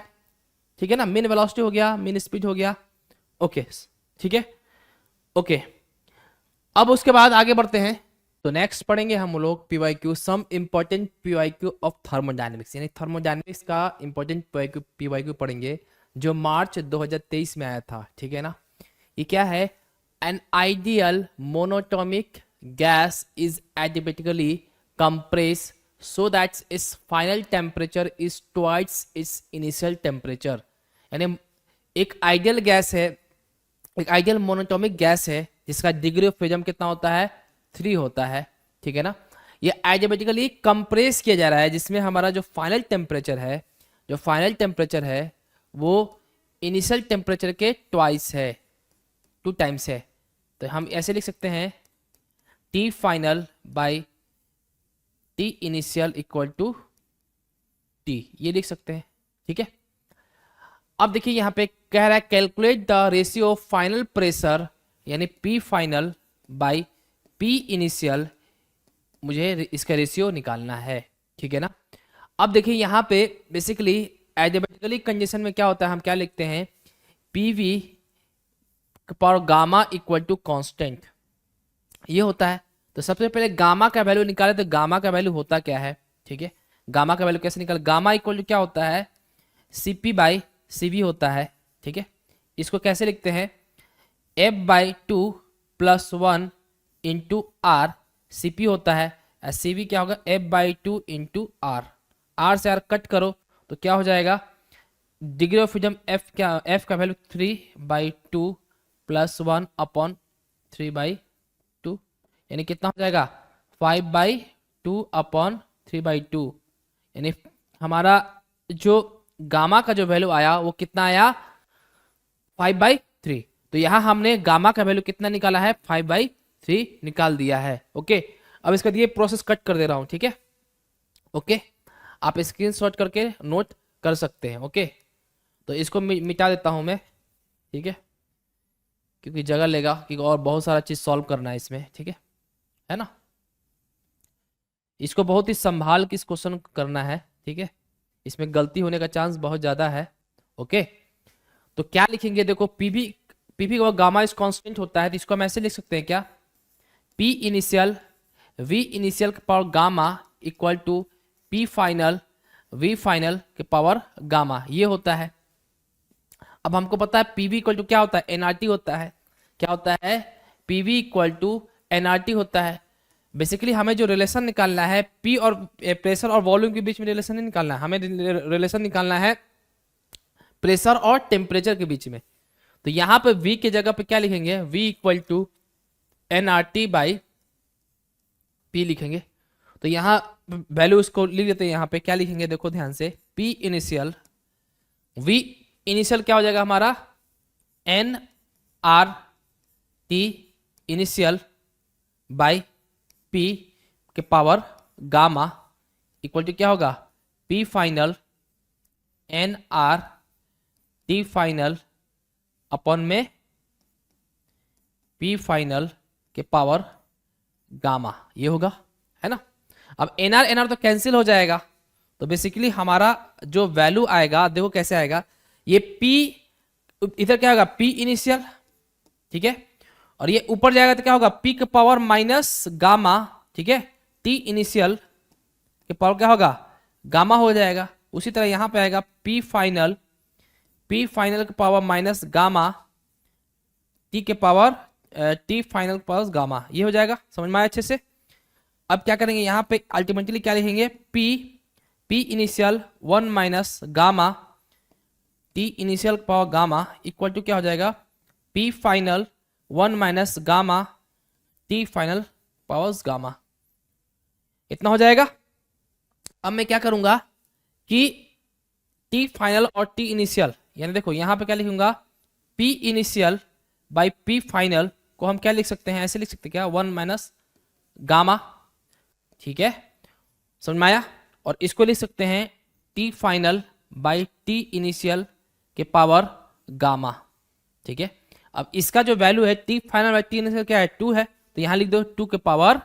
ठीक है ना, मीन वेलोसिटी हो गया, मीन स्पीड हो गया। ओके ठीक है, ओके। अब उसके बाद आगे बढ़ते हैं, तो नेक्स्ट पढ़ेंगे हम लोग PYQ, some important PYQ of thermodynamics, यानी थर्मोडायनेमिक्स का इंपॉर्टेंट पीवाईक्यू पढ़ेंगे जो मार्च 2023 में आया था। ठीक है ना, ये क्या है, an ideal monatomic gas is adiabatically compress so that its final temperature is twice its initial temperature। यानी एक आइडियल गैस है, एक आइडियल मोनोटोमिक गैस है जिसका डिग्री ऑफ फ्रीडम कितना होता है 3 होता है। ठीक है ना, ये एडिबेटिकली कंप्रेस किया जा रहा है जिसमें हमारा जो फाइनल टेम्परेचर है, जो फाइनल टेम्परेचर है वो इनिशियल टेम्परेचर के ट्वाइस है, 2 टाइम्स है। तो हम ऐसे लिख सकते हैं T final by T initial equal to T, ये लिख सकते हैं। ठीक है, अब देखिए यहाँ पे कह रहा है calculate the ratio of final pressure, यानी P final by P initial, मुझे इसका रेशियो निकालना है। ठीक है ना, अब देखिए यहाँ पे बेसिकली एडिबेटिकली कंडीशन में क्या होता है, हम क्या लिखते हैं PV पर गामा इक्वल टू कांस्टेंट, ये होता है। तो सबसे पहले गामा का वैल्यू निकाले, तो गामा का वैल्यू होता क्या है, ठीक है, गामा का वैल्यू कैसे निकाल, गामा इक्वल टू क्या होता है CP बाई CV होता है। ठीक है, इसको कैसे लिखते हैं F/2 plus 1 into R, CP होता है, CV क्या होगा F/2 इंटू R, R से R कट करो तो क्या हो जाएगा डिग्री ऑफ फ्रीडम F क्या, F का वैल्यू 3/2 प्लस 1 अपॉन 3/2, यानी कितना हो जाएगा 5/2 अपॉन 3/2, यानी हमारा जो गामा का जो वैल्यू आया वो कितना आया 5/3। तो यहां हमने गामा का वैल्यू कितना निकाला है 5/3 निकाल दिया है। ओके, अब इसका ये प्रोसेस कट कर दे रहा हूं। ठीक है, ओके, आप स्क्रीनशॉट करके नोट कर सकते हैं। ओके, तो इसको मिटा देता हूं मैं, ठीक है, क्योंकि जगह लेगा, क्योंकि और बहुत सारा चीज सॉल्व करना है इसमें। ठीक है ना, इसको बहुत ही संभाल के इस क्वेश्चन करना है। ठीक है, इसमें गलती होने का चांस बहुत ज्यादा है। ओके, तो क्या लिखेंगे, देखो पीवी का गामा इस कांस्टेंट होता है, तो इसको हम ऐसे लिख सकते हैं क्या, P इनिशियल V इनिशियल के power gamma equal to P final V final के पावर गामा, ये होता है। अब हमको पता है PV इक्वल टू क्या होता है nRT होता है, क्या होता है PV इक्वल टू nRT होता है। बेसिकली हमें जो रिलेशन निकालना है P और प्रेशर और वॉल्यूम के बीच में रिलेशन नहीं निकालना है, हमें रिलेशन निकालना है प्रेशर और टेम्परेचर के बीच में। तो यहाँ पे V की जगह पे क्या लिखेंगे, V equal to nRT by P लिखेंगे। तो यहाँ वैल्यू इसको लिख देते हैं, यहाँ पे क्या लिखेंगे देखो ध्यान से, P इनिशियल V इनिशियल क्या हो जाएगा हमारा nRT इनिशियल बाई P के पावर गामा इक्वल टू क्या होगा P final nRT final upon में P फाइनल के पावर गामा, ये होगा, है ना। अब nr तो कैंसिल हो जाएगा, तो बेसिकली हमारा जो वैल्यू आएगा देखो कैसे आएगा, ये P इधर क्या होगा P इनिशियल, ठीक है, और ये ऊपर जाएगा तो क्या होगा P के पावर माइनस गामा, ठीक है, T इनिशियल के पावर क्या होगा गामा हो जाएगा। उसी तरह यहां पे आएगा P फाइनल के पावर माइनस गामा T के पावर T फाइनल के पावर गामा, ये हो जाएगा। समझ में आया अच्छे से। अब क्या करेंगे यहाँ पे अल्टीमेटली क्या लिखेंगे P initial 1 minus gamma T initial power gamma equal to क्या हो जाएगा P final 1 minus gamma T final powers gamma, इतना हो जाएगा। अब मैं क्या करूंगा कि T फाइनल और T इनिशियल, यानी देखो यहां पे क्या लिखूंगा, P initial by P final को हम क्या लिख सकते हैं, ऐसे लिख सकते हैं क्या, 1 माइनस गामा, ठीक है, समझ में आया। और इसको लिख सकते हैं T final by T initial के पावर गामा, ठीक है। अब इसका जो वैल्यू है T final by T initial क्या है, 2 है, तो यहां लिख दो 2 के पावर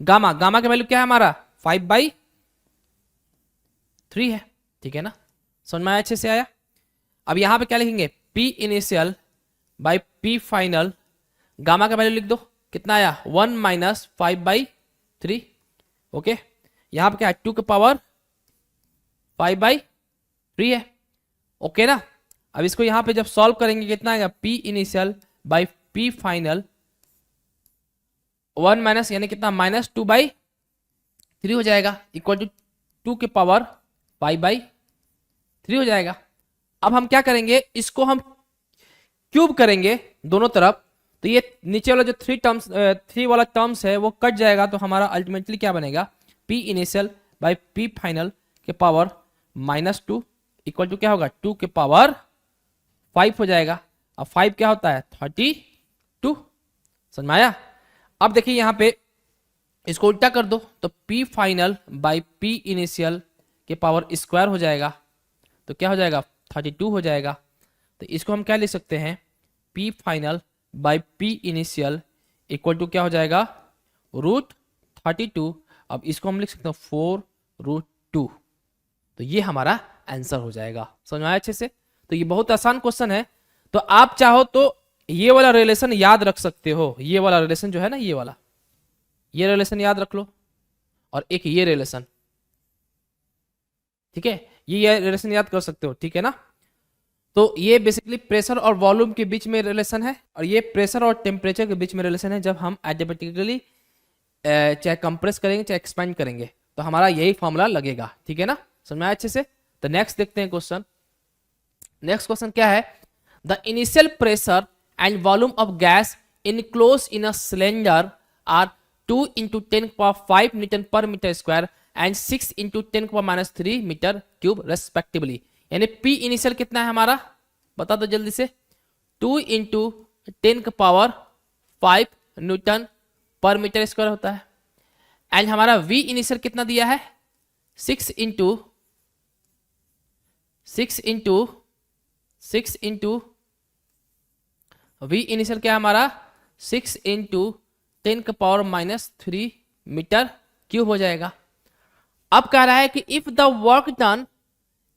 गामा, गामा का वैल्यू क्या है हमारा 5/3 है, ठीक है ना, समझ में आया, अच्छे से आया। अब यहां पे क्या लिखेंगे, P initial by P final, gamma का वैल्यू लिख दो, कितना आया 1 माइनस 5/3, ओके। यहां पे क्या है 2 के पावर 5/3 है, ओके ना। अब इसको यहां पे जब सॉल्व करेंगे कितना आएगा, P initial by P final 1 minus यानी कितना -2/3 हो जाएगा, इक्वल टू 2 के पावर 5/3 हो जाएगा। अब हम क्या करेंगे, इसको हम क्यूब करेंगे दोनों तरफ, तो ये नीचे वाला जो 3 वाला टर्म्स है वो कट जाएगा, तो हमारा अल्टीमेटली क्या बनेगा, P initial by P final के पावर -2 इक्वल टू क्या होगा 2 के पावर 5 हो जाएगा। अब 5 क्या होता है 32, समझ में आया। अब देखिए यहां पे इसको उल्टा कर दो, तो P final by P initial के पावर स्क्वायर हो जाएगा, तो क्या हो जाएगा 32 हो जाएगा। तो इसको हम क्या लिख सकते हैं, P final by P initial equal to क्या हो जाएगा √32। अब इसको हम लिख सकते हैं 4√2, तो ये हमारा आंसर हो जाएगा, समझ में आया अच्छे से। तो ये बहुत आसान क्वेश्चन है, तो आप चाहो तो ये वाला रिलेशन याद रख सकते हो, ये वाला रिलेशन जो है ना, ये रिलेशन याद रख लो, और एक ये रिलेशन, ठीक है, ये रिलेशन याद कर सकते हो, ठीक है ना। तो ये बेसिकली प्रेशर और वॉल्यूम के बीच में रिलेशन है, और ये प्रेशर और टेम्परेचर के बीच में रिलेशन है। जब हम एडियाबेटिकली चाहे कंप्रेस करेंगे चाहे एक्सपेंड करेंगे तो हमारा यही फॉर्मूला लगेगा, ठीक है ना, समझ में आया अच्छे से। तो नेक्स्ट देखते हैं क्वेश्चन। नेक्स्ट क्वेश्चन क्या है, the initial pressure and volume of gas enclose in a cylinder are 2 × 10⁵ newton per metre square and 6 × 10⁻³ metre cube respectively. यानी P इनिशियल कितना है हमारा, बता दो जल्दी से, 2 × 10⁵ न्यूटन पर मीटर स्क्वायर होता है, एंड हमारा V इनिशियल कितना दिया है 6 × V इनिशियल क्या है हमारा 6 × 10⁻³ मीटर क्यूब हो जाएगा। अब कह रहा है कि if the work done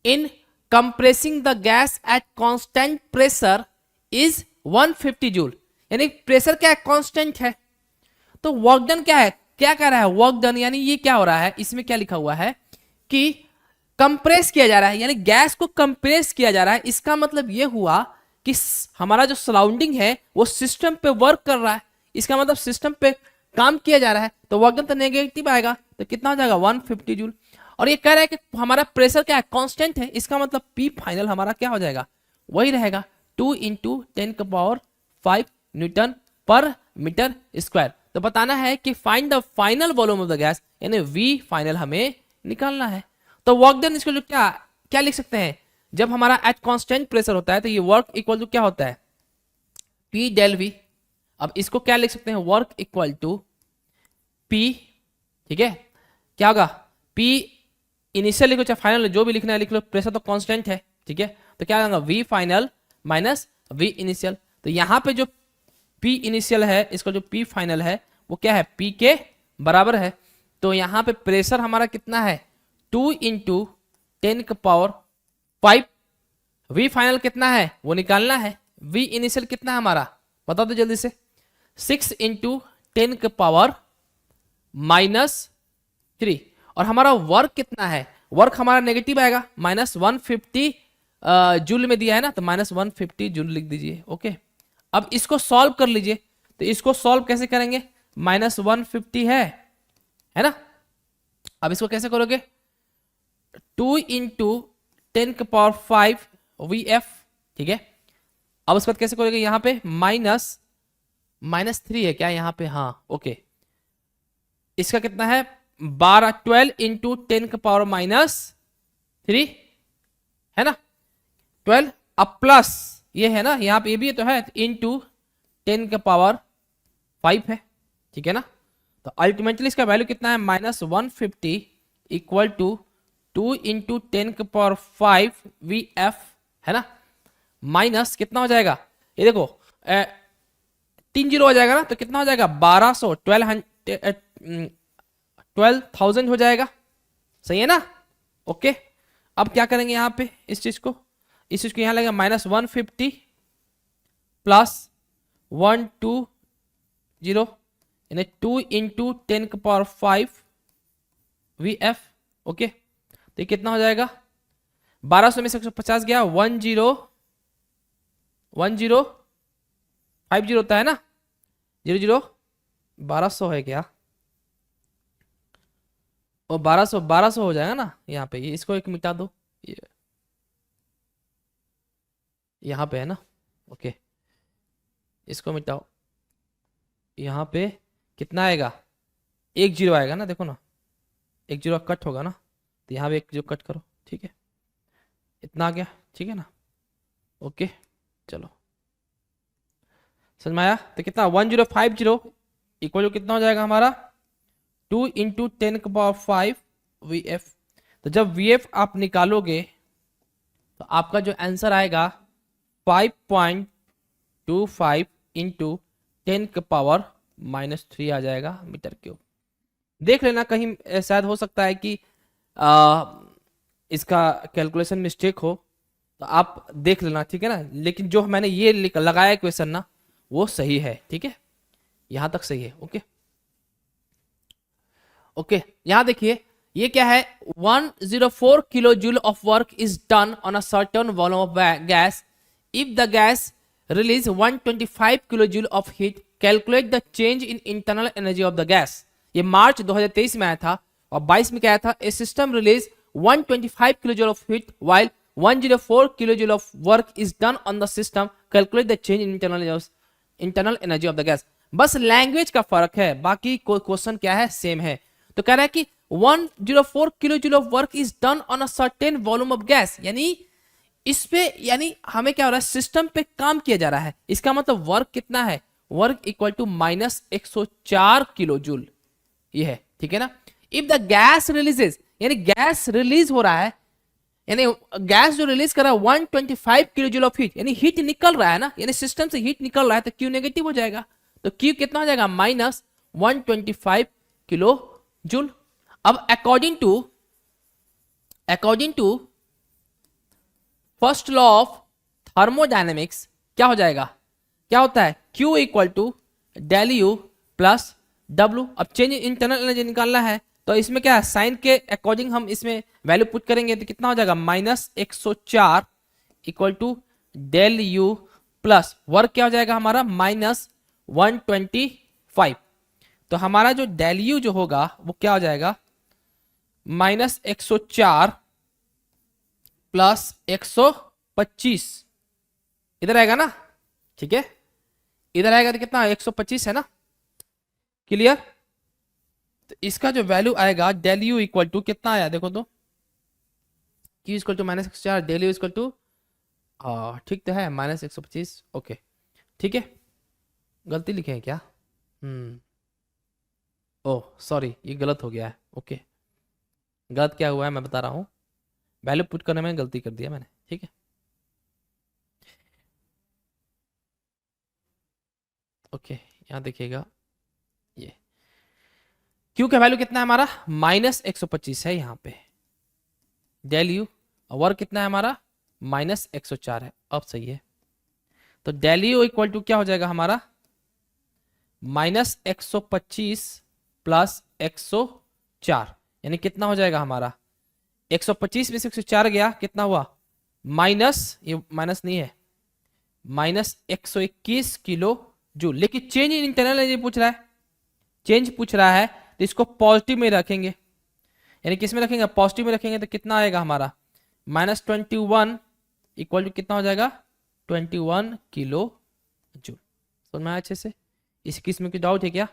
in compressing the gas at constant pressure is 150 joule, यानी प्रेशर क्या है कांस्टेंट है, तो वर्क डन क्या है, क्या कह रहा है वर्क डन, यानी ये क्या हो रहा है, इसमें क्या लिखा हुआ है कि कंप्रेस किया जा रहा है, यानी गैस को कंप्रेस किया जा रहा है। इसका मतलब ये हुआ कि हमारा जो सराउंडिंग है वो सिस्टम पे वर्क कर रहा है, इसका मतलब सिस्टम पे काम किया जा रहा है, तो वर्क डन तो नेगेटिव आएगा, तो कितना हो जाएगा 150 जूल। और ये कह रहा है कि हमारा प्रेशर क्या है कांस्टेंट है, इसका मतलब P फाइनल हमारा क्या हो जाएगा, वही रहेगा 2 × 10⁵ न्यूटन पर मीटर स्क्वायर। तो बताना है कि find the final volume of the gas, यानी V फाइनल हमें निकालना है। तो वर्क डन इसको जो क्या लिख सकते हैं, जब हमारा एट कांस्टेंट प्रेशर होता है तो ये वर्क इक्वल टू क्या होता है P del V। अब इसको क्या लिख सकते हैं, वर्क इक्वल टू P, ठीक है, क्या होगा P इनिशियल लिखो चाहे फाइनल, जो भी लिखना है लिख लो, प्रेशर तो कांस्टेंट है, ठीक है, तो क्या होगा V final minus V initial. तो यहां पे जो P इनिशियल है, इसका जो P फाइनल है वो क्या है P के बराबर है, तो यहां पे प्रेशर हमारा कितना है 2 × 10⁵। V फाइनल कितना है वो निकालना है, V इनिशियल कितना है हमारा बता दो जल्दी से, 6 × 10⁻³ और हमारा वर्क कितना है, वर्क हमारा नेगेटिव आएगा, -150 जूल में दिया है ना, तो -150 जूल लिख दीजिए, ओके। अब इसको सॉल्व कर लीजिए, तो इसको सॉल्व कैसे करेंगे, -150 है ना। अब इसको कैसे करोगे, 2 × 10⁵ VF, ठीक है, अब उसके बाद कैसे करोगे, यहाँ पे -3 है क्या यहाँ पे, हाँ ओके, इसका कितना है 12 इंटू 10⁻³ है ना, 12 अब प्लस ये है ना, यहाँ पे ये भी तो है, इंटू 10⁵ है, ठीक है ना। तो अल्टीमेटली इसका वैल्यू कितना है -150 इक्वल टू 2 इंटू 10⁵ VF है ना, माइनस कितना हो जाएगा, ये देखो 3 जीरो हो जाएगा ना, तो कितना हो जाएगा 12,000 हो जाएगा, सही है ना। ओके, अब क्या करेंगे यहाँ पे इस चीज को यहाँ लगेगा -150 प्लस 120 यानी 2 इंटू 10⁵ VF। ओके, तो ये कितना हो जाएगा 1200 में से 150 गया, 1050 होता है ना, 00 1200 है क्या, और 1200 हो जाएगा ना यहाँ पे, ये इसको एक मिटा दो, ये यहाँ पे है ना, ओके इसको मिटाओ, यहाँ पे कितना आएगा 1 जीरो आएगा ना, देखो ना 1 जीरो कट होगा ना, तो यहाँ पे 1 जीरो कट करो, ठीक है इतना आ गया, ठीक है ना। ओके चलो समझ में आया, तो कितना 1050 इक्वल टू कितना हो जाएगा हमारा 2 इंटू 10⁵ VF। तो जब VF आप निकालोगे तो आपका जो आंसर आएगा 5.25 इंटू 10⁻³ आ जाएगा मीटर क्यूब। देख लेना कहीं शायद हो सकता है कि इसका कैलकुलेशन मिस्टेक हो, तो आप देख लेना, ठीक है ना। लेकिन जो मैंने ये लगाया क्वेश्चन ना वो सही है, ठीक है यहां तक सही है। ओके ओके, यहां देखिए ये क्या है 104 kilo joule of work is done on a certain volume of gas if the gas release 125 kilo joule of heat, calculate the change in internal energy of the gas. ये मार्च 2023 में आया था, और 22 में क्या आया था, a system release 125 kilo joule of heat while 104 kilo joule of work is done on the system, calculate the change in internal energy of the gas. बस लैंग्वेज का फर्क है, बाकी क्वेश्चन क्या है सेम है। तो कह रहा है कि 104 kilo joule of work is done on a certain volume of gas, यानी इस पे यानी हमें क्या हो रहा है सिस्टम पे काम किया जा रहा है, इसका मतलब वर्क कितना है, work equal to -104 kilo joule ये है, ठीक है ना। इफ द गैस रिलीजेस यानी गैस रिलीज हो रहा है, यानी गैस जो रिलीज कर रहा है 125 किलो जूल ऑफ हीट, यानी हीट निकल रहा है ना, यानी सिस्टम से हीट निकल रहा है, तो क्यू नेगेटिव हो जाएगा। तो क्यू कितना हो जाएगा -125 किलो जूल। अब according to first law of thermodynamics क्या हो जाएगा, क्या होता है Q equal to del U plus W। अब चेंज इंटरनल एनर्जी निकालना है, तो इसमें क्या है साइन के अकॉर्डिंग हम इसमें वैल्यू पुट करेंगे, तो कितना हो जाएगा -104 equal to del U plus work क्या हो जाएगा हमारा -125। तो हमारा जो डेल यू जो होगा वो क्या हो जाएगा -104 प्लस 125 इधर आएगा ना, ठीक है इधर आएगा तो कितना 125 है ना, क्लियर। तो इसका जो वैल्यू आएगा डेल यू इक्वल टू कितना आया देखो तो, Q equal to -104 del U equal to ठीक तो है -125। ओके ठीक है, गलती लिखे हैं क्या, ओह सॉरी ये गलत हो गया है। ओके गलत क्या हुआ है मैं बता रहा हूँ, वैल्यू पुट करने में गलती कर दिया मैंने, ठीक है ओके यहाँ देखिएगा ये Q का वैल्यू कितना है हमारा -125 है यहाँ पे, डेल यू वर्क कितना है हमारा -104 है, अब सही है। तो डेल यू इक्वल टू क्या हो जाएगा हमारा -125 प्लस 104 यानी कितना हो जाएगा हमारा 125 में से 104 गया कितना हुआ माइनस, ये माइनस नहीं है -121 किलो जूल। लेकिन चेंज इन इंटरनल एनर्जी पूछ रहा है, चेंज पूछ रहा है तो इसको पॉजिटिव में रखेंगे, यानी किस में रखेंगे पॉजिटिव में रखेंगे, तो कितना आएगा हमारा -21 इक्वल टू कितना हो जाएगा 21 किलो जूल। समझ में आया अच्छे से? इस किस्म की डाउट है क्या?